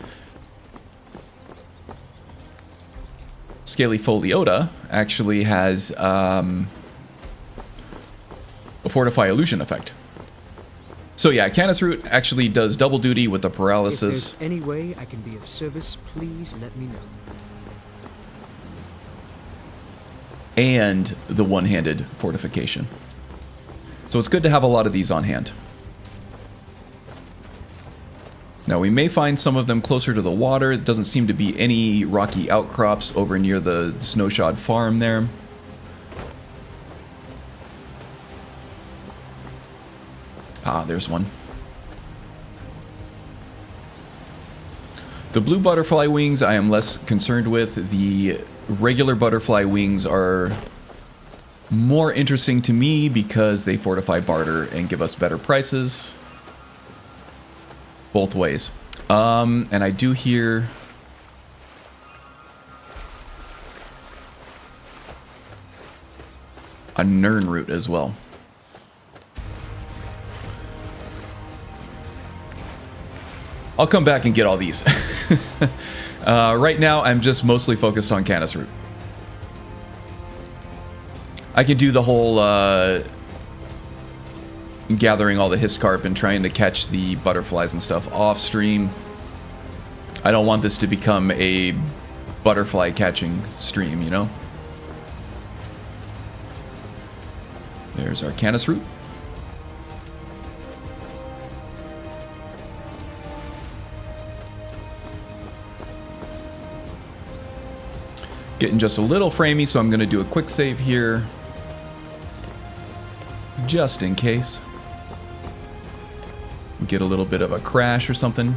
Scalyfoliota actually has a fortify illusion effect. So yeah, canis root actually does double duty with the paralysis. If there's any way I can be of service, please let me know. And the one-handed fortification. So it's good to have a lot of these on hand. Now we may find some of them closer to the water. It doesn't seem to be any rocky outcrops over near the snowshod farm there. Ah, there's one. The blue butterfly wings I am less concerned with. The regular butterfly wings are more interesting to me because they fortify barter and give us better prices. Both ways. And I do hear a Nern root as well. I'll come back and get all these. Right now, I'm just mostly focused on canis root. I can do the whole gathering all the hiscarp and trying to catch the butterflies and stuff off stream. I don't want this to become a butterfly catching stream, you know? There's our canis root. Getting just a little framey, so I'm going to do a quick save here. Just in case. We get a little bit of a crash or something.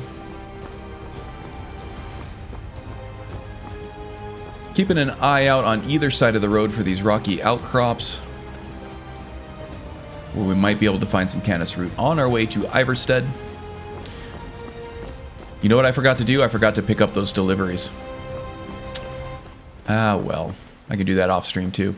Keeping an eye out on either side of the road for these rocky outcrops, where we might be able to find some canis root on our way to Iverstead. You know what I forgot to do? I forgot to pick up those deliveries. Ah, well, I can do that off stream too.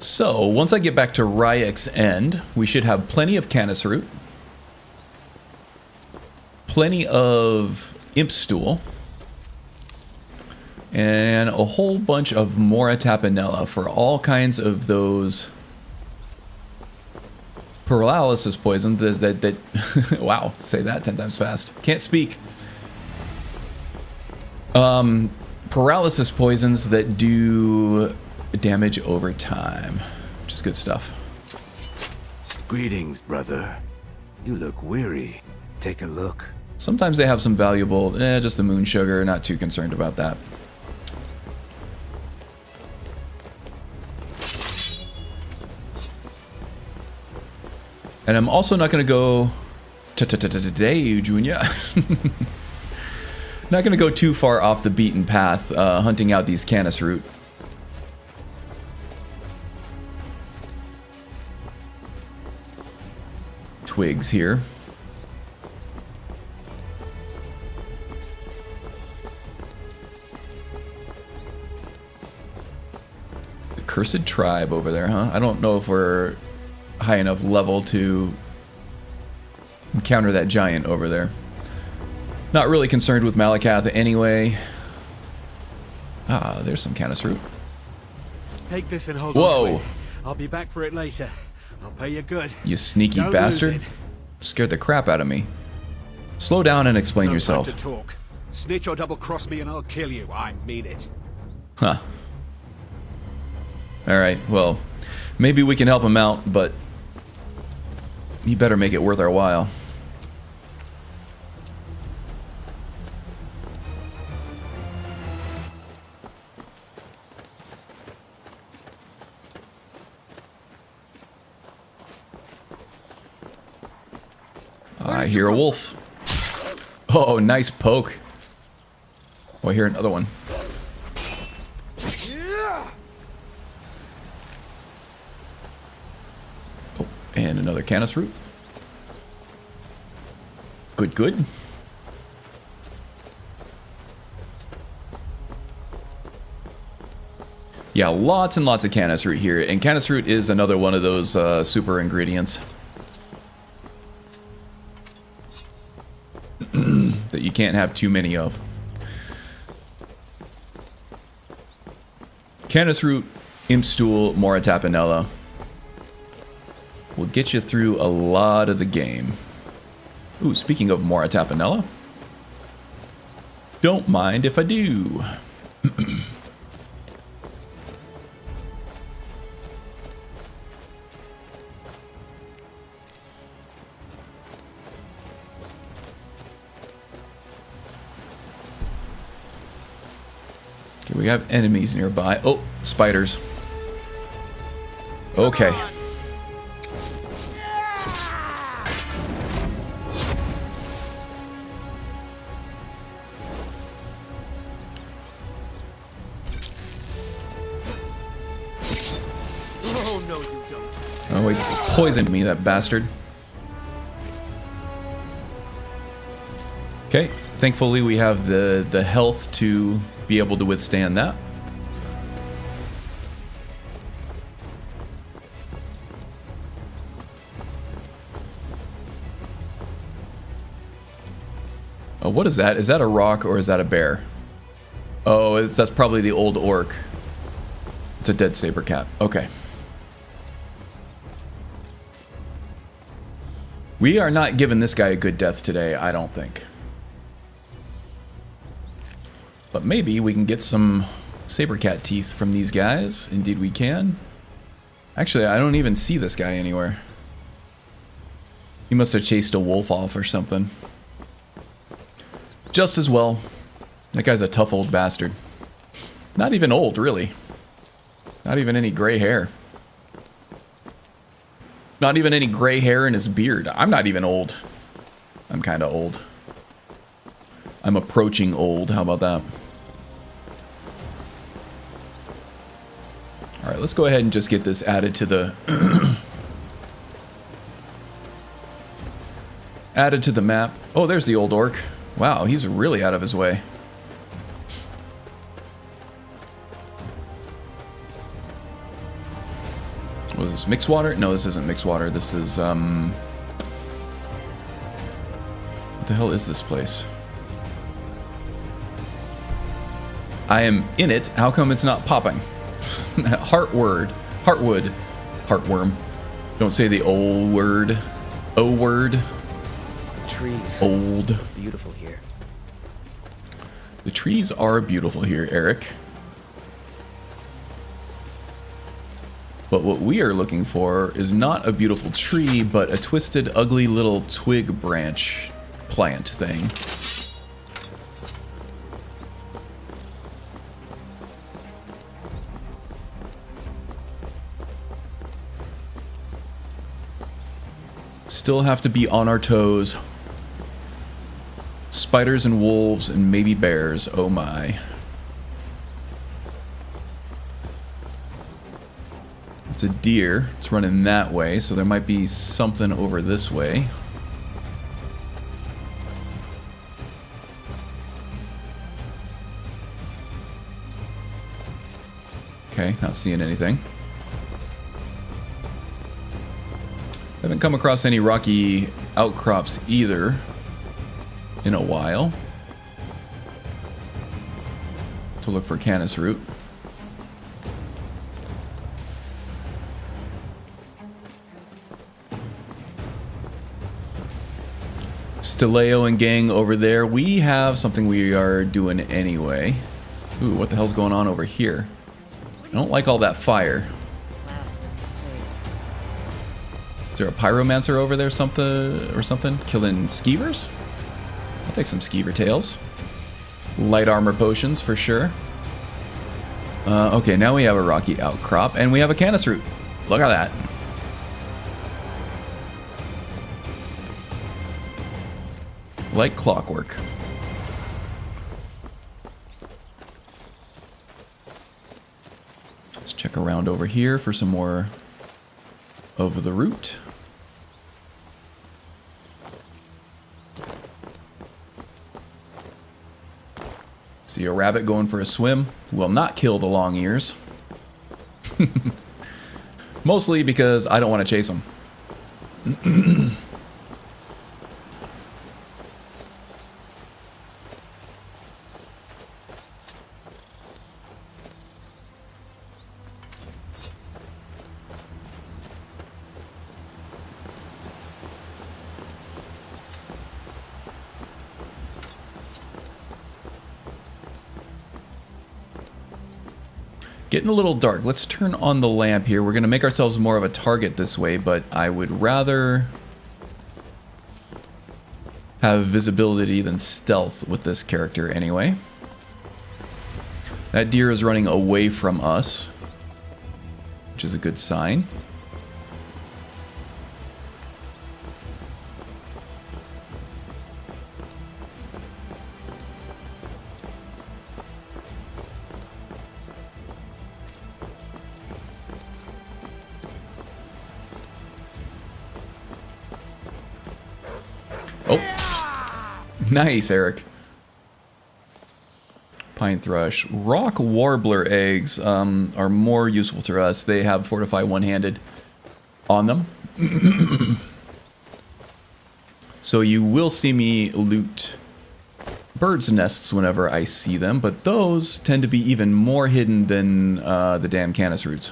So, once I get back to Ryek's End, we should have plenty of canis root, plenty of imp stool, and a whole bunch of Mora Tapanella for all kinds of those paralysis poisons that wow, say that 10 times fast. Can't speak. Paralysis poisons that do damage over time, which is good stuff. Greetings, brother. You look weary. Take a look. Sometimes they have some valuable, just the moon sugar, not too concerned about that. And I'm also not going to go today, Junior. Not going to go too far off the beaten path, hunting out these canis root. Twigs here. The Cursed Tribe over there, huh? I don't know if we're high enough level to Encounter that giant over there. Not really concerned with Malakath anyway. Ah, there's some canis root. Take this and hold Whoa. on to it. I'll be back for it later. I'll pay you good. You sneaky Don't bastard. lose it. Scared the crap out of me. Slow down and explain No yourself. time to talk. Snitch or double-cross me and I'll kill you. I mean it. Huh. Alright, well, maybe we can help him out, but you better make it worth our while. I hear a wolf. Oh, nice poke. Oh, I hear another one. Oh, and another canis root. Good, good. Yeah, lots and lots of canis root here, and canis root is another one of those super ingredients that you can't have too many of. Canis root, imp stool, Mora Tapanella will get you through a lot of the game. Ooh, speaking of Mora Tapanella, don't mind if I do. Okay, we have enemies nearby. Oh, spiders. Okay. Oh, no, you don't. Oh, he poisoned me, that bastard. Okay, thankfully we have the health to be able to withstand that. Oh, what is that? Is that a rock or is that a bear? Oh, that's probably the old orc. It's a dead saber cat. Okay. We are not giving this guy a good death today, I don't think. But maybe we can get some saber cat teeth from these guys. Indeed we can. Actually, I don't even see this guy anywhere. He must have chased a wolf off or something. Just as well. That guy's a tough old bastard. Not even old, really. Not even any gray hair. Not even any gray hair in his beard. I'm not even old. I'm kind of old. I'm approaching old. How about that? Alright, let's go ahead and just get this added to the... added to the map. Oh, there's the old orc. Wow, he's really out of his way. Was this mixed water? No, this isn't mixed water. This is, what the hell is this place? I am in it. How come it's not popping? Heartwood. Heartworm. Don't say the old word. O word. The trees. Old. Beautiful here. The trees are beautiful here, Eric. But what we are looking for is not a beautiful tree, but a twisted, ugly little twig branch plant thing. Still have to be on our toes. Spiders and wolves and maybe bears. Oh my. It's a deer. It's running that way, so there might be something over this way. Okay, not seeing anything. Haven't come across any rocky outcrops either in a while to look for canis root. Stileo and gang over there. We have something we are doing anyway. Ooh, what the hell's going on over here? I don't like all that fire. Is there a pyromancer over there something? Killing skeevers? I'll take some skeever tails. Light armor potions for sure. Okay, now we have a rocky outcrop and we have a canis root. Look at that. Like clockwork. Let's check around over here for some more of the root. See a rabbit going for a swim. Will not kill the long ears. Mostly because I don't want to chase them. Getting a little dark. Let's turn on the lamp here. We're going to make ourselves more of a target this way, but I would rather have visibility than stealth with this character anyway. That deer is running away from us, which is a good sign. Nice, Eric. Pine thrush. Rock warbler eggs are more useful to us. They have fortify one-handed on them. So you will see me loot birds' nests whenever I see them, but those tend to be even more hidden than the damn canis roots.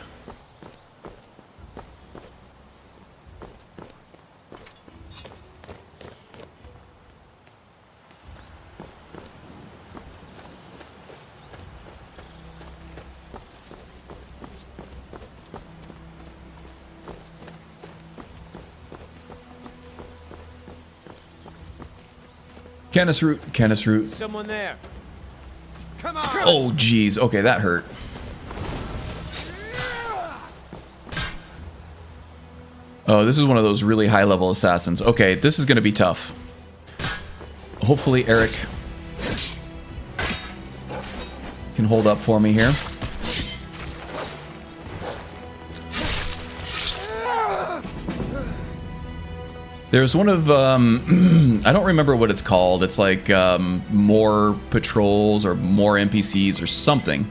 Canis root, canis root. Someone there. Come on. Oh, geez. Okay, that hurt. Oh, this is one of those really high-level assassins. Okay, this is going to be tough. Hopefully Eric can hold up for me here. There's one of, I don't remember what it's called. It's like more patrols or more NPCs or something.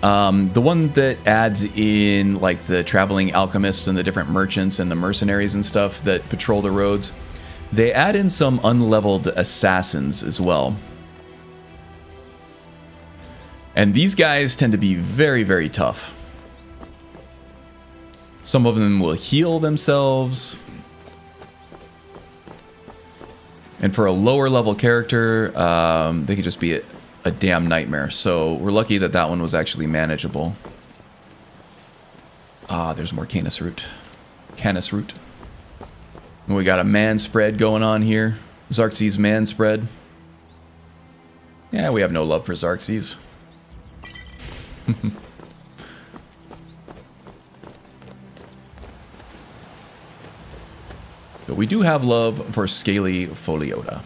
The one that adds in like the traveling alchemists and the different merchants and the mercenaries and stuff that patrol the roads. They add in some unleveled assassins as well. And these guys tend to be very, very tough. Some of them will heal themselves. And for a lower level character, they could just be a damn nightmare. So we're lucky that that one was actually manageable. Ah, there's more canis root. Canis root. And we got a man spread going on here. Xerxes man spread. Yeah, we have no love for Xerxes. But we do have love for scaly foliota.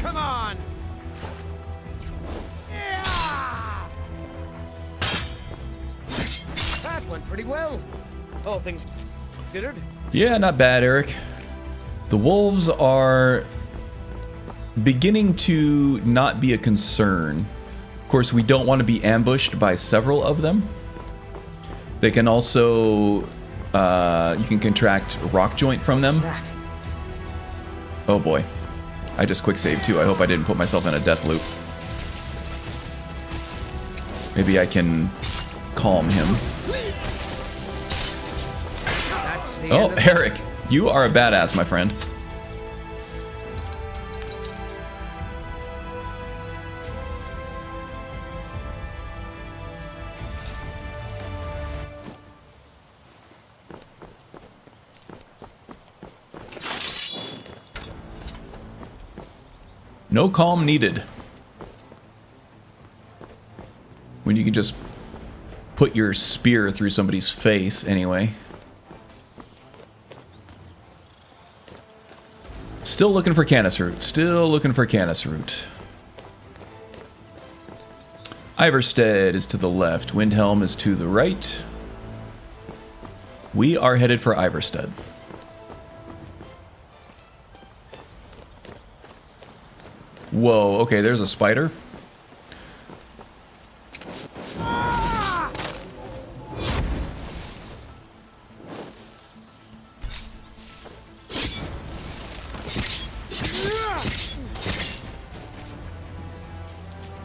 Come on. That went pretty well. All things considered. Yeah, not bad, Eric. The wolves are beginning to not be a concern. Of course, we don't want to be ambushed by several of them. They can also, you can contract rock joint from them. Oh boy. I just quick saved too. I hope I didn't put myself in a death loop. Maybe I can calm him. Oh, Eric, you are a badass, my friend. No calm needed. When you can just put your spear through somebody's face anyway. Still looking for Canis Root. Still looking for Canis Root. Iverstead is to the left. Windhelm is to the right. We are headed for Iverstead. Whoa, okay, there's a spider.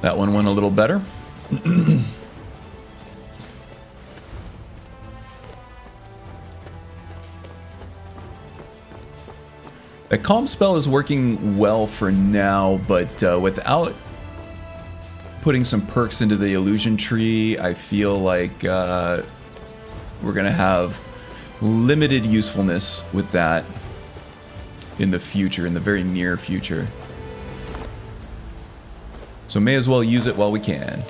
That one went a little better. A calm spell is working well for now, but without putting some perks into the illusion tree, I feel like we're gonna have limited usefulness with that in the future, in the very near future. So may as well use it while we can.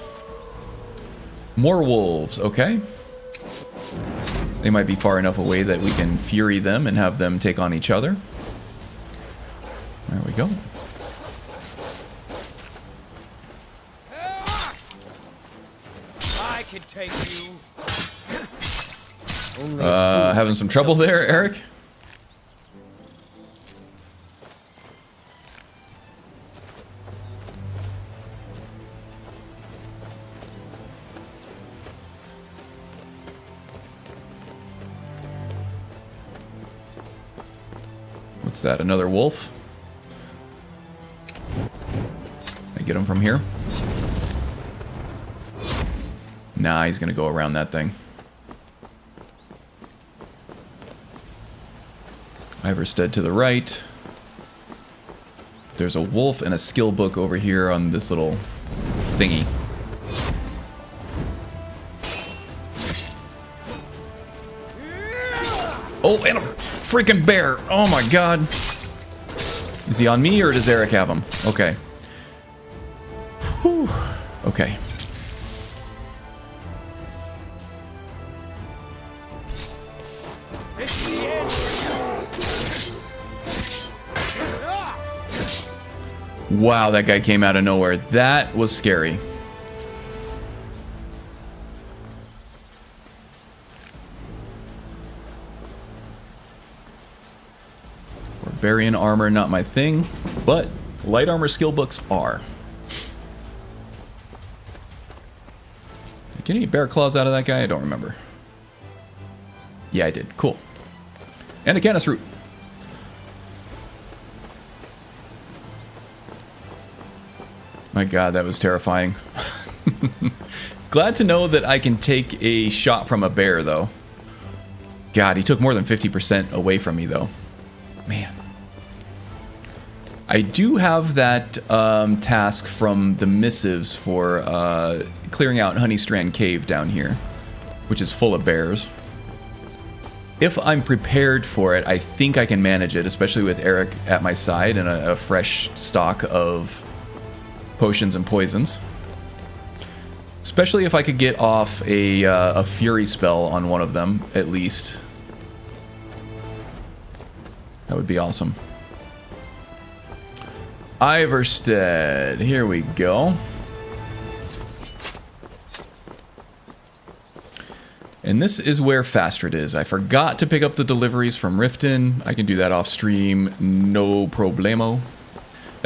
More wolves, okay. They might be far enough away that we can fury them and have them take on each other. There we go. I can take you. Having some trouble there, Eric? What's that? Another wolf? Get him from here. Nah, he's gonna go around that thing. Iverstead to the right. There's a wolf and a skill book over here on this little thingy. Oh, and a freaking bear! Oh my god! Is he on me or does Eric have him? Okay. Whew. Okay. Wow, that guy came out of nowhere. That was scary. Barbarian armor, not my thing, but light armor skill books are. Get any bear claws out of that guy? I don't remember. Yeah, I did. Cool. And a Canis Root. My god, that was terrifying. Glad to know that I can take a shot from a bear, though. God, he took more than 50% away from me, though. Man. I do have that task from the missives for clearing out Honeystrand Cave down here, which is full of bears. If I'm prepared for it, I think I can manage it, especially with Eric at my side and a fresh stock of potions and poisons. Especially if I could get off a Fury spell on one of them, at least. That would be awesome. Iverstead, here we go. And this is where Fastred is. I forgot to pick up the deliveries from Riften. I can do that off stream, no problemo.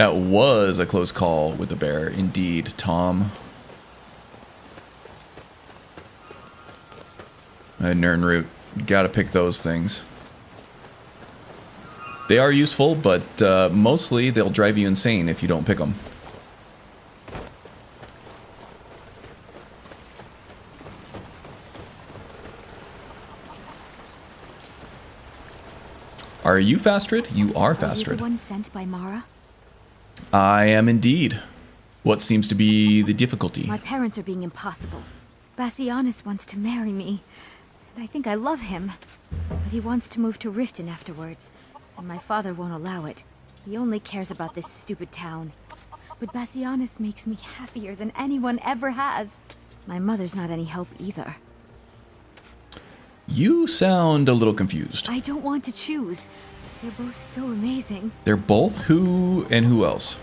That was a close call with the bear, indeed, Tom. Nern root. Gotta pick those things. They are useful, but mostly they'll drive you insane if you don't pick them. Are you Fastrid? You are Fastrid. Are you the one sent by Mara? I am indeed. What seems to be the difficulty? My parents are being impossible. Bassianus wants to marry me, and I think I love him. But he wants to move to Riften afterwards, and my father won't allow it. He only cares about this stupid town. But Bassianus makes me happier than anyone ever has. My mother's not any help either. You sound a little confused. I don't want to choose. They're both so amazing. They're both? Who and who else?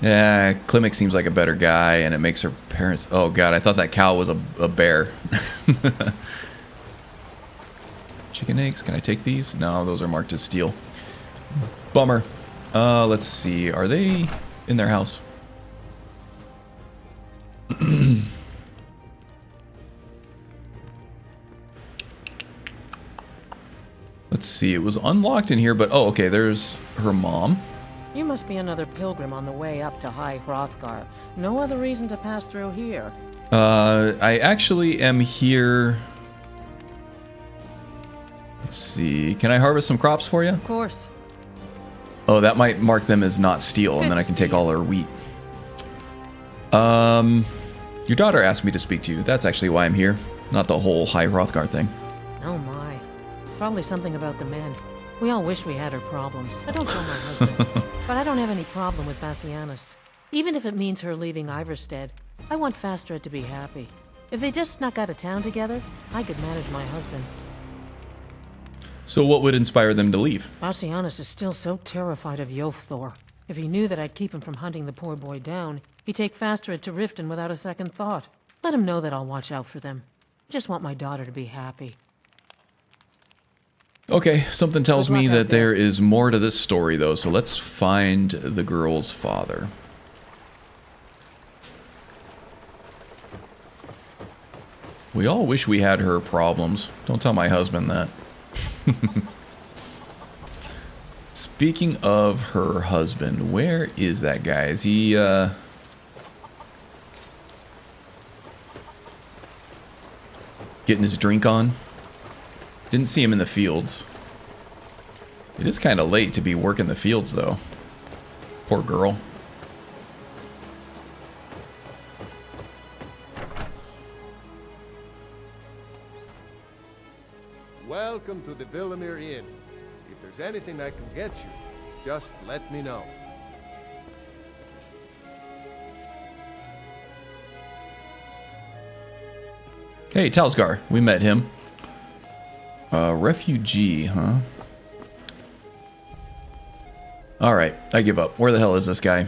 Yeah, Klimek seems like a better guy, and it makes her parents... Oh god, I thought that cow was a bear. Chicken eggs, can I take these? No, those are marked as steel. Bummer. Let's see, are they in their house? Let's see, it was unlocked in here, but... Oh, okay, there's her mom. You must be another pilgrim on the way up to High Hrothgar. No other reason to pass through here. I actually am here... Let's see, can I harvest some crops for you? Of course. Oh, that might mark them as not steel, and then I can take all her wheat. Your daughter asked me to speak to you. That's actually why I'm here, not the whole High Hrothgar thing. Oh my. Probably something about the men. We all wish we had her problems. I don't tell my husband. But I don't have any problem with Bassianus. Even if it means her leaving Iverstead, I want Fastred to be happy. If they just snuck out of town together, I could manage my husband. So what would inspire them to leave? Bassianus is still so terrified of Yofthor. If he knew that I'd keep him from hunting the poor boy down, he'd take Fastred to Riften without a second thought. Let him know that I'll watch out for them. I just want my daughter to be happy. Okay, something tells me that there is more to this story, though, so let's find the girl's father. We all wish we had her problems. Don't tell my husband that. Speaking of her husband, where is that guy? Is he, getting his drink on? Didn't see him in the fields. It is kind of late to be working the fields, though. Poor girl. Welcome to the Villamere Inn. If there's anything I can get you, just let me know. Hey, Talsgar. We met him. Refugee, huh? Alright, I give up. Where the hell is this guy?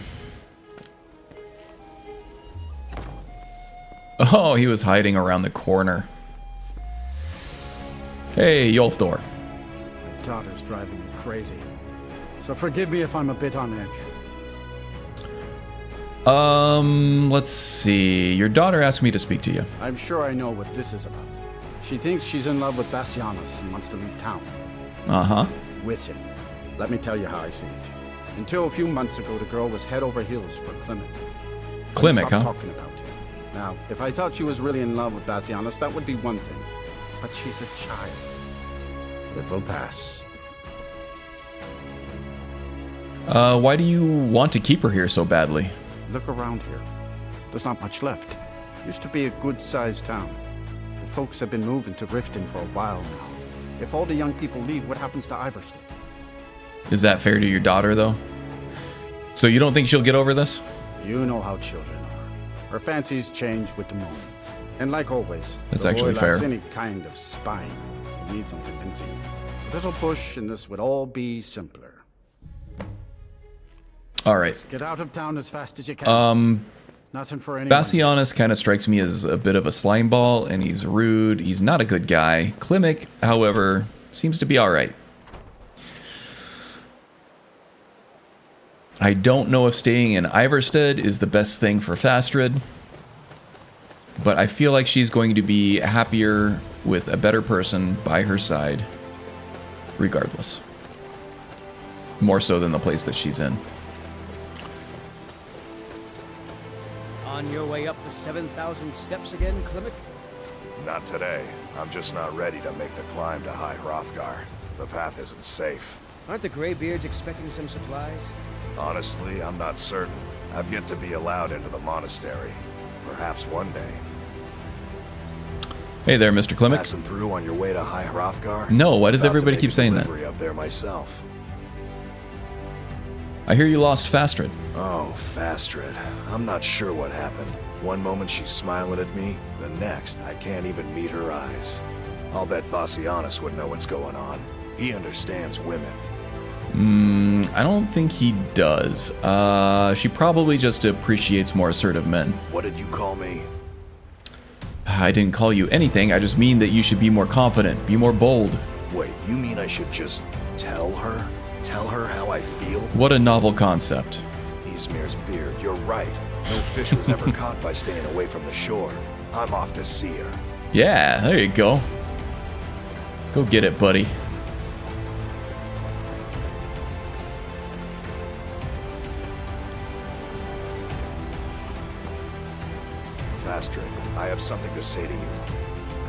Oh, he was hiding around the corner. Hey, Yolfthor. My daughter's driving me crazy. So forgive me if I'm a bit on edge. Let's see. Your daughter asked me to speak to you. I'm sure I know what this is about. She thinks she's in love with Bassianus and wants to leave town. Uh-huh. With him. Let me tell you how I see it. Until a few months ago, the girl was head over heels for Klimek. Klimek, huh? Talking about it. Now, if I thought she was really in love with Bassianus, that would be one thing. But she's a child. It will pass. Why do you want to keep her here so badly? Look around here. There's not much left. Used to be a good-sized town. The folks have been moving to Riften for a while now. If all the young people leave, what happens to Iverstead? Is that fair to your daughter, though? So you don't think she'll get over this? You know how children are. Her fancies change with the moon. And like always, that's the actually boy fair. Lacks any kind of spine. He needs some convincing. A little push, and this would all be simpler. All right. Just get out of town as fast as you can. Nothing for anyone. Bassianus kind of strikes me as a bit of a slime ball, and he's rude. He's not a good guy. Klimek, however, seems to be all right. I don't know if staying in Iverstead is the best thing for Fastred, but I feel like she's going to be happier with a better person by her side, regardless. More so than the place that she's in. On your way up the 7,000 steps again, Klimek? Not today. I'm just not ready to make the climb to High Hrothgar. The path isn't safe. Aren't the Greybeards expecting some supplies? Honestly, I'm not certain. I've yet to be allowed into the monastery. Perhaps one day. Hey there, Mr. Klimek. Passing through on your way to High Hrothgar? No, why does About to everybody make keep a saying that? delivery up there myself. I hear you lost Fastred. Oh, Fastred. I'm not sure what happened. One moment she's smiling at me, the next I can't even meet her eyes. I'll bet Bassianus would know what's going on. He understands women. I don't think he does. She probably just appreciates more assertive men. What did you call me? I didn't call you anything. I just mean that you should be more confident, be more bold. Wait, you mean I should just tell her? Tell her how I feel? What a novel concept. Ysmir's beard, you're right. No fish was ever caught by staying away from the shore. I'm off to see her. Yeah, there you go. Go get it, buddy. Fastred, I have something to say to you.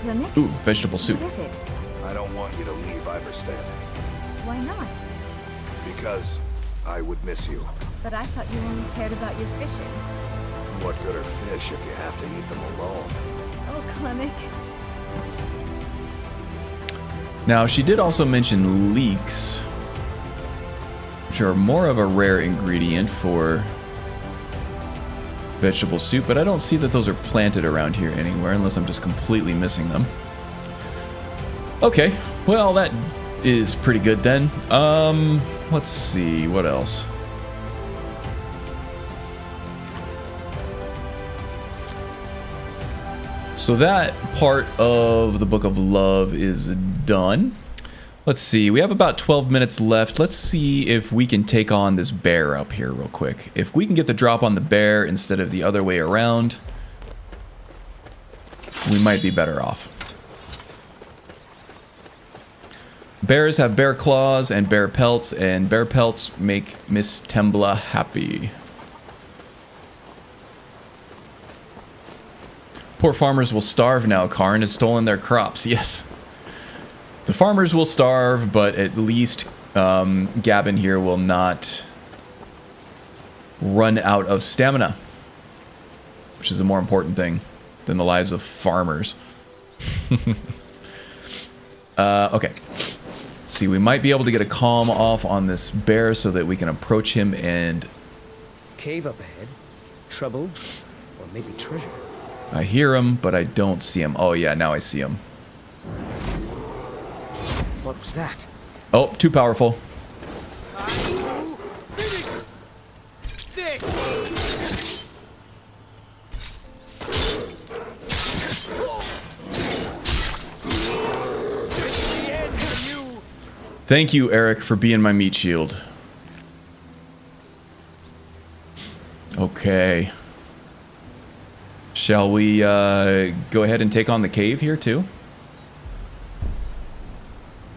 Klimek? Ooh, vegetable soup. What is it? I don't want you to leave Iverstead. Why not? Because I would miss you. But I thought you only cared about your fishing. What good are fish if you have to eat them alone? Oh, Klimek. Now, she did also mention leeks, which are more of a rare ingredient for vegetable soup, but I don't see that those are planted around here anywhere unless I'm just completely missing them. Okay, well, that is pretty good then. Let's see, what else? So that part of the Book of Love is done. Let's see, we have about 12 minutes left. Let's see if we can take on this bear up here real quick. If we can get the drop on the bear instead of the other way around, we might be better off. Bears have bear claws and bear pelts make Miss Tembla happy. Poor farmers will starve now. Karn has stolen their crops. Yes. The farmers will starve, but at least Gavin here will not run out of stamina, which is a more important thing than the lives of farmers. Okay. Let's see, we might be able to get a calm off on this bear so that we can approach him and... Cave up ahead. Trouble. Or maybe treasure. I hear him, but I don't see him. Oh yeah, now I see him. What was that? Oh, too powerful. Thank you, Eric, for being my meat shield. Okay. Shall we go ahead and take on the cave here, too?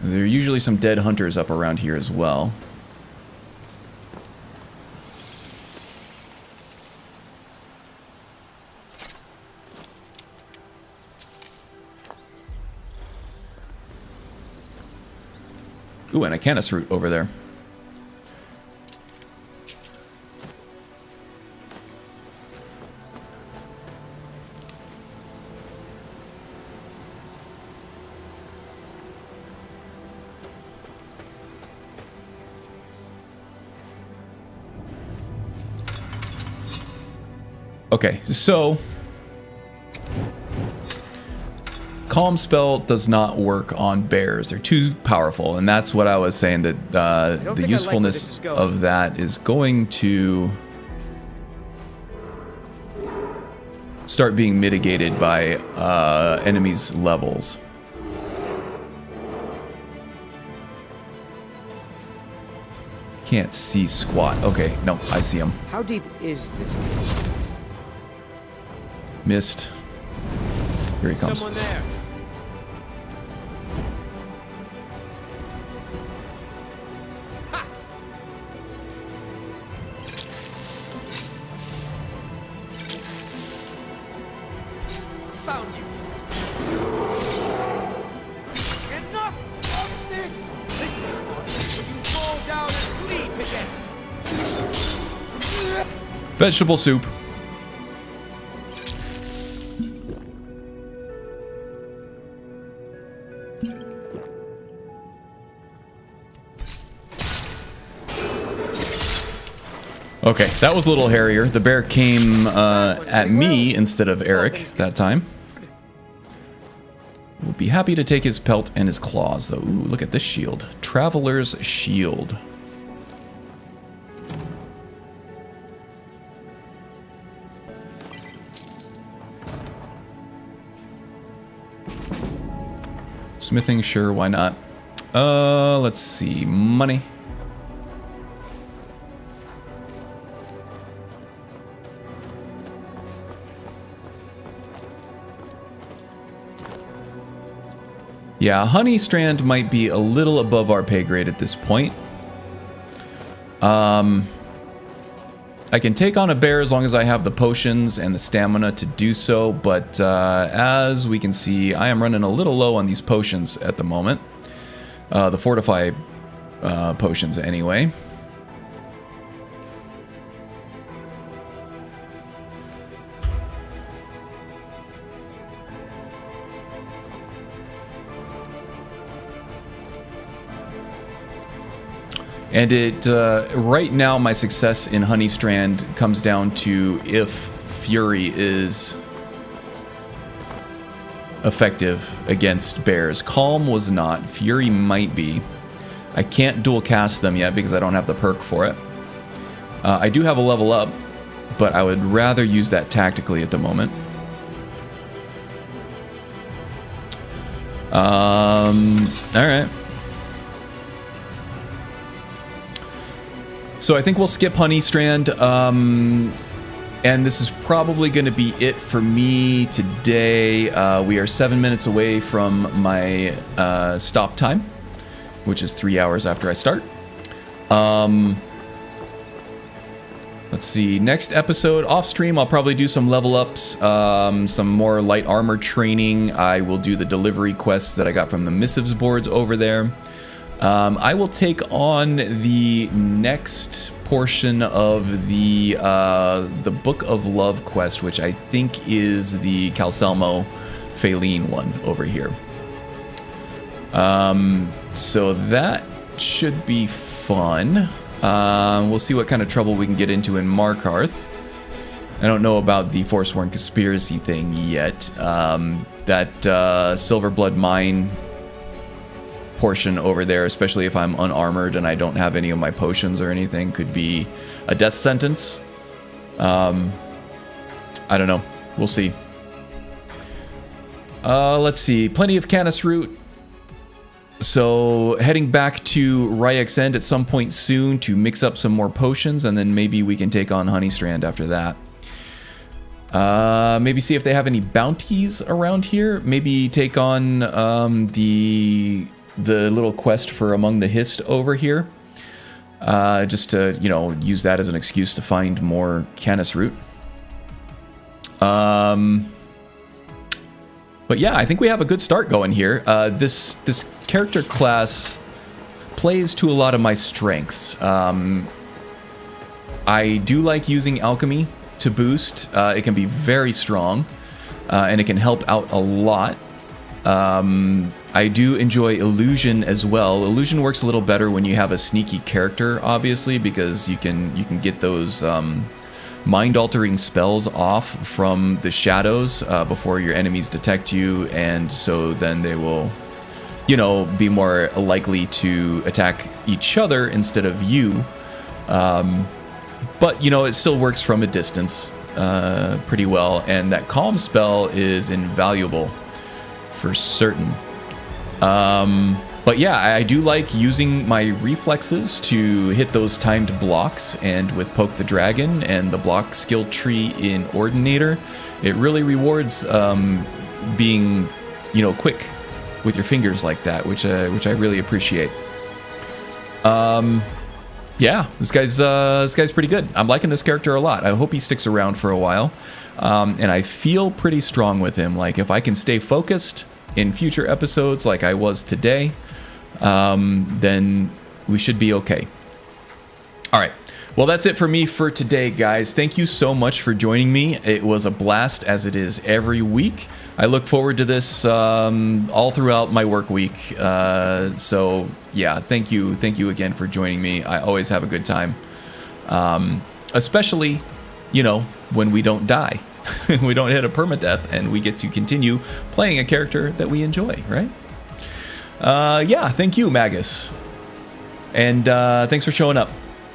There are usually some dead hunters up around here as well. Ooh, and a canis root over there. Okay, so Calm spell does not work on bears. They're too powerful, and that's what I was saying, that the usefulness of that is going to start being mitigated by enemies' levels. Can't see squat. Okay, no, I see him. How deep is this? Missed. Here he comes. Someone there. Found you. Enough of this! This is the one where you fall down and bleed to death. Vegetable soup. Okay, that was a little hairier. The bear came at me instead of Eric that time. We'll be happy to take his pelt and his claws, though. Ooh, look at this shield. Traveler's Shield. Smithing, sure, why not? Let's see. Money. Yeah, Honey Strand might be a little above our pay grade at this point. I can take on a bear as long as I have the potions and the stamina to do so, but as we can see, I am running a little low on these potions at the moment. The Fortify potions anyway. And it, right now, my success in Honey Strand comes down to if Fury is effective against bears. Calm was not. Fury might be. I can't dual cast them yet because I don't have the perk for it. I do have a level up, but I would rather use that tactically at the moment. Alright. So I think we'll skip Honey Strand, and this is probably going to be it for me today. We are 7 minutes away from my stop time, which is 3 hours after I start. Let's see, next episode, off stream, I'll probably do some level ups, some more light armor training. I will do the delivery quests that I got from the missives boards over there. I will take on the next portion of the Book of Love quest, which I think is the Calcelmo Phaline one over here. So that should be fun. We'll see what kind of trouble we can get into in Markarth. I don't know about the Forsworn Conspiracy thing yet. That Silverblood Mine portion over there, especially if I'm unarmored and I don't have any of my potions or anything, could be a death sentence. I don't know. We'll see. Let's see. Plenty of Canis Root. So heading back to Ryek's End at some point soon to mix up some more potions, and then maybe we can take on Honey Strand after that. Maybe see if they have any bounties around here. Maybe take on the little quest for Among the Hist over here. Just to, you know, use that as an excuse to find more Canis Root. But yeah, I think we have a good start going here. This character class plays to a lot of my strengths. I do like using Alchemy to boost. It can be very strong, and it can help out a lot. I do enjoy Illusion as well. Illusion works a little better when you have a sneaky character, obviously, because you can get those mind-altering spells off from the shadows before your enemies detect you, and so then they will, you know, be more likely to attack each other instead of you. But, you know, it still works from a distance pretty well, and that Calm spell is invaluable for certain. But yeah, I do like using my reflexes to hit those timed blocks, and with Poke the Dragon and the block skill tree in Ordinator, it really rewards being, you know, quick with your fingers like that, which I really appreciate. Yeah, this guy's pretty good. I'm liking this character a lot. I hope he sticks around for a while. And I feel pretty strong with him. Like, if I can stay focused in future episodes like I was today, then we should be okay. All right. Well, that's it for me for today, guys. Thank you so much for joining me. It was a blast, as it is every week. I look forward to this all throughout my work week. So, yeah, thank you again for joining me. I always have a good time. Especially, you know, when we don't die. We don't hit a permadeath, and we get to continue playing a character that we enjoy, right? Yeah, thank you, Magus. And thanks for showing up.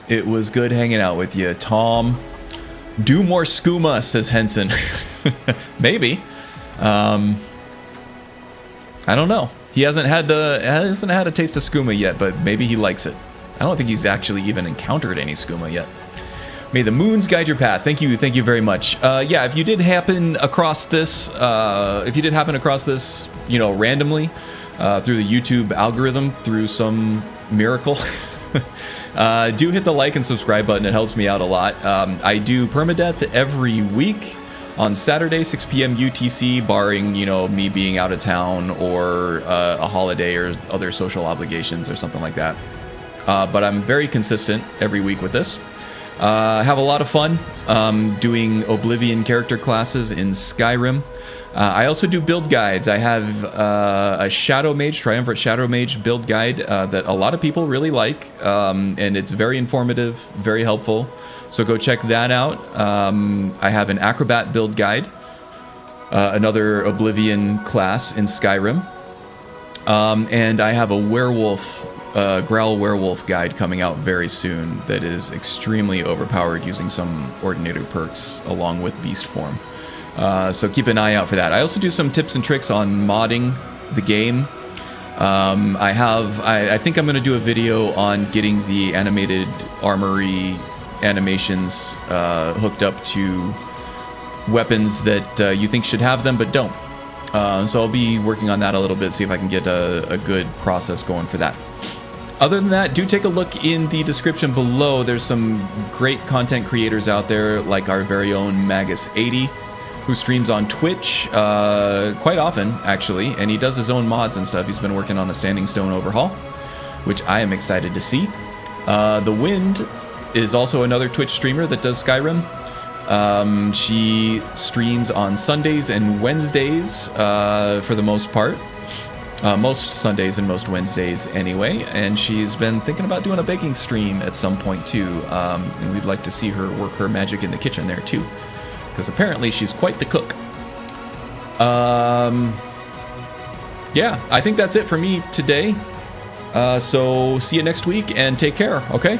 It was good hanging out with you, Tom. Do more skooma, says Henson. Maybe. I don't know. He hasn't had a taste of skooma yet, but maybe he likes it. I don't think he's actually even encountered any skooma yet. May the moons guide your path. Thank you very much. Yeah, if you did happen across this, you know, randomly through the YouTube algorithm, through some miracle, do hit the like and subscribe button. It helps me out a lot. I do permadeath every week on Saturday, 6 p.m. UTC, barring, you know, me being out of town or a holiday or other social obligations or something like that. But I'm very consistent every week with this. Have a lot of fun doing Oblivion character classes in Skyrim. I also do build guides. I have a Shadow Mage, Triumvirate Shadow Mage build guide that a lot of people really like, and it's very informative, very helpful. So go check that out. I have an Acrobat build guide, another Oblivion class in Skyrim, and I have a Werewolf, Growl Werewolf guide coming out very soon that is extremely overpowered using some Ordinator perks along with Beast Form. So keep an eye out for that. I also do some tips and tricks on modding the game. I think I'm going to do a video on getting the animated armory animations hooked up to weapons that you think should have them but don't. So I'll be working on that a little bit, see if I can get a good process going for that. Other than that, do take a look in the description below. There's some great content creators out there, like our very own Magus80, who streams on Twitch quite often, actually, and he does his own mods and stuff. He's been working on a Standing Stone overhaul, which I am excited to see. The Wind is also another Twitch streamer that does Skyrim. She streams on Sundays and Wednesdays for the most part. Most Sundays and most Wednesdays anyway, and she's been thinking about doing a baking stream at some point too, and we'd like to see her work her magic in the kitchen there too, because apparently she's quite the cook. Yeah, I think that's it for me today. So see you next week and take care, okay?